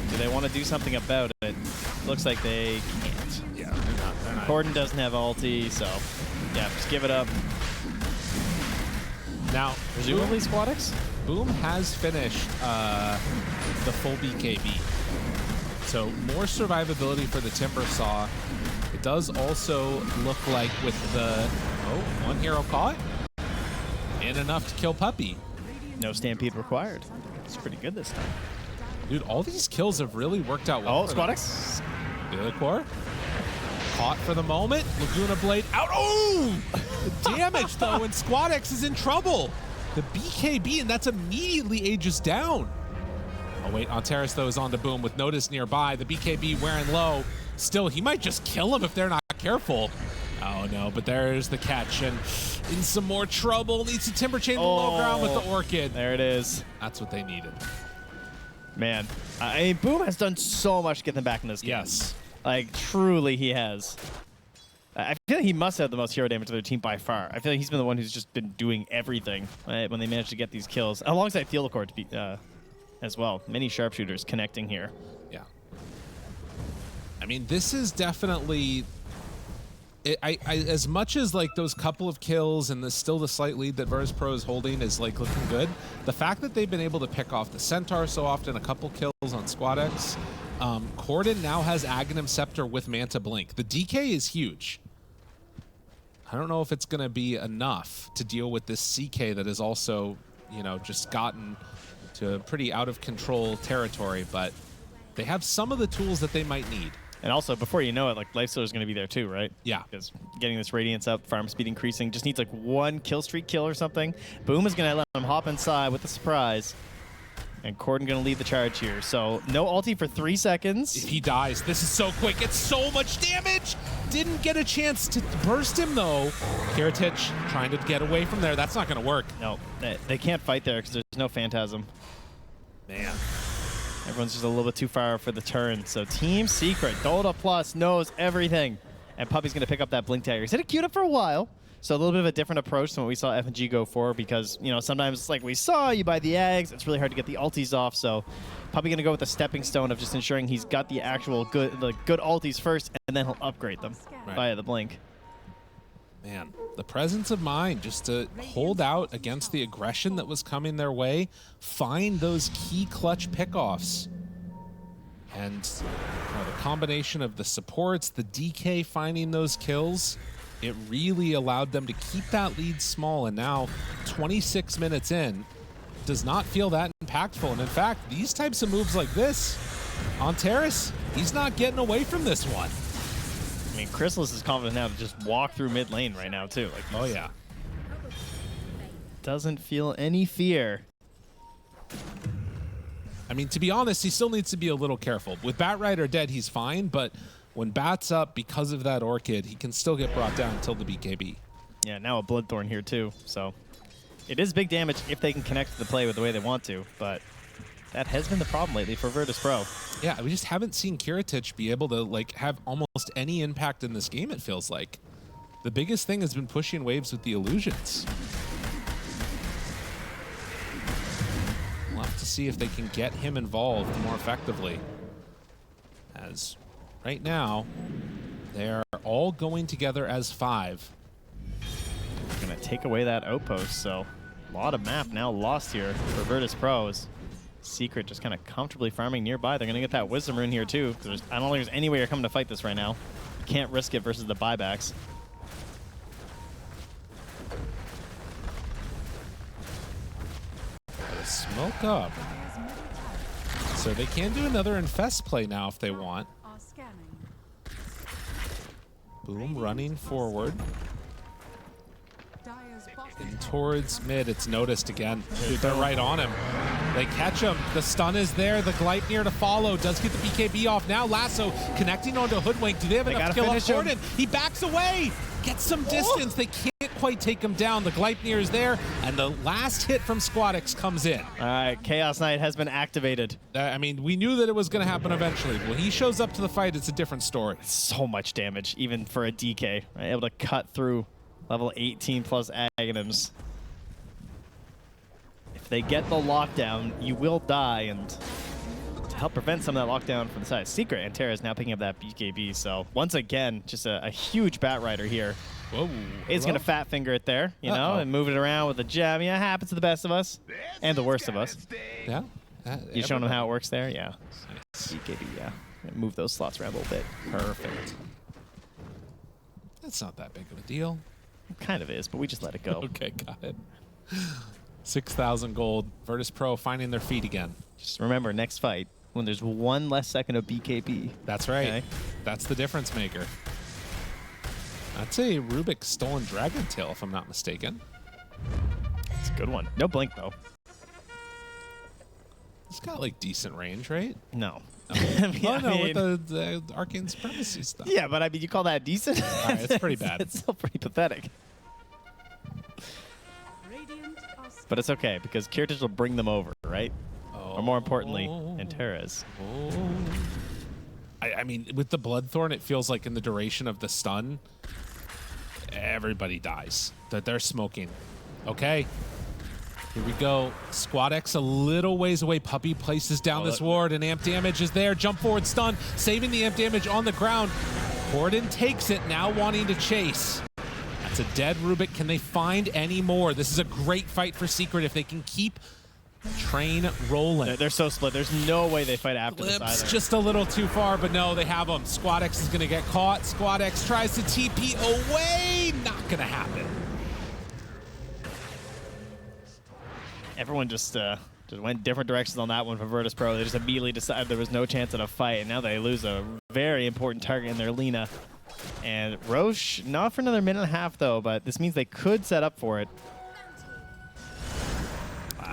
Do they want to do something about it? Looks like they can't. Yeah, they're not. Corden doesn't have ulti, so yeah, just give it up. Now, Presumably Squadix? Boom has finished the full BKB. So more survivability for the Timber Saw. It does also look like with the... Oh, one hero caught. And enough to kill Puppy. No Stampede required. It's pretty good this time. Dude, all these kills have really worked out well. Oh, Squadix. Good core. Caught for the moment. Laguna Blade out. Oh! The damage, though, and Squadix is in trouble. The BKB, and that's immediately ages down. Oh, wait. Antares, though, is on to Boom with Notice nearby. The BKB wearing low. Still, he might just kill him if they're not careful. Oh, no, but there's the catch, and in some more trouble. Needs to Timber Chain the low ground with the Orchid. There it is. That's what they needed. Man, I mean, Boom has done so much to get them back in this game. Yes. Like, truly he has. I feel like he must have the most hero damage to their team by far. I feel like he's been the one who's just been doing everything when they managed to get these kills. Alongside Field of Court as well. Many sharpshooters connecting here. Yeah. I mean, this is definitely... as much as like those couple of kills and still the slight lead that Virtus.pro is holding is like looking good, the fact that they've been able to pick off the Centaur so often, a couple kills on Squadix, Corden now has Aghanim Scepter with Manta Blink. The DK is huge. I don't know if it's going to be enough to deal with this CK that has also, you know, just gotten to pretty out of control territory, but they have some of the tools that they might need. And also, before you know it, like, Lifestealer is going to be there too, right? Yeah. Because getting this Radiance up, farm speed increasing, just needs like one kill streak kill or something. Boom is going to let him hop inside with a surprise. And Corden going to lead the charge here. So, no ulti for 3 seconds. If he dies, this is so quick. It's so much damage. Didn't get a chance to burst him, though. Kiritich trying to get away from there. That's not going to work. No, they can't fight there because there's no Phantasm. Man. Everyone's just a little bit too far for the turn. So Team Secret, Dota Plus knows everything. And Puppy's going to pick up that Blink Dagger. He's had it queued up for a while. So a little bit of a different approach than what we saw F&G go for because, you know, sometimes like we saw, you buy the eggs, it's really hard to get the ultis off. So Puppy going to go with the stepping stone of just ensuring he's got the actual good ultis first, and then he'll upgrade them via the Blink. Man, the presence of mind just to hold out against the aggression that was coming their way, find those key clutch pickoffs. And the combination of the supports, the DK finding those kills, it really allowed them to keep that lead small. And now, 26 minutes in, does not feel that impactful. And in fact, these types of moves like this, Antares, he's not getting away from this one. I mean, Chrysalis is confident now to just walk through mid lane right now, too. Like, oh, yeah. Doesn't feel any fear. I mean, to be honest, he still needs to be a little careful. With Bat Rider dead, he's fine, but when Bat's up because of that Orchid, he can still get brought down until the BKB. Yeah, now a Bloodthorn here, too. So it is big damage if they can connect to the play with the way they want to, but that has been the problem lately for Virtus.pro. Yeah, we just haven't seen Kiritich be able to like have almost any impact in this game, it feels like. The biggest thing has been pushing waves with the illusions. see if they can get him involved more effectively. As right now, they're all going together as 5. Gonna take away that outpost, so a lot of map now lost here for Virtus Pro. As Secret just kind of comfortably farming nearby. They're gonna get that Wisdom Rune here too, because I don't think there's any way you're coming to fight this right now. You can't risk it versus the buybacks. Smoke up. So they can do another infest play now if they want. Are scanning. Boom running forward. Dire's bottom And tower towards mid, it's noticed again. Dude, they're right on him. They catch him. The stun is there. The Gleipnir to follow. Does get the BKB off. Now Lasso connecting onto Hoodwink. Do they have enough to kill off Gordon? He backs away. Gets some distance. They can't quite take him down. The Gleipnir is there. And the last hit from Squadix comes in. All right, Chaos Knight has been activated. I mean, we knew that it was going to happen eventually. When he shows up to the fight, it's a different story. So much damage, even for a DK. Right? Able to cut through level 18 plus Aghanims. If they get the lockdown, you will die, and to help prevent some of that lockdown from the side, Secret and Terra is now picking up that BKB. So once again, just a huge Bat Rider here. Whoa. He's gonna fat finger it there, you know, and move it around with the gem. Yeah, happens to the best of us and the worst of us. Yeah. You showing them how it works there? Yeah. BKB, yeah. Move those slots around a little bit. Perfect. That's not that big of a deal. It kind of is, but we just let it go. Okay, got it. 6,000 gold. Virtus Pro finding their feet again. Just remember, next fight, when there's 1 less second of BKB. That's right. Okay. That's the difference maker. I'd say Rubik stolen Dragon Tail, if I'm not mistaken. It's a good one. No blink, though. It's got like decent range, right? No. With the Arcane Supremacy stuff. Yeah, but I mean, you call that decent? All right, it's pretty bad. It's still pretty pathetic. radiant are scanning. But it's okay, because Kiritich will bring them over, right? Or more importantly, Antares. I mean, with the Bloodthorn, it feels like in the duration of the stun, everybody dies. That they're smoking. Okay. Here we go. Squad X a little ways away. Puppy places down this ward, and amp damage is there. Jump forward stun, saving the amp damage on the ground. Corden takes it, now wanting to chase. That's a dead Rubik. Can they find any more? This is a great fight for Secret if they can keep train rolling. They're so split. There's no way they fight after this Lips either. just a little too far, but no, they have him. Squad X is going to get caught. Squad X tries to TP away. Not going to happen. Everyone just went different directions on that one for Virtus Pro. They just immediately decided there was no chance at a fight, and now they lose a very important target in their Lina. And Roche, not for another minute and a half, though, but this means they could set up for it.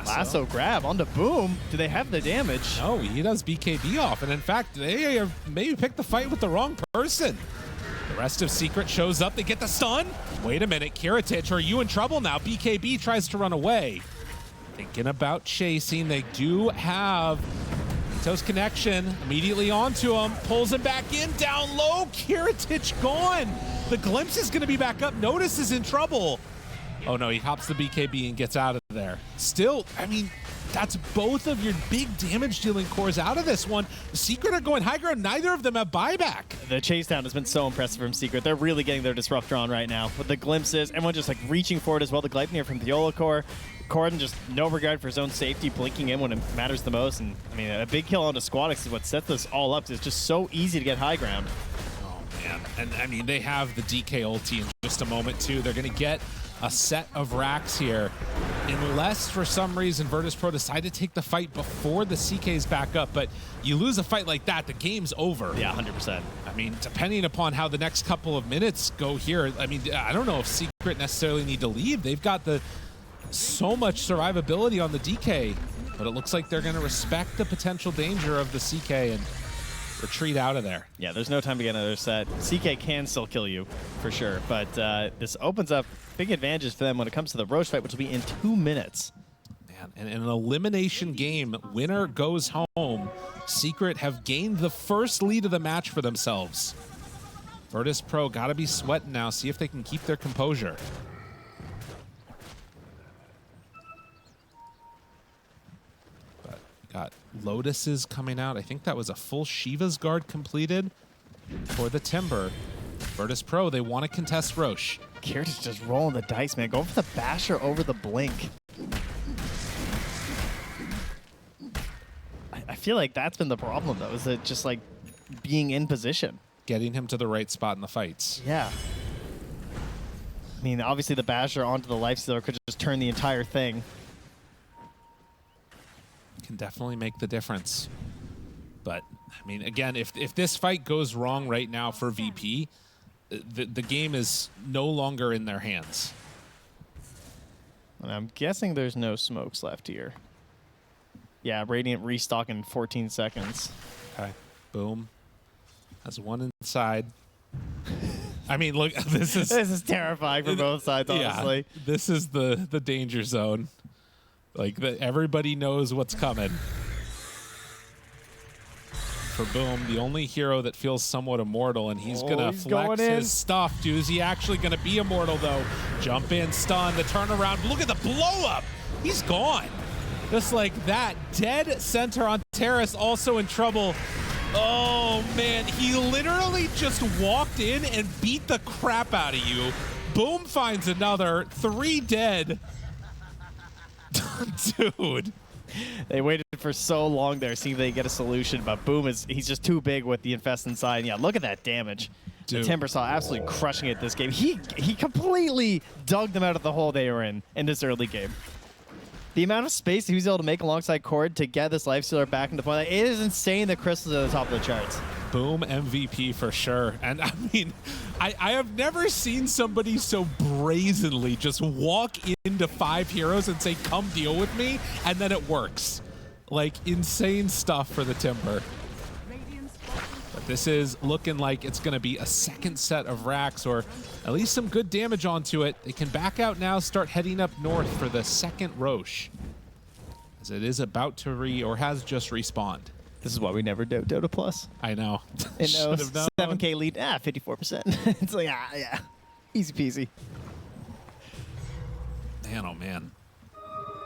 Lasso grab onto Boom. Do they have the damage? No, he does BKB off, and in fact, they have maybe picked the fight with the wrong person. The rest of Secret shows up. They get the stun. Wait a minute, Kiritich, are you in trouble now? BKB tries to run away. Thinking about chasing. They do have Ito's connection. Immediately onto him. Pulls him back in. Down low. Kiritich gone. The glimpse is going to be back up. Notice is in trouble. Oh no, he hops the BKB and gets out of there. Still, I mean, that's both of your big damage dealing cores out of this one. Secret are going high ground. Neither of them have buyback. The chase down has been so impressive from Secret. They're really getting their disruptor on right now. With the glimpses, everyone just like reaching forward as well. The Gleipnir from the Core. Corden just no regard for his own safety, blinking in when it matters the most. And I mean, a big kill onto Squadix is what sets this all up. It's just so easy to get high ground. Oh man, and I mean, they have the DK ulti in just a moment too. They're gonna get a set of racks here. Unless for some reason Virtus Pro decide to take the fight before the CK's back up, but you lose a fight like that, the game's over. Yeah, 100%. I mean, depending upon how the next couple of minutes go here, I mean, I don't know if Secret necessarily need to leave. They've got so much survivability on the DK, but it looks like they're going to respect the potential danger of the CK and retreat out of there. Yeah, there's no time to get another set. CK can still kill you, for sure, but this opens up big advantages for them when it comes to the Roche fight, which will be in 2 minutes. Man, and in an elimination game, winner goes home. Secret have gained the first lead of the match for themselves. Virtus Pro got to be sweating now, see if they can keep their composure. Got Lotuses coming out. I think that was a full Shiva's Guard completed for the Timber. Virtus Pro, they want to contest Roche. Kirtich just rolling the dice, man. Going for the basher over the blink. I feel like that's been the problem, though, is that just like being in position. Getting him to the right spot in the fights. Yeah. I mean, obviously the basher onto the lifestealer could just turn the entire thing. Can definitely make the difference. But, I mean, again, if this fight goes wrong right now for VP, the game is no longer in their hands. And I'm guessing there's no smokes left here. Yeah, Radiant restock in 14 seconds. Okay. Boom. Has one inside. I mean, look, this is terrifying for both sides, honestly. Yeah, this is the danger zone. Like, everybody knows what's coming. For Boom, the only hero that feels somewhat immortal, and he's going to flex his stuff, dude. Is he actually going to be immortal, though? Jump in, stun, the turnaround. Look at the blow-up. He's gone. Just like that. Dead center on Terrace, also in trouble. Oh, man. He literally just walked in and beat the crap out of you. Boom finds another. 3 dead. Dude. They waited for so long there, seeing they get a solution, but Boom he's just too big with the infest inside. And yeah, look at that damage. Dude. The Timber saw absolutely crushing it this game. He completely dug them out of the hole they were in this early game. The amount of space he was able to make alongside Cord to get this lifestealer back into play, it is insane. The crystals are at the top of the charts. Boom MVP for sure. And I mean, I have never seen somebody so brazenly just walk into 5 heroes and say, come deal with me, and then it works. Like, insane stuff for the Timber. But this is looking like it's going to be a second set of racks, or at least some good damage onto it. They can back out now, start heading up north for the second Roche, as it is about to has just respawned. This is why we never do Dota Plus. I know. And no 7K lead, 54%. It's like, yeah, easy peasy. Man, oh man.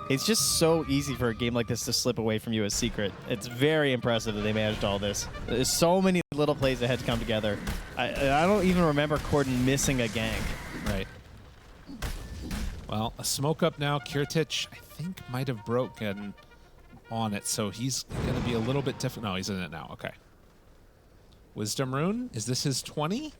It's just so easy for a game like this to slip away from you as Secret. It's very impressive that they managed all this. There's so many little plays that had to come together. I don't even remember Corden missing a gank. Right. Well, a smoke up now. Kirtich, I think, might have broken on it, so he's going to be a little bit different. No, he's in it now. Okay. Wisdom Rune. Is this his 20?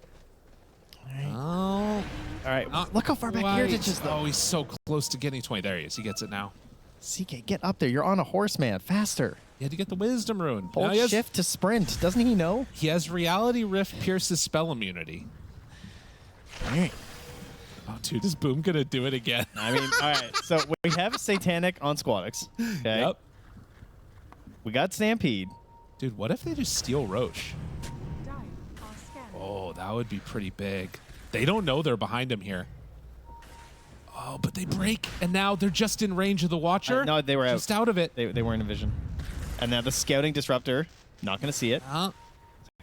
All right. Look how far back Kirtich is, though. Oh, he's so close to getting 20. There he is. He gets it now. CK, get up there. You're on a horse, man. Faster. He had to get the Wisdom Rune. Hold shift to sprint. Doesn't he know? He has Reality Rift Pierce's spell immunity. All right. Oh, dude, is Boom going to do it again? I mean, all right. So we have Satanic on Squadix. Okay. Yep. We got Stampede. Dude, what if they just steal Roche? Dire are scanning. Oh, that would be pretty big. They don't know they're behind him here. Oh, but they break, and now they're just in range of the Watcher. No, they were just out of it. They weren't in vision. And now the Scouting Disruptor. Not going to see it. I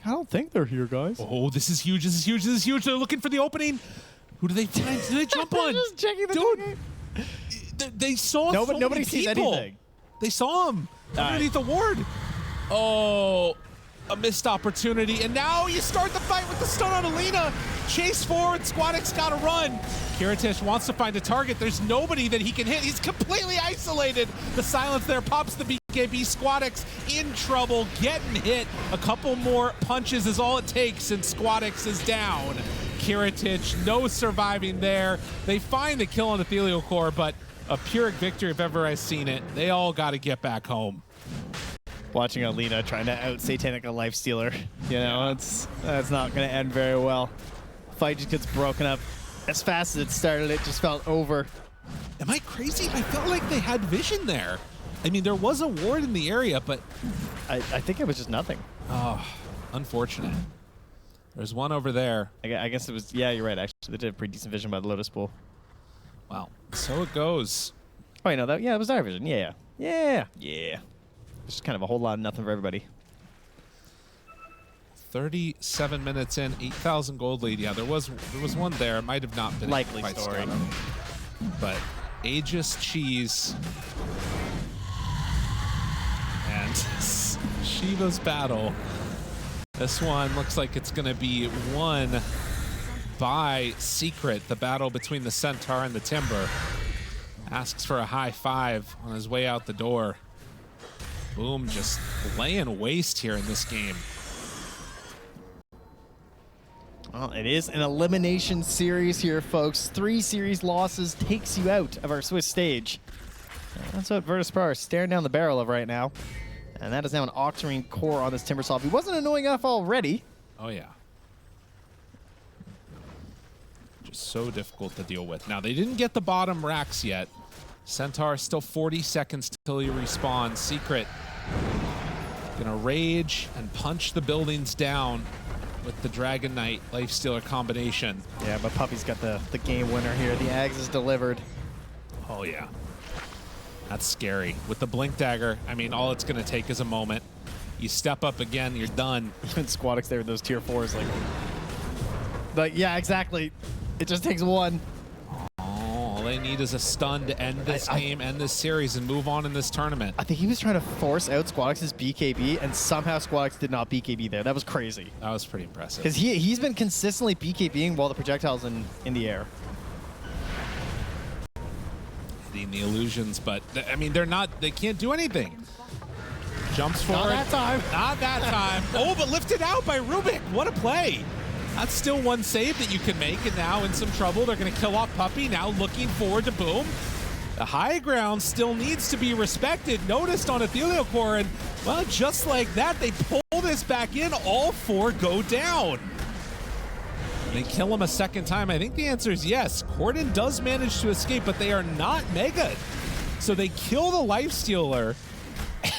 don't think they're here, guys. Oh, this is huge. This is huge. This is huge. They're looking for the opening. Who do they find? Do they jump on? Just checking the dude. They saw nobody sees people. anything. They saw him underneath the ward. Oh, a missed opportunity. And now you start the fight with the stun on Alina. Chase forward. Squadix got to run. Kirtich wants to find a target. There's nobody that he can hit. He's completely isolated. The silence there pops the BKB. Squadix in trouble, getting hit. A couple more punches is all it takes, and Squadix is down. Kirtich, no surviving there. They find the kill on the Ethereal Core, but a Pyrrhic victory if ever I've seen it. They all got to get back home. Watching Alina trying to out Satanic a Lifestealer, you know, that's not going to end very well. Fight just gets broken up. As fast as it started, it just felt over. Am I crazy? I felt like they had vision there. I mean, there was a ward in the area, but I think it was just nothing. Oh, unfortunate. There's one over there. I guess it was, yeah, you're right, actually. They did a pretty decent vision by the Lotus Pool. Well, so it goes. Oh, you know that? Yeah, it was our vision. Yeah. Just kind of a whole lot of nothing for everybody. 37 minutes in, 8,000 gold lead. Yeah, there was one there. It might have not been likely quite story. scouted. But Aegis Cheese. And Shiva's battle. This one looks like it's going to be won by Secret, the battle between the Centaur and the Timber. Asks for a high five on his way out the door. Boom, just laying waste here in this game. Well, it is an elimination series here, folks. 3 series losses takes you out of our Swiss stage. That's what Verus Pro are staring down the barrel of right now. And that is now an Octarine core on this Timbersaw. He wasn't annoying enough already. Oh, yeah. Just so difficult to deal with. Now, they didn't get the bottom racks yet. Centaur still 40 seconds till he respawns. Secret gonna rage and punch the buildings down with the Dragon Knight Lifestealer combination. Yeah, but Puppy's got the game winner here. The Ags is delivered. Oh, yeah. That's scary. With the Blink Dagger, I mean, all it's going to take is a moment. You step up again, you're done. Even Squadix there with those tier 4s, like, yeah, exactly. It just takes one. All they need is a stun to end this game, end this series, and move on in this tournament. I think he was trying to force out Squadix's BKB, and somehow Squadix did not BKB there. That was crazy. That was pretty impressive. Because he's been consistently BKBing while the projectile's in the air. The illusions, but I mean, they can't do anything. Jumps forward. Not that time. Not that time. Oh, but lifted out by Rubik. What a play. That's still one save that you can make, and now in some trouble. They're going to kill off Puppy. Now looking forward to Boom. The high ground still needs to be respected. Noticed on Ethereal Core, and well, just like that, they pull this back in. All 4 go down. They kill him a second time. I think the answer is yes. Corden does manage to escape, but they are not mega. So they kill the Lifestealer,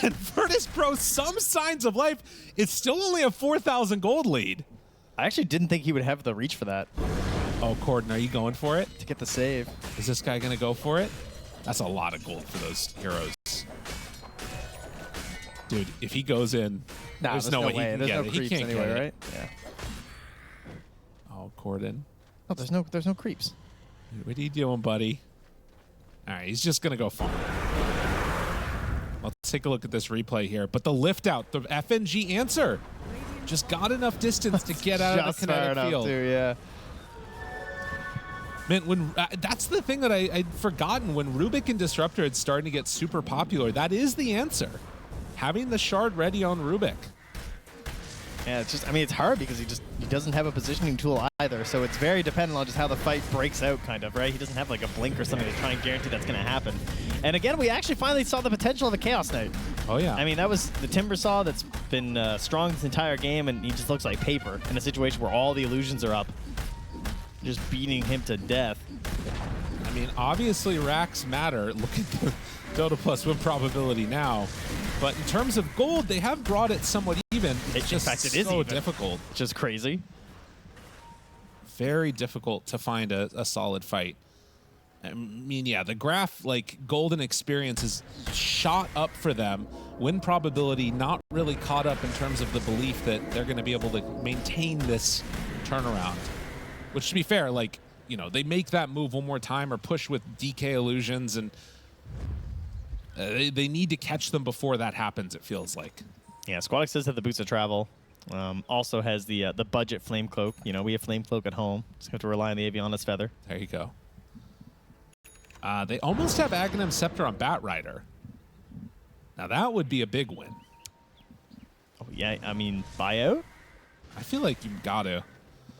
and Virtus Pro, some signs of life. It's still only a 4,000 gold lead. I actually didn't think he would have the reach for that. Oh, Corden, are you going for it? To get the save. Is this guy going to go for it? That's a lot of gold for those heroes. Dude, if he goes in, there's no way he can there's get no it. creeps He can't anyway, get it. right? Yeah. Oh, Corden. Oh, there's no creeps. What are you doing, buddy? All right, he's just going to go farm. Let's take a look at this replay here. But the lift out, the FNG answer, just got enough distance to get out of the kinetic field. Yeah. Man, when that's the thing that I'd forgotten. When Rubik and Disruptor had started to get super popular, that is the answer. Having the shard ready on Rubik. Yeah, it's just, I mean, it's hard because he doesn't have a positioning tool either, so it's very dependent on just how the fight breaks out, kind of, right? He doesn't have like a blink or something to try and guarantee that's going to happen. And again, we actually finally saw the potential of a Chaos Knight. Oh, yeah. I mean, that was the Timbersaw that's been strong this entire game, and he just looks like paper in a situation where all the illusions are up. Just beating him to death. I mean, obviously racks matter. Look at the Dota Plus win probability now. But in terms of gold, they have brought it somewhat even. It's just it is so even. difficult. It's just crazy. Very difficult to find a solid fight. I mean, yeah, the graph, like, golden experience is shot up for them. Win probability not really caught up in terms of the belief that they're going to be able to maintain this turnaround. Which, to be fair, like, you know, they make that move one more time or push with DK illusions, and they need to catch them before that happens, it feels like. Yeah, Squadix does have the boots of travel. Also has the budget Flame Cloak. You know, we have Flame Cloak at home. Just have to rely on the Aviana's Feather. There you go. They almost have Aghanim Scepter on Bat Rider. Now, that would be a big win. Oh, yeah, I mean, buyout? I feel like you've got to.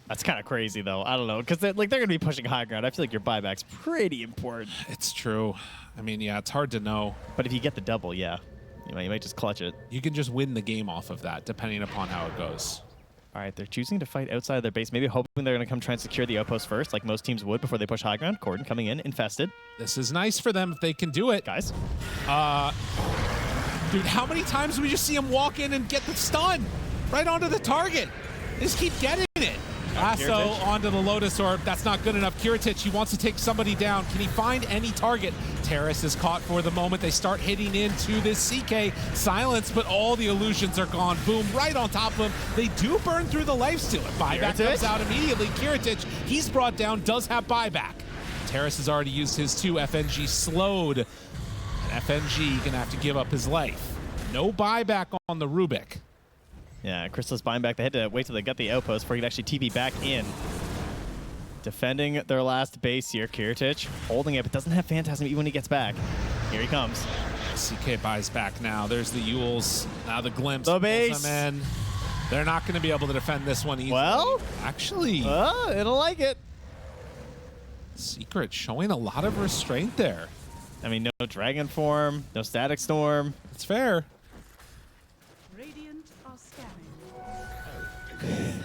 That's kind of crazy, though. I don't know, because they're going to be pushing high ground. I feel like your buyback's pretty important. It's true. I mean, yeah, it's hard to know. But if you get the double, yeah, you might just clutch it. You can just win the game off of that, depending upon how it goes. All right, they're choosing to fight outside of their base, maybe hoping they're going to come try and secure the outpost first, like most teams would before they push high ground. Corden coming in, infested. This is nice for them if they can do it. Guys. Dude, how many times do we just see him walk in and get the stun right onto the target? They just keep getting it. Lasso onto the Lotus Orb. That's not good enough. Kiritich, he wants to take somebody down. Can he find any target? Terrace is caught for the moment. They start hitting into this CK. Silence, but all the illusions are gone. Boom, right on top of him. They do burn through the Lifestealer. Buyback comes out immediately. Kiritich, he's brought down, does have buyback. Terrace has already used his 2. FNG slowed. And FNG gonna have to give up his life. No buyback on the Rubik. Yeah, Crystal's buying back. They had to wait till they got the outpost before he could actually TP back in. Defending their last base here. Kiritich holding it, but doesn't have Phantasm even when he gets back. Here he comes. CK buys back now. There's the Yules. Now the Glimpse. The pulls base. them in. They're not going to be able to defend this one easily. Well, actually, it'll like it. Secret showing a lot of restraint there. I mean, no Dragon Form, no Static Storm. It's fair. Radiant are scanning.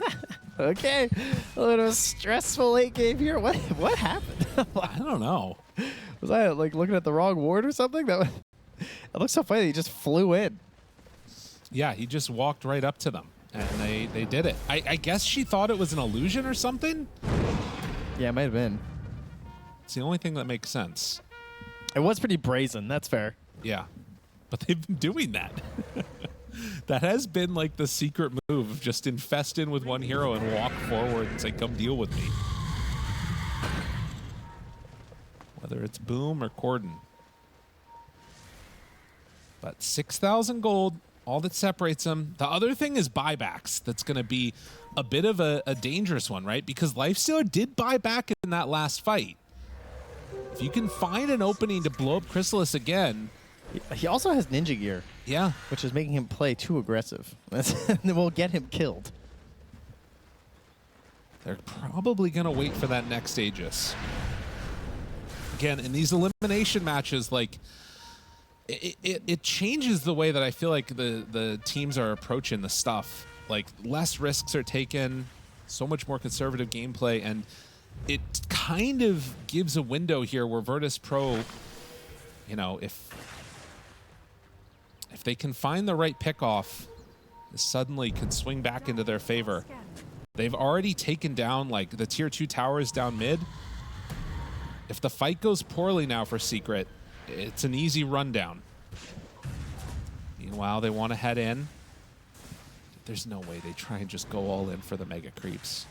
Okay, a little stressful late game here. What happened? I don't know. Was I like looking at the wrong ward or something? It looks so funny. He just flew in. Yeah, he just walked right up to them, and they did it. I guess she thought it was an illusion or something. Yeah, it might have been. It's the only thing that makes sense. It was pretty brazen. That's fair. Yeah, but they've been doing that. That has been like the secret move of just infest in with one hero and walk forward and say, come deal with me. Whether it's Boom or Corden. But 6,000 gold, all that separates them. The other thing is buybacks. That's going to be a bit of a dangerous one, right? Because Lifestealer did buy back in that last fight. If you can find an opening to blow up Chrysalis again. He also has Ninja Gear. Yeah. Which is making him play too aggressive. That will get him killed. They're probably going to wait for that next Aegis. Again, in these elimination matches, like, it changes the way that I feel like the teams are approaching the stuff. Like, less risks are taken, so much more conservative gameplay, and it kind of gives a window here where Virtus.pro, you know, if they can find the right pick-off, this suddenly can swing back into their favor. They've already taken down, like, the tier 2 towers down mid. If the fight goes poorly now for Secret, it's an easy rundown. Meanwhile, they want to head in. There's no way they try and just go all in for the mega creeps.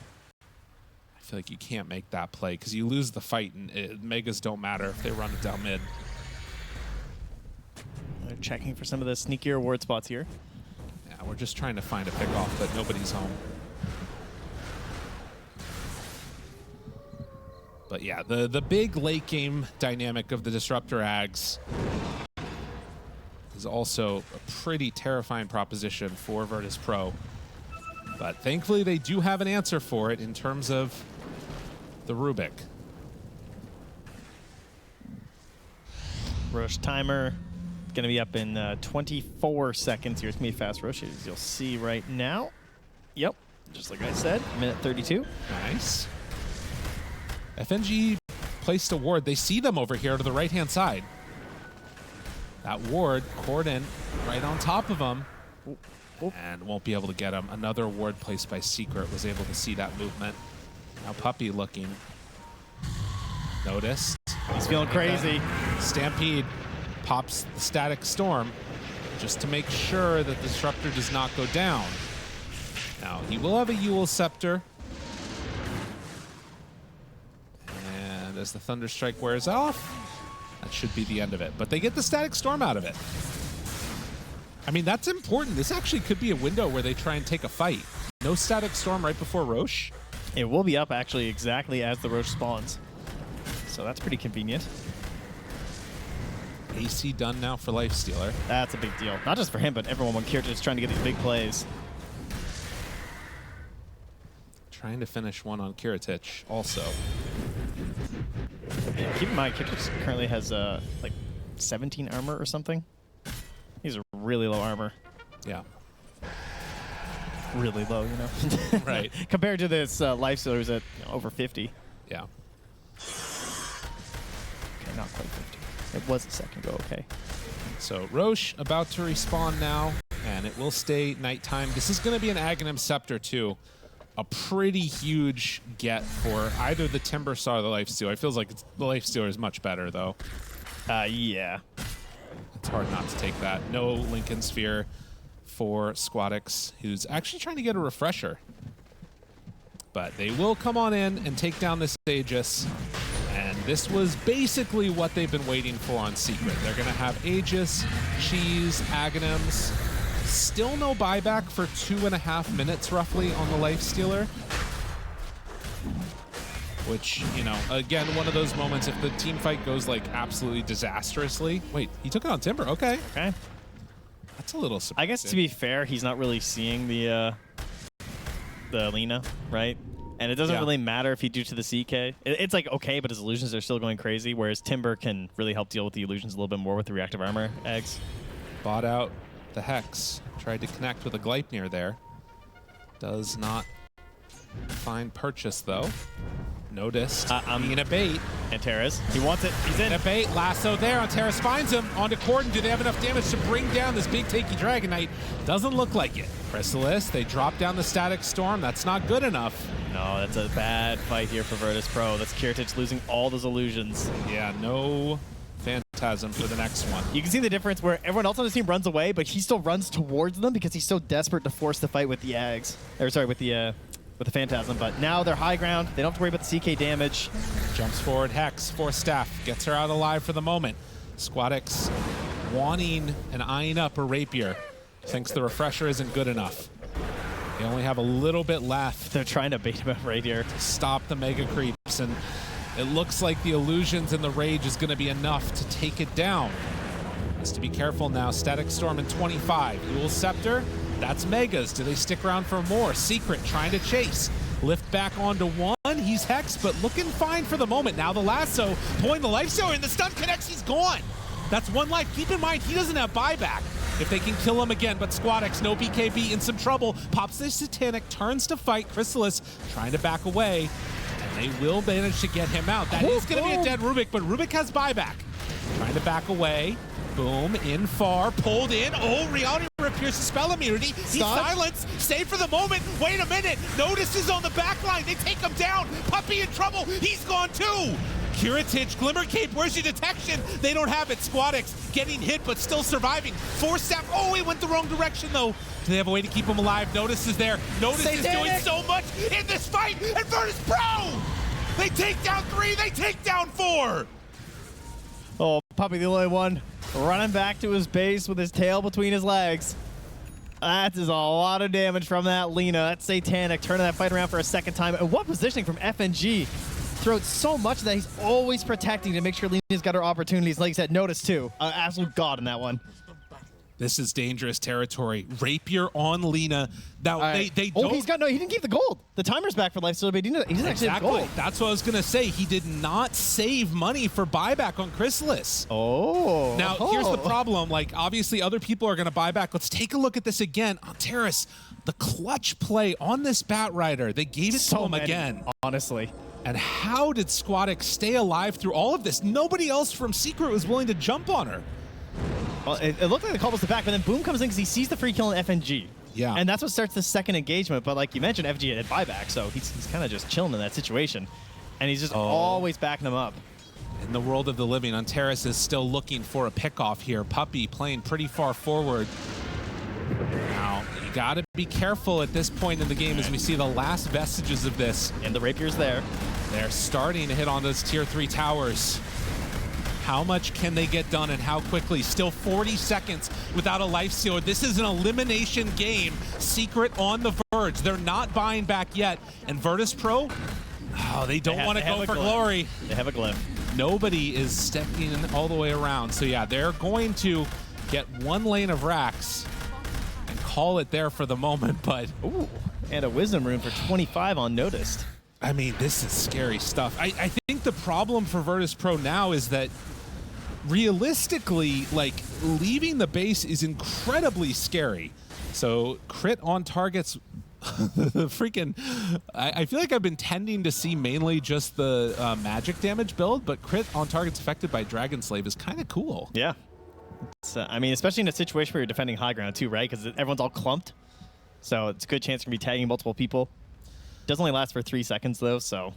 I feel like you can't make that play because you lose the fight and megas don't matter if they run it down mid. They're checking for some of the sneakier ward spots here. Yeah, we're just trying to find a pickoff, but nobody's home. But yeah, the big late game dynamic of the Disruptor Ags is also a pretty terrifying proposition for Virtus.pro. But thankfully they do have an answer for it in terms of the Rubik. Roche timer going to be up in 24 seconds here. It's going to be fast Roche, as you'll see right now. Yep, just like I said, minute 32. Nice. FNG placed a ward. They see them over here to the right-hand side. That ward, Corden, right on top of him. And won't be able to get him. Another ward placed by Secret was able to see that movement. Now Puppy looking. Noticed. He's feeling crazy. Stampede pops the Static Storm just to make sure that the Disruptor does not go down. Now, he will have a Yule Scepter. And as the Thunderstrike wears off, that should be the end of it. But they get the Static Storm out of it. I mean, that's important. This actually could be a window where they try and take a fight. No Static Storm right before Roche. It will be up, actually, exactly as the Roche spawns. So that's pretty convenient. AC done now for Lifestealer. That's a big deal. Not just for him, but everyone when Kiritich is trying to get these big plays. Trying to finish one on Kiritich also. Keep in mind, Kiritich currently has like 17 armor or something. He's a really low armor. Yeah. Really low, you know? Right. Compared to this Lifestealer who's at over 50. Yeah. Okay, not quite 50. It was a second ago, okay. So Roche about to respawn now, and it will stay nighttime. This is going to be an Aghanim Scepter too. A pretty huge get for either the Timber Saw or the Lifestealer. It feels like the Lifestealer is much better though. Yeah. It's hard not to take that. No Lincoln Sphere for Squadix, who's actually trying to get a refresher. But they will come on in and take down this Aegis. And this was basically what they've been waiting for on Secret. They're going to have Aegis, Cheese, Aghanims. Still no buyback for 2.5 minutes roughly on the Lifestealer. Which, you know, again, one of those moments if the team fight goes like absolutely disastrously. Wait, he took it on Timber. Okay. Okay. That's a little surprising. I guess to be fair, he's not really seeing the Lina, right? And it doesn't really matter if he do to the CK. It's like okay, but his illusions are still going crazy, whereas Timber can really help deal with the illusions a little bit more with the reactive armor eggs. Bought out the Hex. Tried to connect with a Gleipnir there. Does not find purchase though. Noticed. Being a bait. Antares. He wants it. He's in. A bait. Lasso there. Antares finds him. Onto Corden. Do they have enough damage to bring down this big tanky Dragon Knight? Doesn't look like it. Chrysalis. They drop down the Static Storm. That's not good enough. No, that's a bad fight here for Virtus Pro. That's Kiritich losing all those illusions. Yeah, no Phantasm for the next one. You can see the difference where everyone else on the team runs away, but he still runs towards them because he's so desperate to force the fight with the Ags. Or sorry, with the Phantasm. But now they're high ground. They don't have to worry about the CK damage. Jumps forward, Hex, Force Staff, gets her out alive for the moment. Squadix wanting and eyeing up a Rapier. Thinks the refresher isn't good enough. They only have a little bit left. They're trying to bait him up right here. To stop the Mega Creeps, and it looks like the illusions and the Rage is going to be enough to take it down. Has to be careful now. Static Storm in 25. Dual Scepter, that's Megas. Do they stick around for more? Secret trying to chase. Lift back onto one. He's Hex, but looking fine for the moment. Now the Lasso, pulling the Lifestealer, and the stun connects. He's gone. That's one life. Keep in mind, he doesn't have buyback. If they can kill him again, but Squadix, no BKB, in some trouble. Pops the Satanic, turns to fight. Chrysalis trying to back away, and they will manage to get him out. That is going to be a dead Rubik, but Rubik has buyback. Trying to back away. Boom, in far, pulled in. Oh, Reality Rip pierces spell immunity. He's silenced. Save for the moment. Wait a minute. Notice is on the back line. They take him down. Puppy in trouble. He's gone too. Kiritich, Glimmer Cape, where's your detection? They don't have it. Squadix getting hit, but still surviving. Force Staff, oh, he went the wrong direction, though. Do they have a way to keep him alive? Notice is there. Notice is doing so much in this fight, and Virtus Pro! They take down 3, they take down 4! Oh, Puppy the only one running back to his base with his tail between his legs. That is a lot of damage from that Lina. That's Satanic, turning that fight around for a second time. And what positioning from FNG? Throws so much that he's always protecting to make sure Lina's got her opportunities. Like you said, Notice too. Absolute god in that one. This is dangerous territory. Rapier on Lina. Now they don't. He didn't keep the gold. The timer's back for life, so he didn't actually have gold. That's what I was gonna say. He did not save money for buyback on Chrysalis. Oh. Now here's the problem. Like obviously other people are gonna buy back. Let's take a look at this again. On Terrace, the clutch play on this Bat Rider. They gave it to him again. Honestly. And how did Squadix stay alive through all of this? Nobody else from Secret was willing to jump on her. Well, it looked like the call was the back, but then Boom comes in because he sees the free kill in FNG. Yeah. And that's what starts the second engagement. But like you mentioned, FNG had buyback, so he's kind of just chilling in that situation. And he's just always backing him up. In the world of the living, Antares is still looking for a pickoff here. Puppy playing pretty far forward. Now, you got to be careful at this point in the game as we see the last vestiges of this. And the Rapier's there. They're starting to hit on those tier 3 towers. How much can they get done and how quickly? Still 40 seconds without a life stealer. This is an elimination game. Secret on the verge. They're not buying back yet. And Virtus Pro, they don't want to go for glory. They have a glyph. Nobody is stepping all the way around. So yeah, they're going to get one lane of racks and call it there for the moment, but... Ooh, and a Wisdom Rune for 25 on Noticed. I mean, this is scary stuff. I think the problem for Virtus Pro now is that realistically, like, leaving the base is incredibly scary. So crit on targets, freaking, I feel like I've been tending to see mainly just the magic damage build, but crit on targets affected by Dragon Slave is kind of cool. Yeah. It's, I mean, especially in a situation where you're defending high ground too, right? Because everyone's all clumped. So it's a good chance you're going to be tagging multiple people. Does only last for 3 seconds though, so.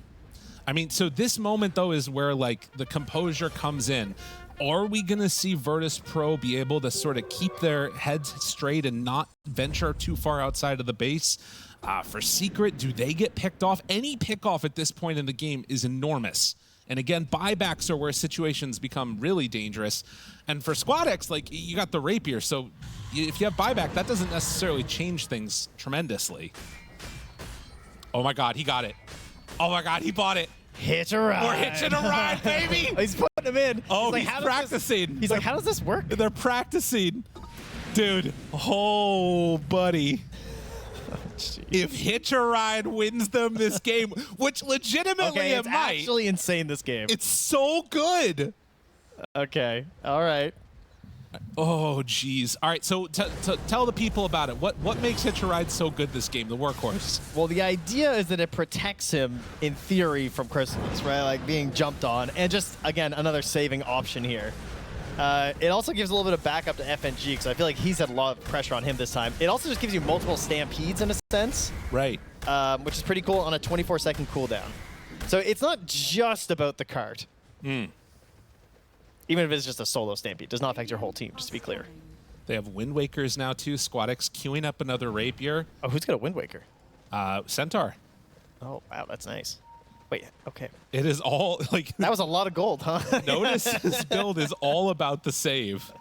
I mean, so this moment though is where like the composure comes in. Are we going to see Virtus Pro be able to sort of keep their heads straight and not venture too far outside of the base? For Secret, do they get picked off? Any pick off at this point in the game is enormous. And again, buybacks are where situations become really dangerous. And for Squad X, like, you got the rapier, so if you have buyback, that doesn't necessarily change things tremendously. Oh my God, he got it. Oh my God, he bought it. Hitch a ride. We're hitching a ride, baby. He's putting him in. Oh, like, he's how does practicing. He's like, how does this work? They're practicing. Dude, oh, buddy. If Hitch a Ride wins them this game, which legitimately Okay, it it's might. actually insane, this game. It's so good. Okay, all right. Oh, geez. All right, so tell the people about it. What makes Hitch a Ride so good this game, the workhorse? Well, the idea is that it protects him, in theory, from crystals, right? Like being jumped on. And just, again, another saving option here. It also gives a little bit of backup to FNG, because I feel like he's had a lot of pressure on him this time. It also just gives you multiple stampedes, in a sense. Right. Which is pretty cool on a 24-second cooldown. So it's not just about the cart. Even if it's just a solo stampede. It does not affect your whole team, just to be clear. They have Wind Wakers now, too. Squad X queuing up another rapier. Oh, who's got a Wind Waker? Centaur. Oh, wow, that's nice. Wait, okay. It is all, like... That was a lot of gold, huh? Notice this build is all about the save.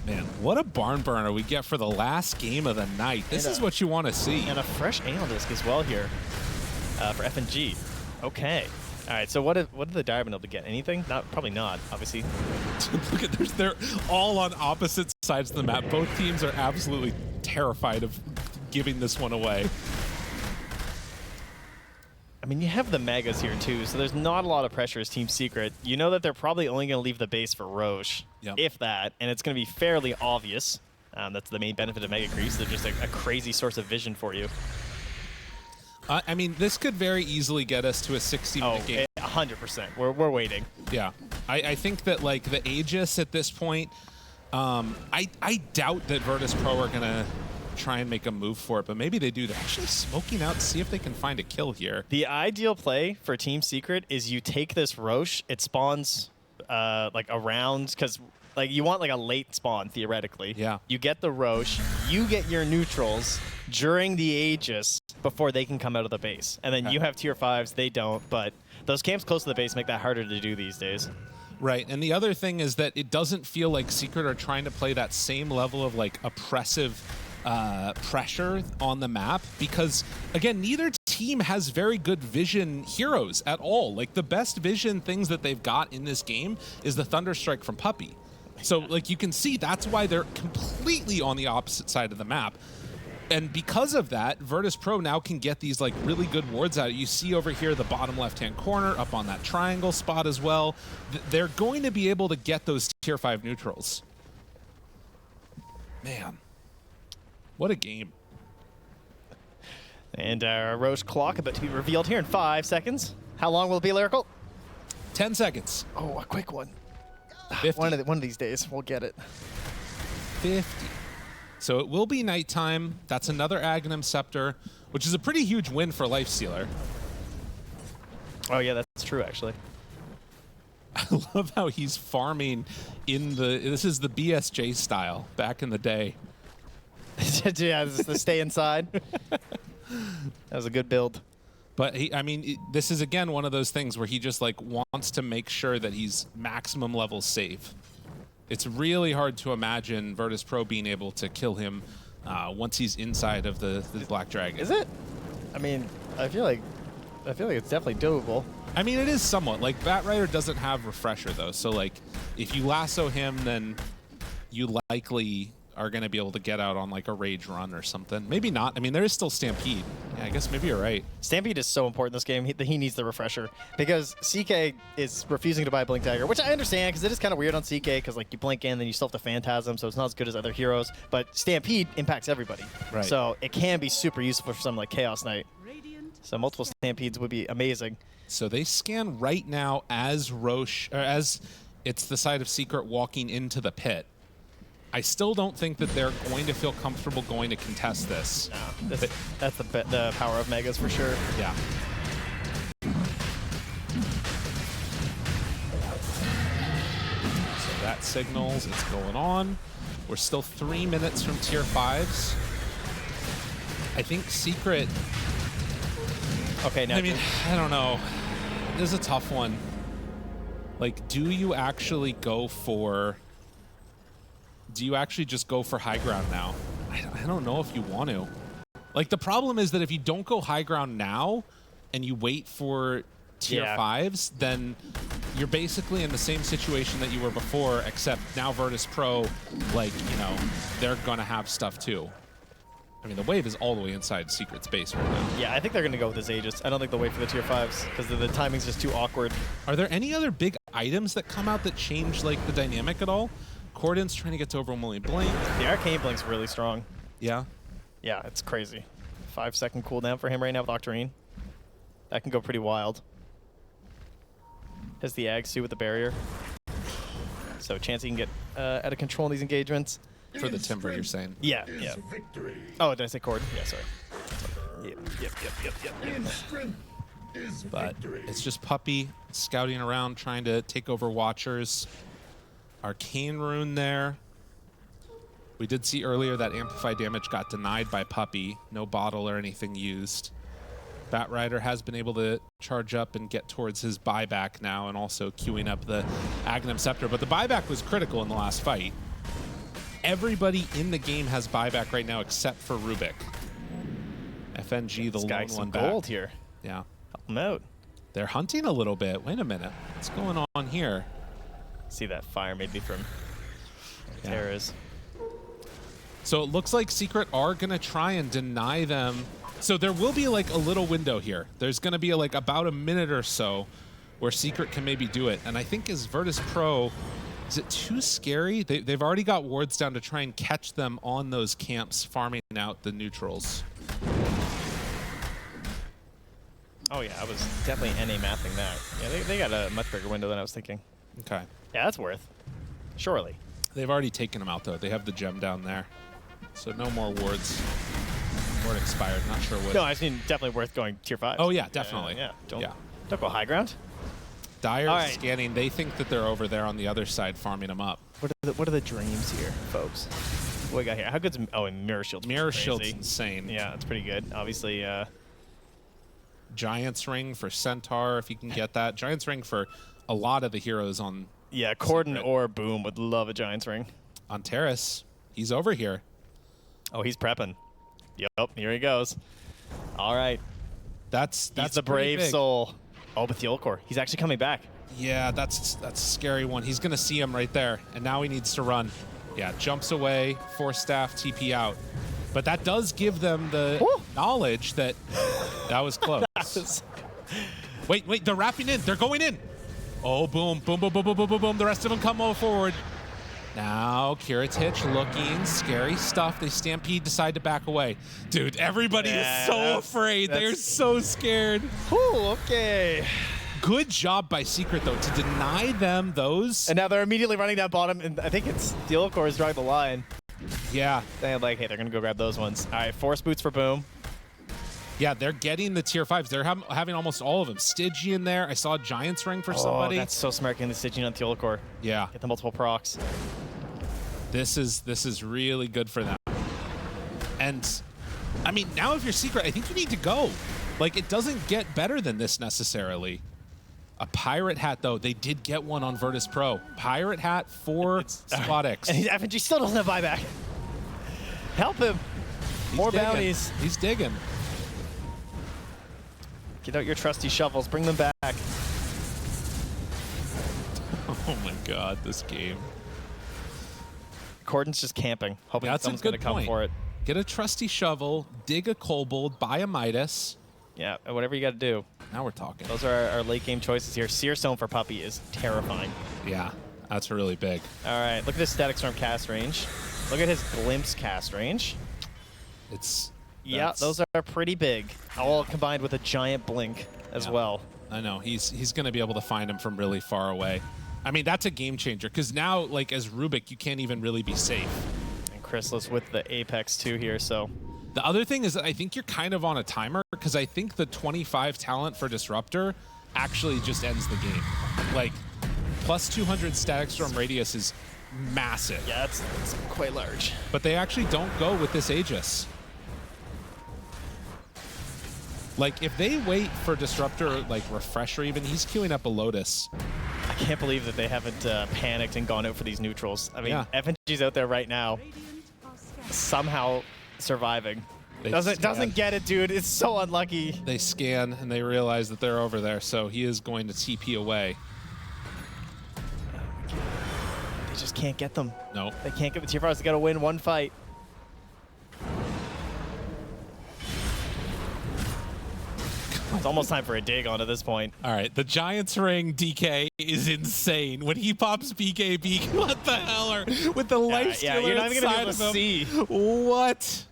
Man, what a barn burner we get for the last game of the night. This is what you want to see. And a fresh anal disc as well here for FNG. Okay. All right, so what did the Dire been able to get? Anything? Probably not, obviously. Look at this. They're all on opposite sides of the map. Both teams are absolutely terrified of giving this one away. I mean, you have the Megas here, too, so there's not a lot of pressure as Team Secret. You know that they're probably only going to leave the base for Roche, if that, and it's going to be fairly obvious. That's the main benefit of Mega Creeps. They're just a crazy source of vision for you. I mean, this could very easily get us to a 60-minute game. 100%. We're waiting. Yeah. I think that, like, the Aegis at this point, I doubt that Virtus.pro are going to try and make a move for it, but maybe they do. They're actually smoking out to see if they can find a kill here. The ideal play for Team Secret is you take this Roche, it spawns like around, because like you want like a late spawn theoretically. Yeah. You get the Roche, you get your neutrals during the Aegis before they can come out of the base. And then you have tier 5s, they don't, but those camps close to the base make that harder to do these days. Right, and the other thing is that it doesn't feel like Secret are trying to play that same level of like oppressive pressure on the map, because again, neither team has very good vision heroes at all. Like the best vision things that they've got in this game is the Thunderstrike from Puppey. So like you can see that's why they're completely on the opposite side of the map. And because of that, Virtus.pro now can get these like really good wards out. You see over here the bottom left-hand corner up on that triangle spot as well. They're going to be able to get those tier 5 neutrals. Man. What a game. And our Roche clock about to be revealed here in 5 seconds. How long will it be, Lyrical? 10 seconds. Oh, a quick one. 50. One of these days, we'll get it. 50. So it will be nighttime. That's another Aghanim Scepter, which is a pretty huge win for Lifestealer. Oh, yeah, that's true, actually. I love how he's farming in the... This is the BSJ style back in the day. Yeah, this is the stay inside. That was a good build. But this is again one of those things where he just like wants to make sure that he's maximum level safe. It's really hard to imagine Virtus.pro being able to kill him once he's inside of the Black Dragon. Is it? I mean, I feel like it's definitely doable. I mean, it is somewhat. Like Batrider doesn't have Refresher though, so like if you lasso him, then you likely are going to be able to get out on like a rage run or something. Maybe not. I mean, there is still Stampede. Yeah, I guess maybe you're right. Stampede is so important in this game. He needs the Refresher because CK is refusing to buy Blink Dagger, which I understand because it is kind of weird on CK because like you blink in, then you still have to Phantasm, so it's not as good as other heroes. But Stampede impacts everybody. Right. So it can be super useful for something like Chaos Knight. Radiant So multiple Stampedes would be amazing. So they scan right now as Roche, or as it's the side of Secret walking into the pit. I still don't think that they're going to feel comfortable going to contest this. No, that's the power of Megas for sure. Yeah. So that signals it's going on. We're still 3 minutes from tier 5s. I think Secret... Okay, now I mean, I don't know. is a tough one. Like, do you actually just go for high ground now? I don't know if you want to. Like, the problem is that if you don't go high ground now and you wait for tier 5s, then you're basically in the same situation that you were before, except now Virtus Pro, like, you know, they're going to have stuff too. I mean, the wave is all the way inside Secret's base right now. Yeah, I think they're going to go with this Aegis. I don't think they'll wait for the tier 5s because the timing's just too awkward. Are there any other big items that come out that change, like, the dynamic at all? Cordon's trying to get to overwhelming blink. The Arcane Blink's really strong. Yeah. Yeah, it's crazy. 5-second cooldown for him right now with Octarine. That can go pretty wild. Has the Ags too with the barrier. So chance he can get out of control in these engagements. For the Timber, you're saying? Yeah, yeah. Oh, did I say Cord? Yeah, sorry. Yep. But it's just Puppy scouting around, trying to take over Watchers. Arcane Rune there. We did see earlier that Amplify damage got denied by Puppy. No bottle or anything used. Batrider has been able to charge up and get towards his buyback now, and also queuing up the Aghanim Scepter. But the buyback was critical in the last fight. Everybody in the game has buyback right now except for Rubik. FNG, the lone one back. Gold here. Yeah. Help him out. They're hunting a little bit. Wait a minute. What's going on here? See that fire maybe from Terras. So it looks like Secret are going to try and deny them. So there will be like a little window here. There's going to be like about a minute or so where Secret can maybe do it. And I think as Virtus Pro, is it too scary? They've already got wards down to try and catch them on those camps, farming out the neutrals. Oh yeah, I was definitely NA mapping that. Yeah, they got a much bigger window than I was thinking. Okay. Yeah, that's worth. Surely. They've already taken them out though. They have the gem down there. So no more wards. Ward expired. Not sure what. No, I mean definitely worth going tier 5. Oh yeah, definitely. Yeah. Don't Yeah. go high ground. Dire All right. scanning. They think that they're over there on the other side farming them up. What are the dreams here, folks? What we got here? How good's and Mirror Shield's Mirror crazy. Shield's insane. Yeah, it's pretty good. Obviously, Giant's Ring for Centaur, if you can get that. Giant's Ring for a lot of the heroes on yeah, Cordon or Boom would love a Giant's Ring. on Terrace. He's over here. Oh, he's prepping. Yep, here he goes. All right. That's He's the pretty brave big. soul. Oh, but the Ulcor. He's actually coming back. Yeah, that's a scary one. He's going to see him right there, and now he needs to run. Yeah, jumps away, Force Staff, TP out. But that does give them the knowledge that that was close. Wait, they're wrapping in. They're going in. Oh, boom, boom, boom, boom, boom, boom, boom, boom. The rest of them come over forward. Now, Kirit's Hitch looking scary stuff. They stampede, decide to back away. Dude, everybody is so afraid. They're so scared. Ooh, okay. Good job by Secret, though, to deny them those. And now they're immediately running down bottom, and I think it's the Ulcor is drawing the line. Yeah. They're like, hey, they're going to go grab those ones. All right, Force Boots for Boom. Yeah, they're getting the tier 5s. They're having almost all of them. Stygian there. I saw a Giant's Ring for somebody. Oh, that's so smart getting the Stygian on the Ulcor. Yeah. Get the multiple procs. This is really good for them. And, I mean, now if you're Secret, I think you need to go. Like, it doesn't get better than this necessarily. A Pirate Hat, though. They did get one on Virtus Pro. Pirate Hat for Spotix. And FNG still doesn't have buyback. Help him. More digging. bounties. He's digging. Get out your trusty shovels. Bring them back. Oh my god, this game. Cordon's just camping, hoping That's a someone's going to good come point. for it. Get a trusty shovel, dig a kobold, buy a Midas. Yeah, whatever you got to do. Now we're talking. Those are our late game choices here. Seer Stone for Puppy is terrifying. Yeah, that's really big. All right, look at his Static Storm cast range. Look at his Glimpse cast range. Yeah, those are pretty big. All combined with a giant blink as well. I know. He's going to be able to find him from really far away. I mean, that's a game changer because now, like, as Rubik, you can't even really be safe. And Chrysalis with the Apex too here, so. The other thing is that I think you're kind of on a timer because I think the 25 talent for Disruptor actually just ends the game. Like, plus 200 Static Storm radius is massive. Yeah, it's quite large. But they actually don't go with this Aegis. Like, if they wait for Disruptor, like, Refresher even, he's queuing up a Lotus. I can't believe that they haven't panicked and gone out for these neutrals. I mean, Yeah. FNG's out there right now, Radiant are scattered. somehow surviving. They Doesn't get it, dude. It's so unlucky. They scan, and they realize that they're over there, so he is going to TP away. They just can't get them. No. They can't get the tier 5s. They got to win one fight. It's almost time for a dig on at this point. All right, the Giants ring DK is insane. When he pops BKB, what the hell are with the life Yeah, you're not even gonna be able inside to of him? see. What?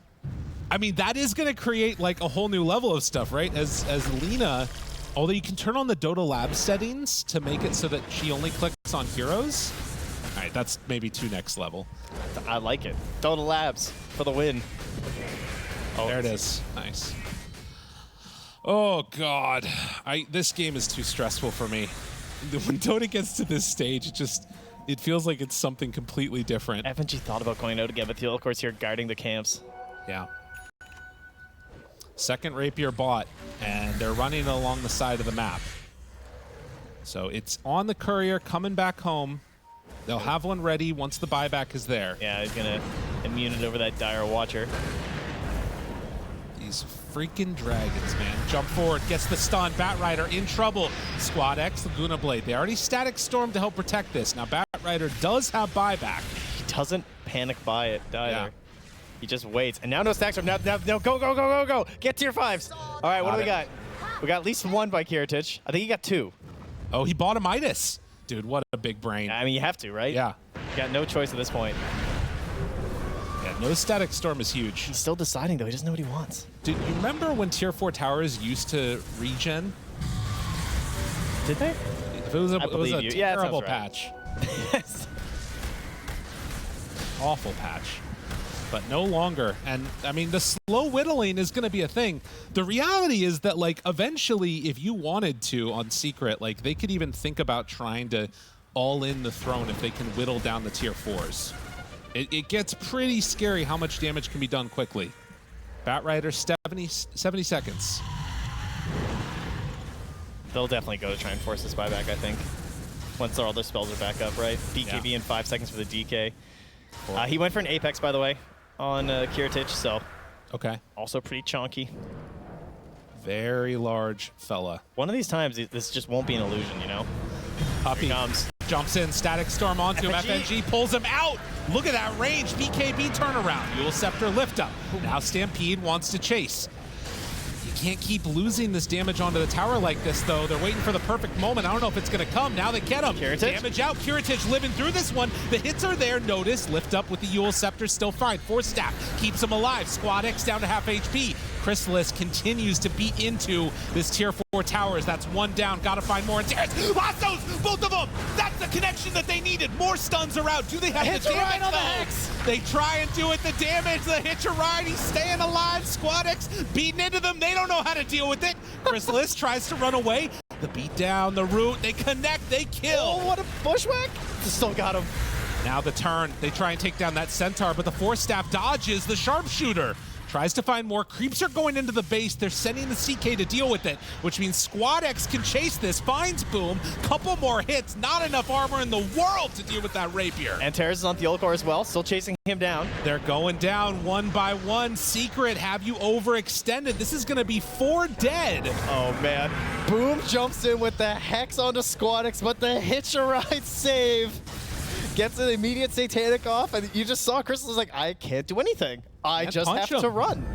I mean, that is going to create like a whole new level of stuff, right? As Lina, although you can turn on the Dota Lab settings to make it so that she only clicks on heroes. All right, that's maybe too next level. I like it. Dota Labs for the win. Oh, There it is. Nice. Oh God, this game is too stressful for me. When Dota gets to this stage, it feels like it's something completely different. FNG thought about going out again, but the of course here guarding the camps. Yeah. Second Rapier bot, and they're running along the side of the map. So it's on the courier coming back home. They'll have one ready once the buyback is there. Yeah, he's gonna immune it over that dire watcher. These freaking dragons, man. Jump forward, gets the stun. Batrider in trouble. Squad X, Laguna Blade. They already static storm to help protect this. Now Batrider does have buyback. He doesn't panic buy it either. Yeah. He just waits. And now no stacks. Now go. Get tier 5s. All right, what do we got? We got at least one by Kiritich. I think he got 2. Oh, he bought a Midas. Dude, what a big brain. I mean, you have to, right? Yeah. You got no choice at this point. Yeah, no static storm is huge. He's still deciding, though. He doesn't know what he wants. Dude, you remember when tier 4 towers used to regen? Did they? It was a believe you. Yeah, that terrible sounds right. patch. Yes. Awful patch. But no longer. And I mean, the slow whittling is going to be a thing. The reality is that, like, eventually, if you wanted to on Secret, like, they could even think about trying to all in the throne if they can whittle down the tier 4s. It gets pretty scary how much damage can be done quickly. Batrider, 70 seconds. They'll definitely go to try and force this buyback, I think. Once all their spells are back up, right? BKB Yeah. in 5 seconds for the DK. He went for an Apex, by the way, on Kiritich, so Okay. also pretty chonky. Very large fella. One of these times, this just won't be an illusion, you know? Puppy Here he comes. jumps in, static storm onto him. FNG. FNG pulls him out. Look at that range. BKB turnaround. Yule Scepter lift up. Now Stampede wants to chase. You can't keep losing this damage onto the tower like this, though. They're waiting for the perfect moment. I don't know if it's going to come. Now they get him. Kiritich? Damage out. Kiritich living through this one. The hits are there. Notice. Lift up with the Yule Scepter. Still fine. Force staff keeps him alive. Squad X down to half HP. Chrysalis continues to beat into this tier 4 towers. That's one down. Gotta find more. Lassos! Both of them! That's the connection that they needed. More stuns are out. Do they have the damage? Right on the though? Hex. They try and do it. The damage. The hitcher ride. He's staying alive. Squad X beating into them. They don't know how to deal with it. Chrysalis tries to run away. The beat down. The root. They connect. They kill. Oh, what a bushwhack! Still got him. Now the turn. They try and take down that centaur, but the Force Staff dodges the sharpshooter. Tries to find more. Creeps are going into the base. They're sending the CK to deal with it, which means Squad X can chase this. Finds Boom. Couple more hits. Not enough armor in the world to deal with that rapier. And Terrace is on Theolcor as well, still chasing him down. They're going down one by one. Secret, have you overextended? This is going to be 4 dead. Oh, man. Boom jumps in with the Hex onto Squad X, but the hitcher ride save gets an immediate satanic off, and you just saw Crystal was like, I can't do anything. I Can't just punch have to him. run.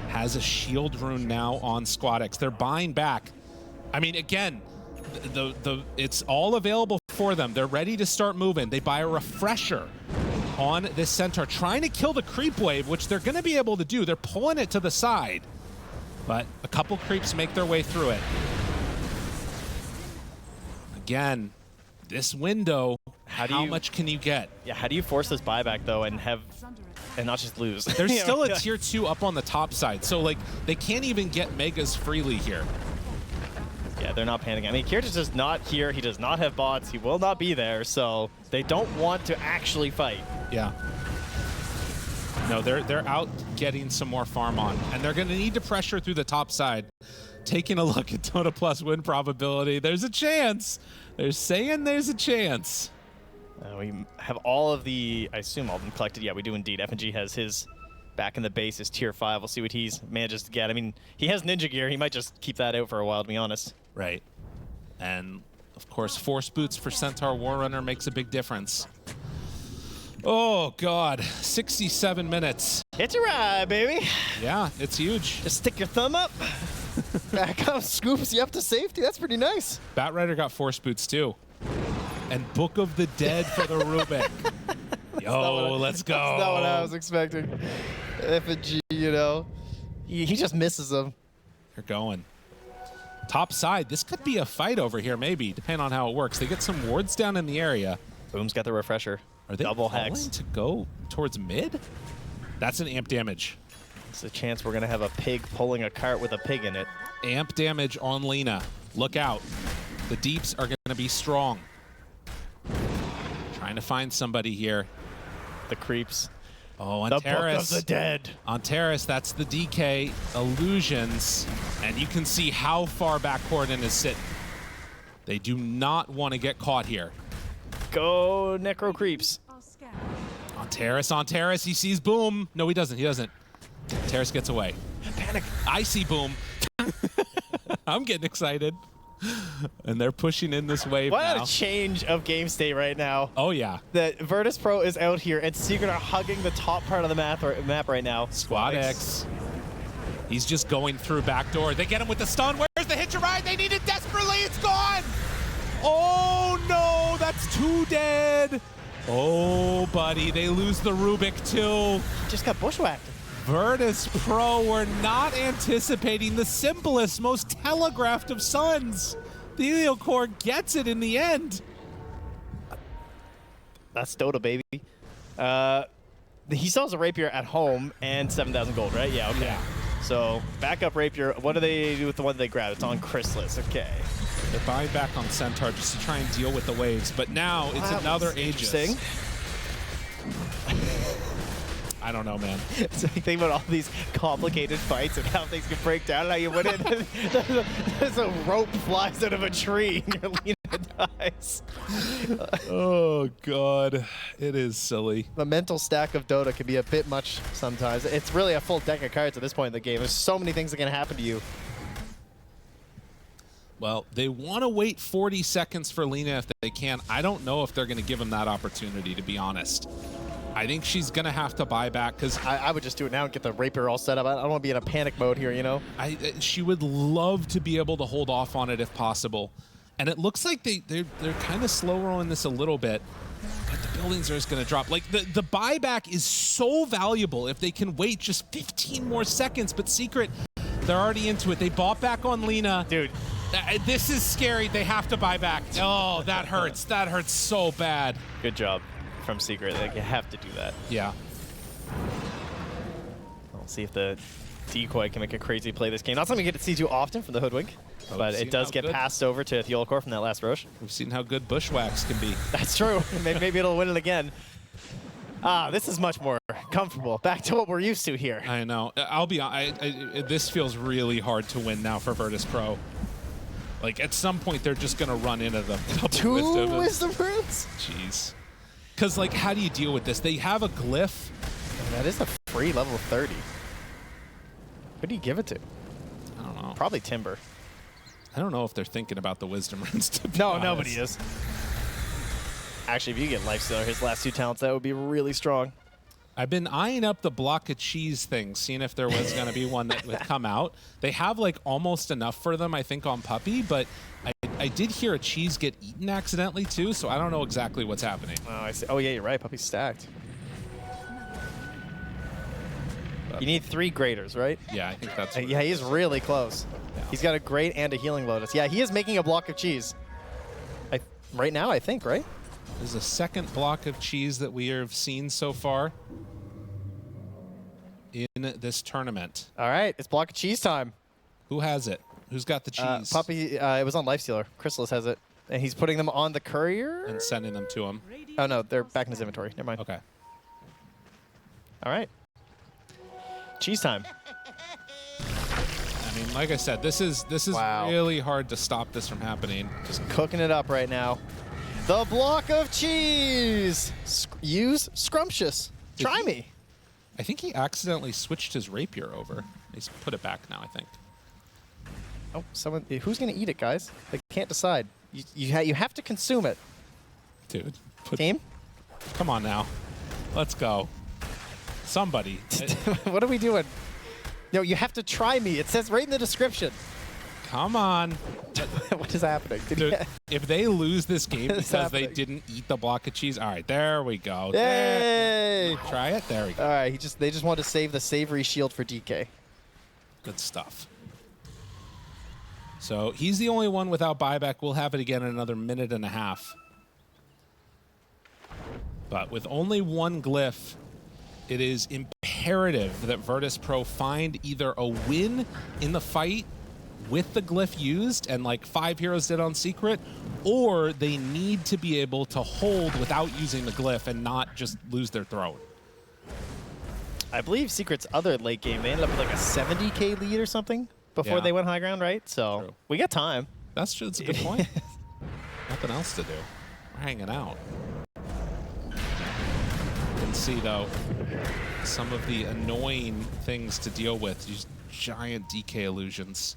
Has a shield rune now on Squad X. They're buying back. I mean, again, it's all available for them. They're ready to start moving. They buy a refresher on this centaur, trying to kill the creep wave, which they're going to be able to do. They're pulling it to the side, but a couple creeps make their way through it. Again, this window, how much can you get? Yeah, how do you force this buyback, though, and not just lose? There's You know, still a yeah. tier 2 up on the top side, so like they can't even get megas freely here. Yeah, they're not panicking. I mean, Kiritich is not here. He does not have bots. He will not be there, so they don't want to actually fight. Yeah. No, they're out getting some more farm on, and they're going to need to pressure through the top side. Taking a look at Dota Plus win probability, there's a chance. They're saying there's a chance. We have all of the, I assume all of them collected. Yeah, we do indeed. FNG has his back in the base, his tier 5. We'll see what he's manages to get. I mean, he has ninja gear. He might just keep that out for a while, to be honest. Right. And, of course, force boots for Centaur Warrunner makes a big difference. Oh, God. 67 minutes. It's a ride, baby. Yeah, it's huge. Just stick your thumb up. Back up, scoops you up to safety. That's pretty nice. Batrider got force boots, too. And Book of the Dead for the Rubik. Yo, let's go. That's not what I was expecting. FNG, you know. He just misses them. They're going. Top side. This could be a fight over here, maybe, depending on how it works. They get some wards down in the area. Boom's got the refresher. Are they double calling hex to go towards mid? That's an amp damage. It's a chance we're going to have a pig pulling a cart with a pig in it. Amp damage on Lena. Look out. The deeps are going to be strong. Trying to find somebody here. The creeps. Oh, on The Terrace. Book of the Dead. On Terrace, that's the DK. Illusions. And you can see how far back Corden is sitting. They do not want to get caught here. Go Necro creeps. Are scattered. On Terrace, he sees Boom. No, he doesn't. Terrace gets away. Panic. I see Boom. I'm getting excited. And they're pushing in this wave What now. a change of game state right now. Oh, yeah. That Virtus.pro is out here and Secret are hugging the top part of the map right now. Squad X. He's just going through backdoor. They get him with the stun. Where's the hitcher ride? They need it desperately. It's gone. Oh, no. That's 2 dead. Oh, buddy. They lose the Rubik, too. Just got bushwhacked. Virtus.pro were not anticipating the simplest, most telegraphed of suns. The Eliocore gets it in the end. That's Dota, baby. He sells a rapier at home and 7,000 gold, right? Yeah, okay. Yeah. So, backup rapier. What do they do with the one they grab? It's on Chrysalis. Okay. They're buying back on Centaur just to try and deal with the waves, but now it's That another was Aegis. interesting. I don't know, man. So you think about all these complicated fights and how things can break down and how you win it. There's a rope flies out of a tree and your Lena dies. Oh, God. It is silly. The mental stack of Dota can be a bit much sometimes. It's really a full deck of cards at this point in the game. There's so many things that can happen to you. Well, they want to wait 40 seconds for Lena if they can. I don't know if they're going to give him that opportunity, to be honest. I think she's going to have to buy back because I would just do it now and get the rapier all set up. I don't want to be in a panic mode here, you know? she would love to be able to hold off on it if possible. And it looks like they're kind of slow rolling this a little bit. But the buildings are just going to drop. Like, the buyback is so valuable if they can wait just 15 more seconds. But Secret, they're already into it. They bought back on Lena. Dude. This is scary. They have to buy back. Oh, that hurts. That hurts so bad. Good job from Secret. Like, you have to do that. Yeah. We'll see if the decoy can make a crazy play this game. Not something you get to see too often from the Hoodwink, but it does get passed over to Theolacor from that last Roche. We've seen how good Bushwhacks can be. That's true. Maybe it'll win it again. This is much more comfortable. Back to what we're used to here. I know. I'll be honest. This feels really hard to win now for Virtus.pro. Like, at some point, they're just going to run into them. Two wisdom runes? Jeez. Because, like, how do you deal with this? They have a glyph. That is a free level 30. Who do you give it to? I don't know. Probably Timber. I don't know if they're thinking about the wisdom runes, to be No, honest. nobody is. Actually, if you get Lifestealer, his last 2 talents, that would be really strong. I've been eyeing up the block of cheese thing, seeing if there was going to be one that would come out. They have, like, almost enough for them, I think, on Puppy, but I did hear a cheese get eaten accidentally, too, so I don't know exactly what's happening. Oh, I see. Oh, yeah, you're right. Puppy's stacked. You need 3 graders, right? Yeah, I think that's what Yeah, he's really close. Yeah. He's got a great and a healing lotus. Yeah, he is making a block of cheese. Right now, I think, right? This is the second block of cheese that we have seen so far in this tournament. All right, it's block of cheese time. Who has it? Who's got the cheese? Puppy, it was on Lifestealer. Chrysalis has it. And he's putting them on the courier? And sending them to him. Oh, no, they're back in his inventory. Never mind. Okay. All right. Cheese time. I mean, like I said, this is Wow. really hard to stop this from happening. Just cooking it up right now. The block of cheese. Use scrumptious. Try me. I think he accidentally switched his rapier over. He's put it back now, I think. Oh, someone. Who's gonna eat it, guys? They can't decide. You have to consume it. Dude, Team. come on now. Let's go. Somebody. What are we doing? No, you have to try me. It says right in the description. Come on. What is happening? Dude, if they lose this game What is because they happening? didn't eat the block of cheese, all right, there we go. Yay! Try it. There we go. All right, they just want to save the savory shield for DK. Good stuff. So he's the only one without buyback. We'll have it again in another minute and a half. But with only one glyph, it is imperative that Virtus.pro find either a win in the fight with the glyph used, and like 5 heroes did on Secret, or they need to be able to hold without using the glyph and not just lose their throne. I believe Secret's other late game, they ended up with like a 70k lead or something before Yeah. they went high ground, right? So True. we got time. That's a good point. Nothing else to do. We're hanging out. You can see, though, some of the annoying things to deal with. These giant DK illusions.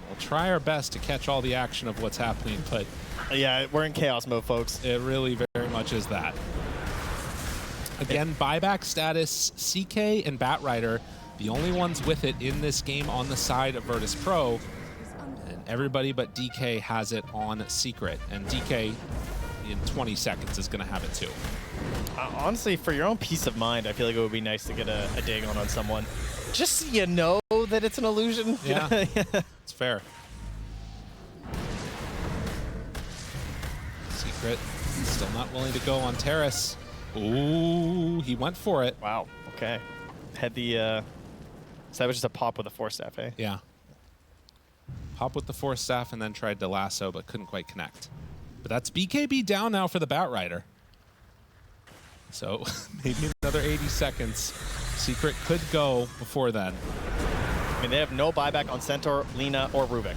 We'll try our best to catch all the action of what's happening, but Yeah, we're in chaos mode, folks. it really very much is that. Again, buyback status, CK and Batrider, the only ones with it in this game on the side of Virtus.pro. And everybody but DK has it on Secret. And DK, in 20 seconds, is going to have it too. Honestly, for your own peace of mind, I feel like it would be nice to get a dig on someone. Just so you know that it's an illusion. Yeah, it's fair. Secret still not willing to go on Terrace. Ooh, he went for it. Wow. Okay. Had the. So that was just a pop with a force staff, eh? Yeah. Pop with the force staff and then tried to lasso, but couldn't quite connect. But that's BKB down now for the Batrider. So maybe another 80 seconds. Secret could go before then. I mean, they have no buyback on Centaur, Lina, or Rubik.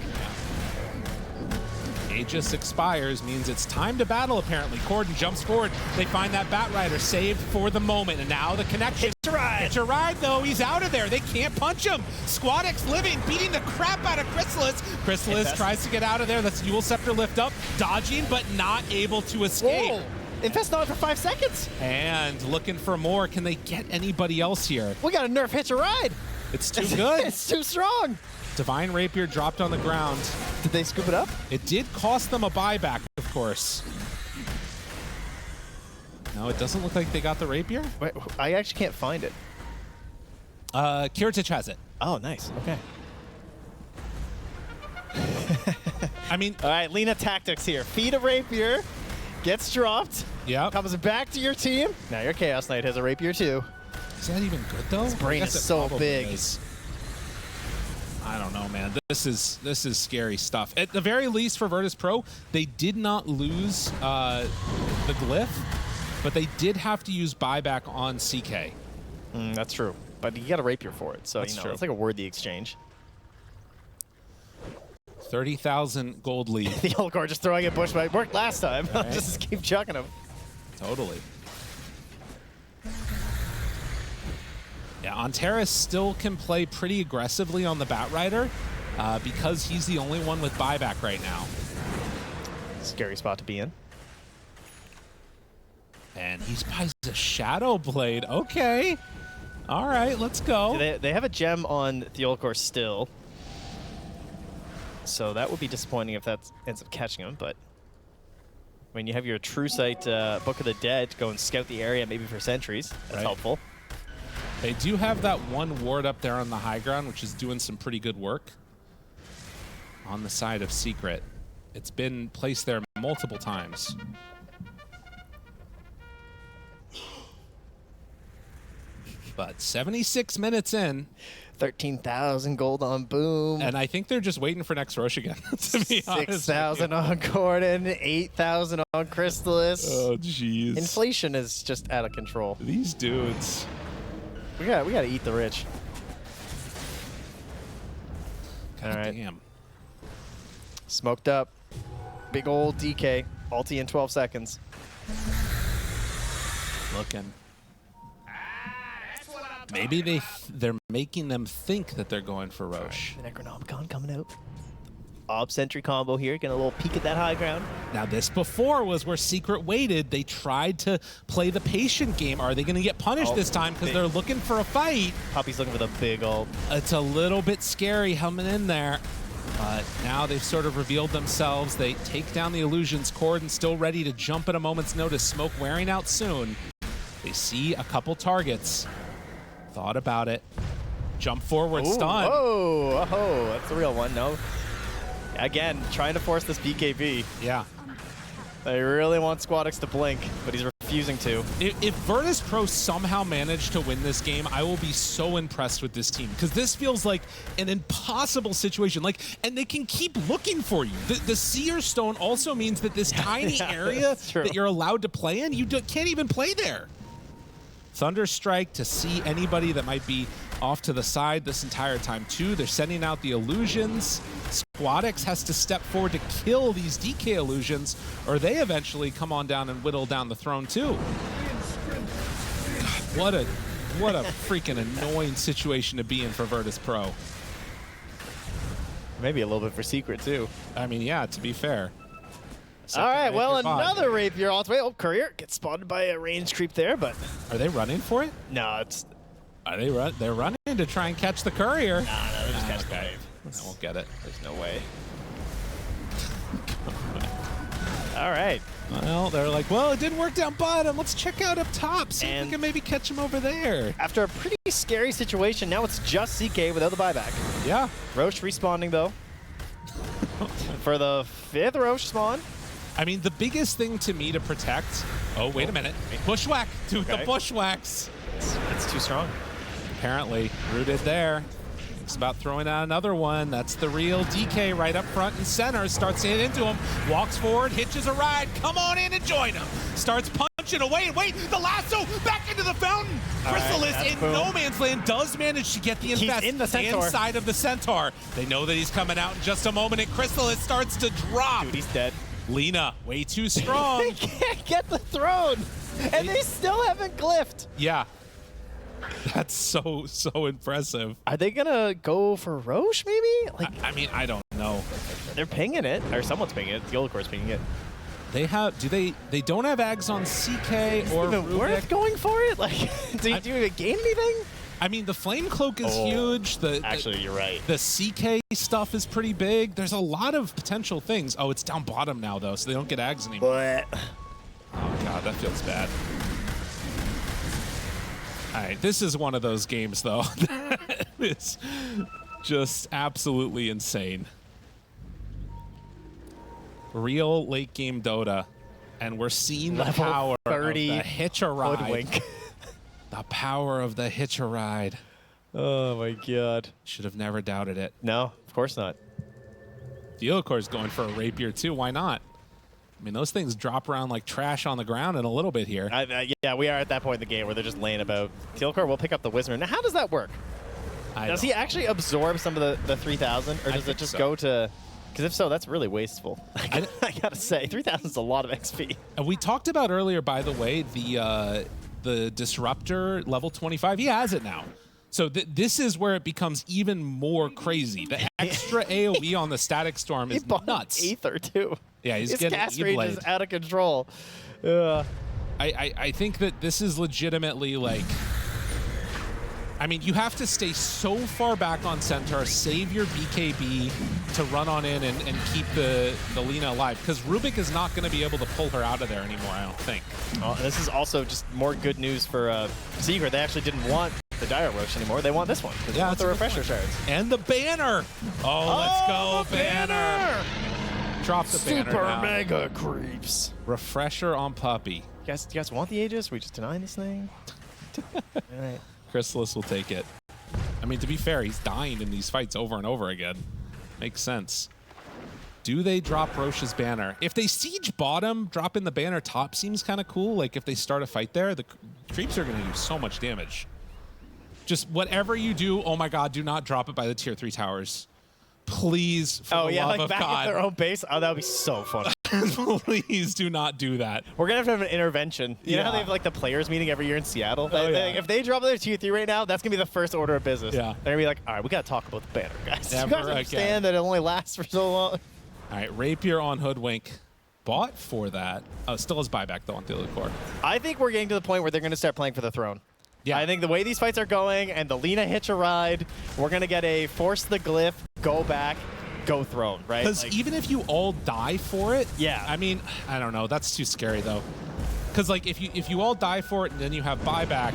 Aegis expires, means it's time to battle, apparently. Corden jumps forward. They find that Batrider saved for the moment, and now the connection. Hitch a ride! Hitch a ride, though. He's out of there. They can't punch him. Squadix living, beating the crap out of Chrysalis. Chrysalis Infest. tries to get out of there. That's Yule Scepter lift up, dodging, but not able to escape. Whoa! Infest on for 5 seconds. And looking for more. Can they get anybody else here? We got a nerf hitch a ride. It's too good. It's too strong. Divine Rapier dropped on the ground. Did they scoop it up? It did cost them a buyback, of course. No, it doesn't look like they got the Rapier. Wait, I actually can't find it. Kiritich has it. Oh, nice. Okay. I mean, All right, Lina tactics here. Feed a rapier, gets dropped, yeah. comes back to your team. Now your Chaos Knight has a rapier too. Is that even good though? His brain is so big. I don't know, man. This is scary stuff. At the very least, for Virtus.pro, they did not lose the glyph, but they did have to use buyback on CK. That's true. But you got a rapier for it, so That's true. it's like a worthy exchange. 30,000 gold lead. The old core just throwing it bush might worked last time. Right. Just keep chucking him. Totally. Yeah, Ontaris still can play pretty aggressively on the Batrider because he's the only one with buyback right now. Scary spot to be in. And he buys a Shadow Blade. Okay. All right, let's go. They have a gem on the old core still. So that would be disappointing if that ends up catching him, but I mean, you have your True Sight Book of the Dead to go and scout the area maybe for sentries. That's Right. helpful. They do have that one ward up there on the high ground, which is doing some pretty good work on the side of Secret. It's been placed there multiple times. But 76 minutes in, 13,000 gold on Boom. and I think they're just waiting for next Roche again, to be honest. 6,000 on Corden, 8,000 on Crystalis. Oh, jeez. Inflation is just out of control. These dudes. We gotta eat the rich. God All right. damn. Smoked up. Big old DK. Ulti in 12 seconds. Looking. Maybe they're making them think that they're going for Roche. The Necronomicon coming out. Ob Sentry combo here. Getting a little peek at that high ground. Now, this before was where Secret waited. They tried to play the patient game. Are they going to get punished this time because they're looking for a fight? Puppy's looking for the big ult. It's a little bit scary coming in there. But now they've sort of revealed themselves. They take down the Illusion's Cordon, still ready to jump at a moment's notice. Smoke wearing out soon. They see a couple targets. Thought about it. Jump forward, stun. Whoa, oh, that's a real one. No. Again, trying to force this BKB. Yeah. They really want Squadix to blink, but he's refusing to. If Verus Pro somehow managed to win this game, I will be so impressed with this team because this feels like an impossible situation. And they can keep looking for you. The Seer Stone also means that this tiny area that you're allowed to play in, you can't even play there. Thunderstrike to see anybody that might be off to the side this entire time too. They're sending out the illusions. Squadix has to step forward to kill these DK illusions, or they eventually come on down and whittle down the throne too. God, what a freaking annoying situation to be in for Virtus Pro. Maybe a little bit for Secret too. I mean, yeah, to be fair. All right, well, another Rapier all the way. Oh, Courier gets spotted by a range creep there, but... Are they running for it? No, it's... Are they they're running to try and catch the Courier. No, they're just catching the wave. I won't get it. There's no way. All right. Well, they're like, well, it didn't work down bottom. Let's check out up top. See if we can maybe catch him over there. After a pretty scary situation, now it's just CK without the buyback. Yeah. Roche respawning, though. For the 5th Roche spawn. I mean, the biggest thing to me to protect... Oh, wait a minute. Bushwhack. Dude, the bushwhacks. It's too strong. Apparently, rooted there. Thinks about throwing out another one. That's the real DK right up front and center. Starts to hit into him. Walks forward, hitches a ride. Come on in and join him. Starts punching away. And wait, the lasso back into the fountain. Chrysalis in no man's land does manage to get the infest in the Centaur. inside of the Centaur. They know that he's coming out in just a moment, and Chrysalis starts to drop. Dude, he's dead. Lina, way too strong. They can't get the throne, and they still haven't glyphed. Yeah. That's so impressive. Are they gonna go for Roche, maybe? I mean, I don't know. They're pinging it, or someone's pinging it. The old core's pinging it. They have, they don't have Ags on CK or Even worth going for it? Like, do you even gain anything? I mean, the Flame Cloak is huge. Actually, you're right. The CK stuff is pretty big. There's a lot of potential things. Oh, it's down bottom now, though, so they don't get Ags anymore. But oh, God, that feels bad. All right, this is one of those games, though. It's just absolutely insane. Real late game Dota, and we're seeing the power of the hitch-a-ride. Hoodwink. The power of the hitch-a-ride. Oh my God. Should have never doubted it. No, of course not. Dealcor's going for a rapier too. Why not? I mean, those things drop around like trash on the ground in a little bit here. Yeah, we are at that point in the game where they're just laying about. Tealcore will pick up the Wizard. Now, how does that work? Does he actually absorb some of the 3,000, or does it just go to... Because if so, that's really wasteful. I gotta say, 3,000 is a lot of XP. And we talked about earlier, by the way, the Disruptor level 25. He has it now. So this is where it becomes even more crazy. The extra AoE on the Static Storm is nuts. Aether, too. Yeah, he's His getting cast range E-Blade. is out of control. I think that this is legitimately like... I mean, you have to stay so far back on Centaur, save your BKB to run on in and keep the Lina alive, because Rubik is not going to be able to pull her out of there anymore, I don't think. Well, this is also just more good news for Secret. They actually didn't want the Dire Roche anymore. They want this one. Yeah, it's the Refresher Shards. And the banner! Oh, let's go, banner! Drop the banner Super mega creeps. Refresher on Puppy. You guys want the Aegis? We just denying this thing? All right. Chrysalis will take it. I mean, to be fair, he's dying in these fights over and over again. Makes sense. Do they drop Roche's banner? If they siege bottom, dropping the banner top seems kind of cool. Like, if they start a fight there, the creeps are going to do so much damage. Just whatever you do, oh my God, do not drop it by the tier 3 towers. Please, for the love like of back at their God. own base. Oh, that would be so fun. Please do not do that. We're gonna have an intervention. You know how they have like the players meeting every year in Seattle? If they drop their tier 3 right now, that's gonna be the first order of business. Yeah. They're gonna be like, all right, we gotta talk about the banner, guys. Never You guys understand that it only lasts for so long. All right, Rapier on Hoodwink. Bought for that. Oh, still has buyback though on Thule Core. I think we're getting to the point where they're gonna start playing for the throne. Yeah. I think the way these fights are going and the Lina hitch a ride, we're gonna get a force the glyph, go back, go throne, right? Because even if you all die for it, Yeah. I mean, I don't know. That's too scary though. Because like if you all die for it and then you have buyback,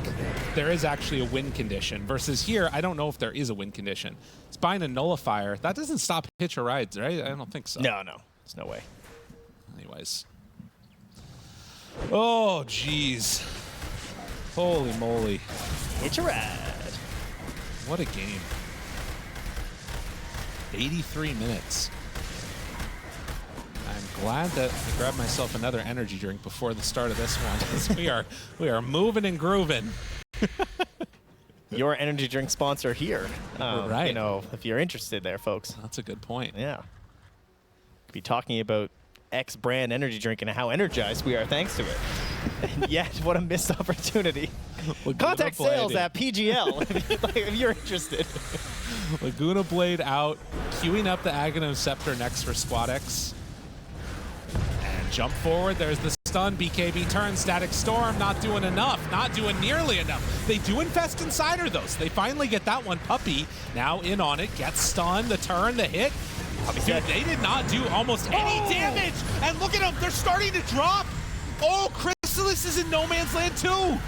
there is actually a win condition. Versus here, I don't know if there is a win condition. It's buying a nullifier. That doesn't stop hitch or rides, right? I don't think so. No, there's no way. Anyways. Oh, jeez. Holy moly. Hitch a ride. What a game. 83 minutes. I'm glad that I grabbed myself another energy drink before the start of this one. 'Cause we are moving and grooving. Your energy drink sponsor here. Right. You know, if you're interested there, folks. That's a good point. Yeah. Be talking about X brand energy drink and how energized we are thanks to it. And yet, what a missed opportunity. Contact sales at PGL if you're interested. Laguna Blade out, queuing up the Aghanim Scepter next for Squad X. And jump forward, there's the stun, BKB turn, Static Storm, not doing enough, not doing nearly enough. They do infest Insider though, so they finally get that one. Puppy now in on it, gets stunned, the turn, the hit. Dude, they did not do almost any damage, and look at them, they're starting to drop. Oh, Chrysalis is in no man's land too.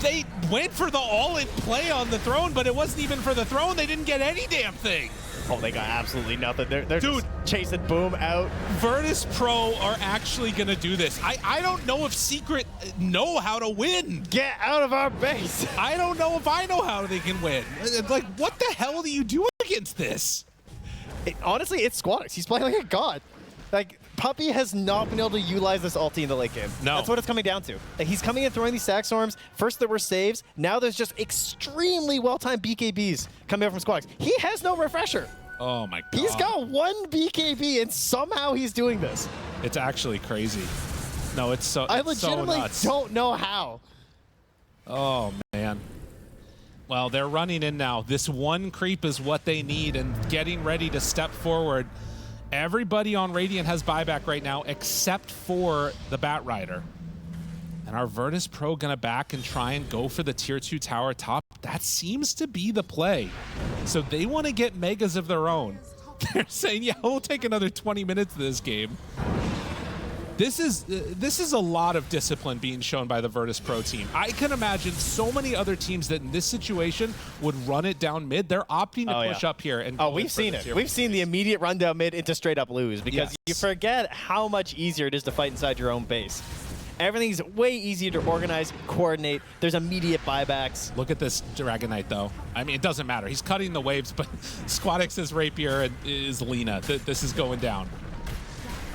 They went for the all-in play on the throne, but it wasn't even for the throne. They didn't get any damn thing. Oh, they got absolutely nothing. They're Dude. just chasing Boom out. Virtus.pro are actually going to do this. I don't know if Secret know how to win. Get out of our base. I don't know if I know how they can win. Like, what the hell do you do against this? Honestly, it's Squadix. He's playing like a god. Like, Puppy has not been able to utilize this ulti in the late game. No. That's what it's coming down to. Like, he's coming in throwing these stack storms. First there were saves. Now there's just extremely well-timed BKBs coming out from Squadix. He has no refresher. Oh my god. He's got one BKB and somehow he's doing this. It's actually crazy. No, it's so I it's so legitimately nuts. don't know how. Oh man. Well, they're running in now. This one creep is what they need and getting ready to step forward. Everybody on Radiant has buyback right now except for the Bat Rider. And our Virtus.pro gonna back and try and go for the tier 2 tower top. That seems to be the play. So they want to get megas of their own. They're saying, yeah, we'll take another 20 minutes of this game. This is a lot of discipline being shown by the Virtus.pro team. I can imagine so many other teams that in this situation would run it down mid. They're opting to push up here. And we've seen it. We've seen the immediate run down mid into straight up lose because you forget how much easier it is to fight inside your own base. Everything's way easier to organize, coordinate. There's immediate buybacks. Look at this Dragon Knight, though. I mean, it doesn't matter. He's cutting the waves, but Squadix is Rapier and is Lina. This is going down.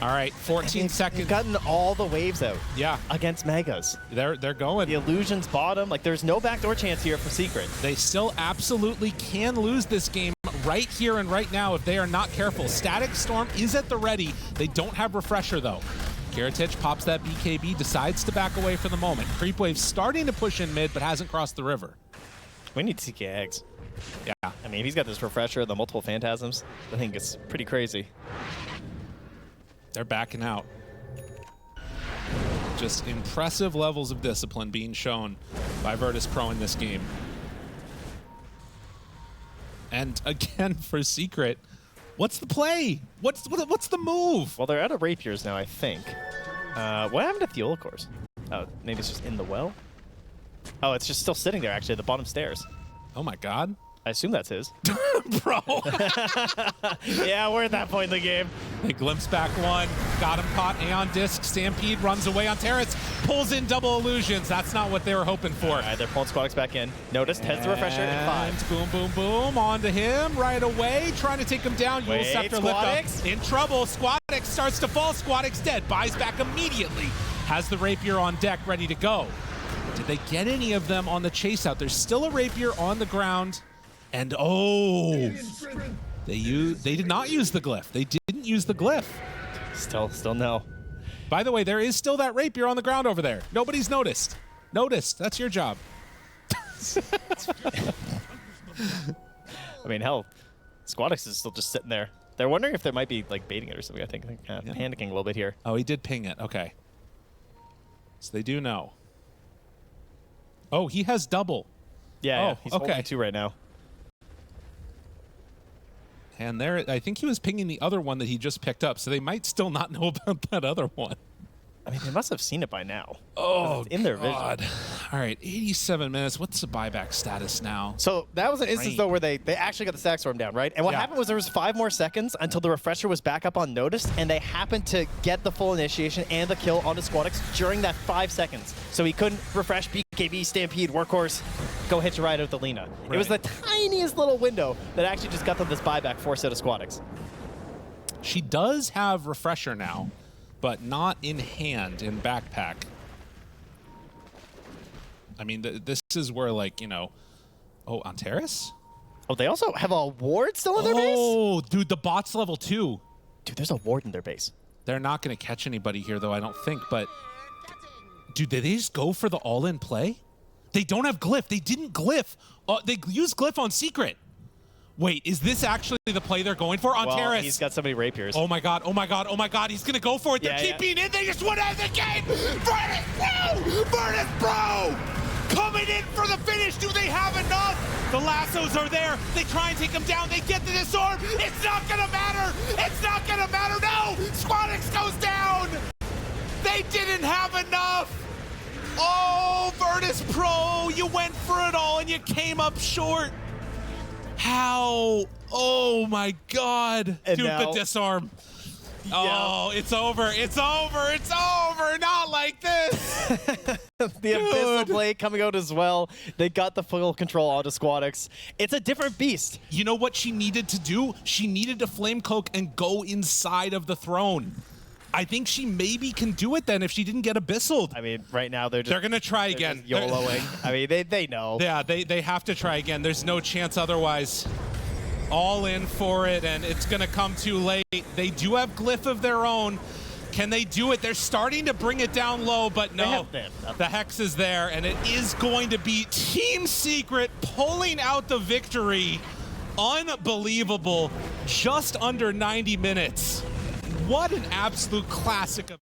All right, 14 seconds. You've gotten all the waves out. Yeah. Against Megas. They're going. The illusion's bottom. Like, there's no backdoor chance here for Secret. They still absolutely can lose this game right here and right now if they are not careful. Static Storm is at the ready. They don't have Refresher, though. Kiritich pops that BKB, decides to back away for the moment. Creep Wave starting to push in mid, but hasn't crossed the river. We need CK eggs. Yeah. I mean, if he's got this Refresher, the multiple Phantasms, I think it's pretty crazy. They're backing out. Just impressive levels of discipline being shown by Virtus.pro in this game. And again, for Secret, what's the play? What's the move? Well, they're out of Rapiers now, I think. What happened to Thule Cores? Oh, maybe it's just in the well? Oh, it's just still sitting there, actually, at the bottom stairs. Oh my god. I assume that's his. Bro. Yeah, we're at that point in the game. They glimpse back one. Got him caught. Aeon Disc. Stampede runs away on Terrace. Pulls in double illusions. That's not what they were hoping for. All right, they're pulling Squadix back in. Noticed, has the Refresher in 5. Boom, boom, boom. Onto him right away. Trying to take him down. Yule Scepter lift up. In trouble. Squadix starts to fall. Squadix dead. Buys back immediately. Has the Rapier on deck ready to go. Did they get any of them on the chase out? There's still a rapier on the ground. And oh, they did not use the glyph. They didn't use the glyph. Still no. By the way, there is still that rapier on the ground over there. Nobody's noticed. Noticed. That's your job. I mean, hell, Squadix is still just sitting there. They're wondering if they might be like baiting it or something. I think panicking a little bit here. Oh, he did ping it. Okay. So they do know. Oh, he has double. Yeah, Oh, he's okay. holding 2 right now. And there, I think he was pinging the other one that he just picked up, so they might still not know about that other one. I mean, they must have seen it by now. Oh, it's in their God. vision. All right, 87 minutes. What's the buyback status now? So that was an instance, though, where they actually got the stack storm down, right? And what happened was there was 5 more seconds until the refresher was back up on notice, and they happened to get the full initiation and the kill onto Squadix during that 5 seconds. So he couldn't refresh BKB, Stampede, Workhorse, go hitch a ride with the Lina. It was the tiniest little window that actually just got them this buyback forced out of Squadix. She does have refresher now, but not in hand, in backpack. I mean, this is where, like, you know... Oh, on Terrace? Oh, they also have a ward still in their base? Oh, dude, the bot's level 2. Dude, there's a ward in their base. They're not going to catch anybody here, though, I don't think, but... Dude, did they just go for the all-in play? They don't have glyph. They didn't glyph. They used glyph on secret. Wait, is this actually the play they're going for on Terrace? He's got so many rapiers. Oh my god, oh my god, oh my god, he's gonna go for it. They're keeping in, they just went out of the game! Virtus Pro! Virtus Pro! Coming in for the finish, do they have enough? The lassos are there, they try and take him down, they get the disarm, it's not gonna matter! It's not gonna matter, no! Squadix goes down! They didn't have enough! Oh, Virtus Pro, you went for it all and you came up short. How? Oh my God. And dude, now, the disarm. Oh, it's over. It's over. It's over. Not like this. The Abyssal Blade coming out as well. They got the full control onto Squadix. It's a different beast. You know what she needed to do? She needed to flame cloak and go inside of the throne. I think she maybe can do it then if she didn't get abyssaled. I mean, right now they're going to try again. YOLOing. I mean, they know. Yeah, they have to try again. There's no chance otherwise. All in for it, and it's going to come too late. They do have glyph of their own. Can they do it? They're starting to bring it down low, but no. The Hex is there, and it is going to be Team Secret pulling out the victory. Unbelievable. Just under 90 minutes. What an absolute classic of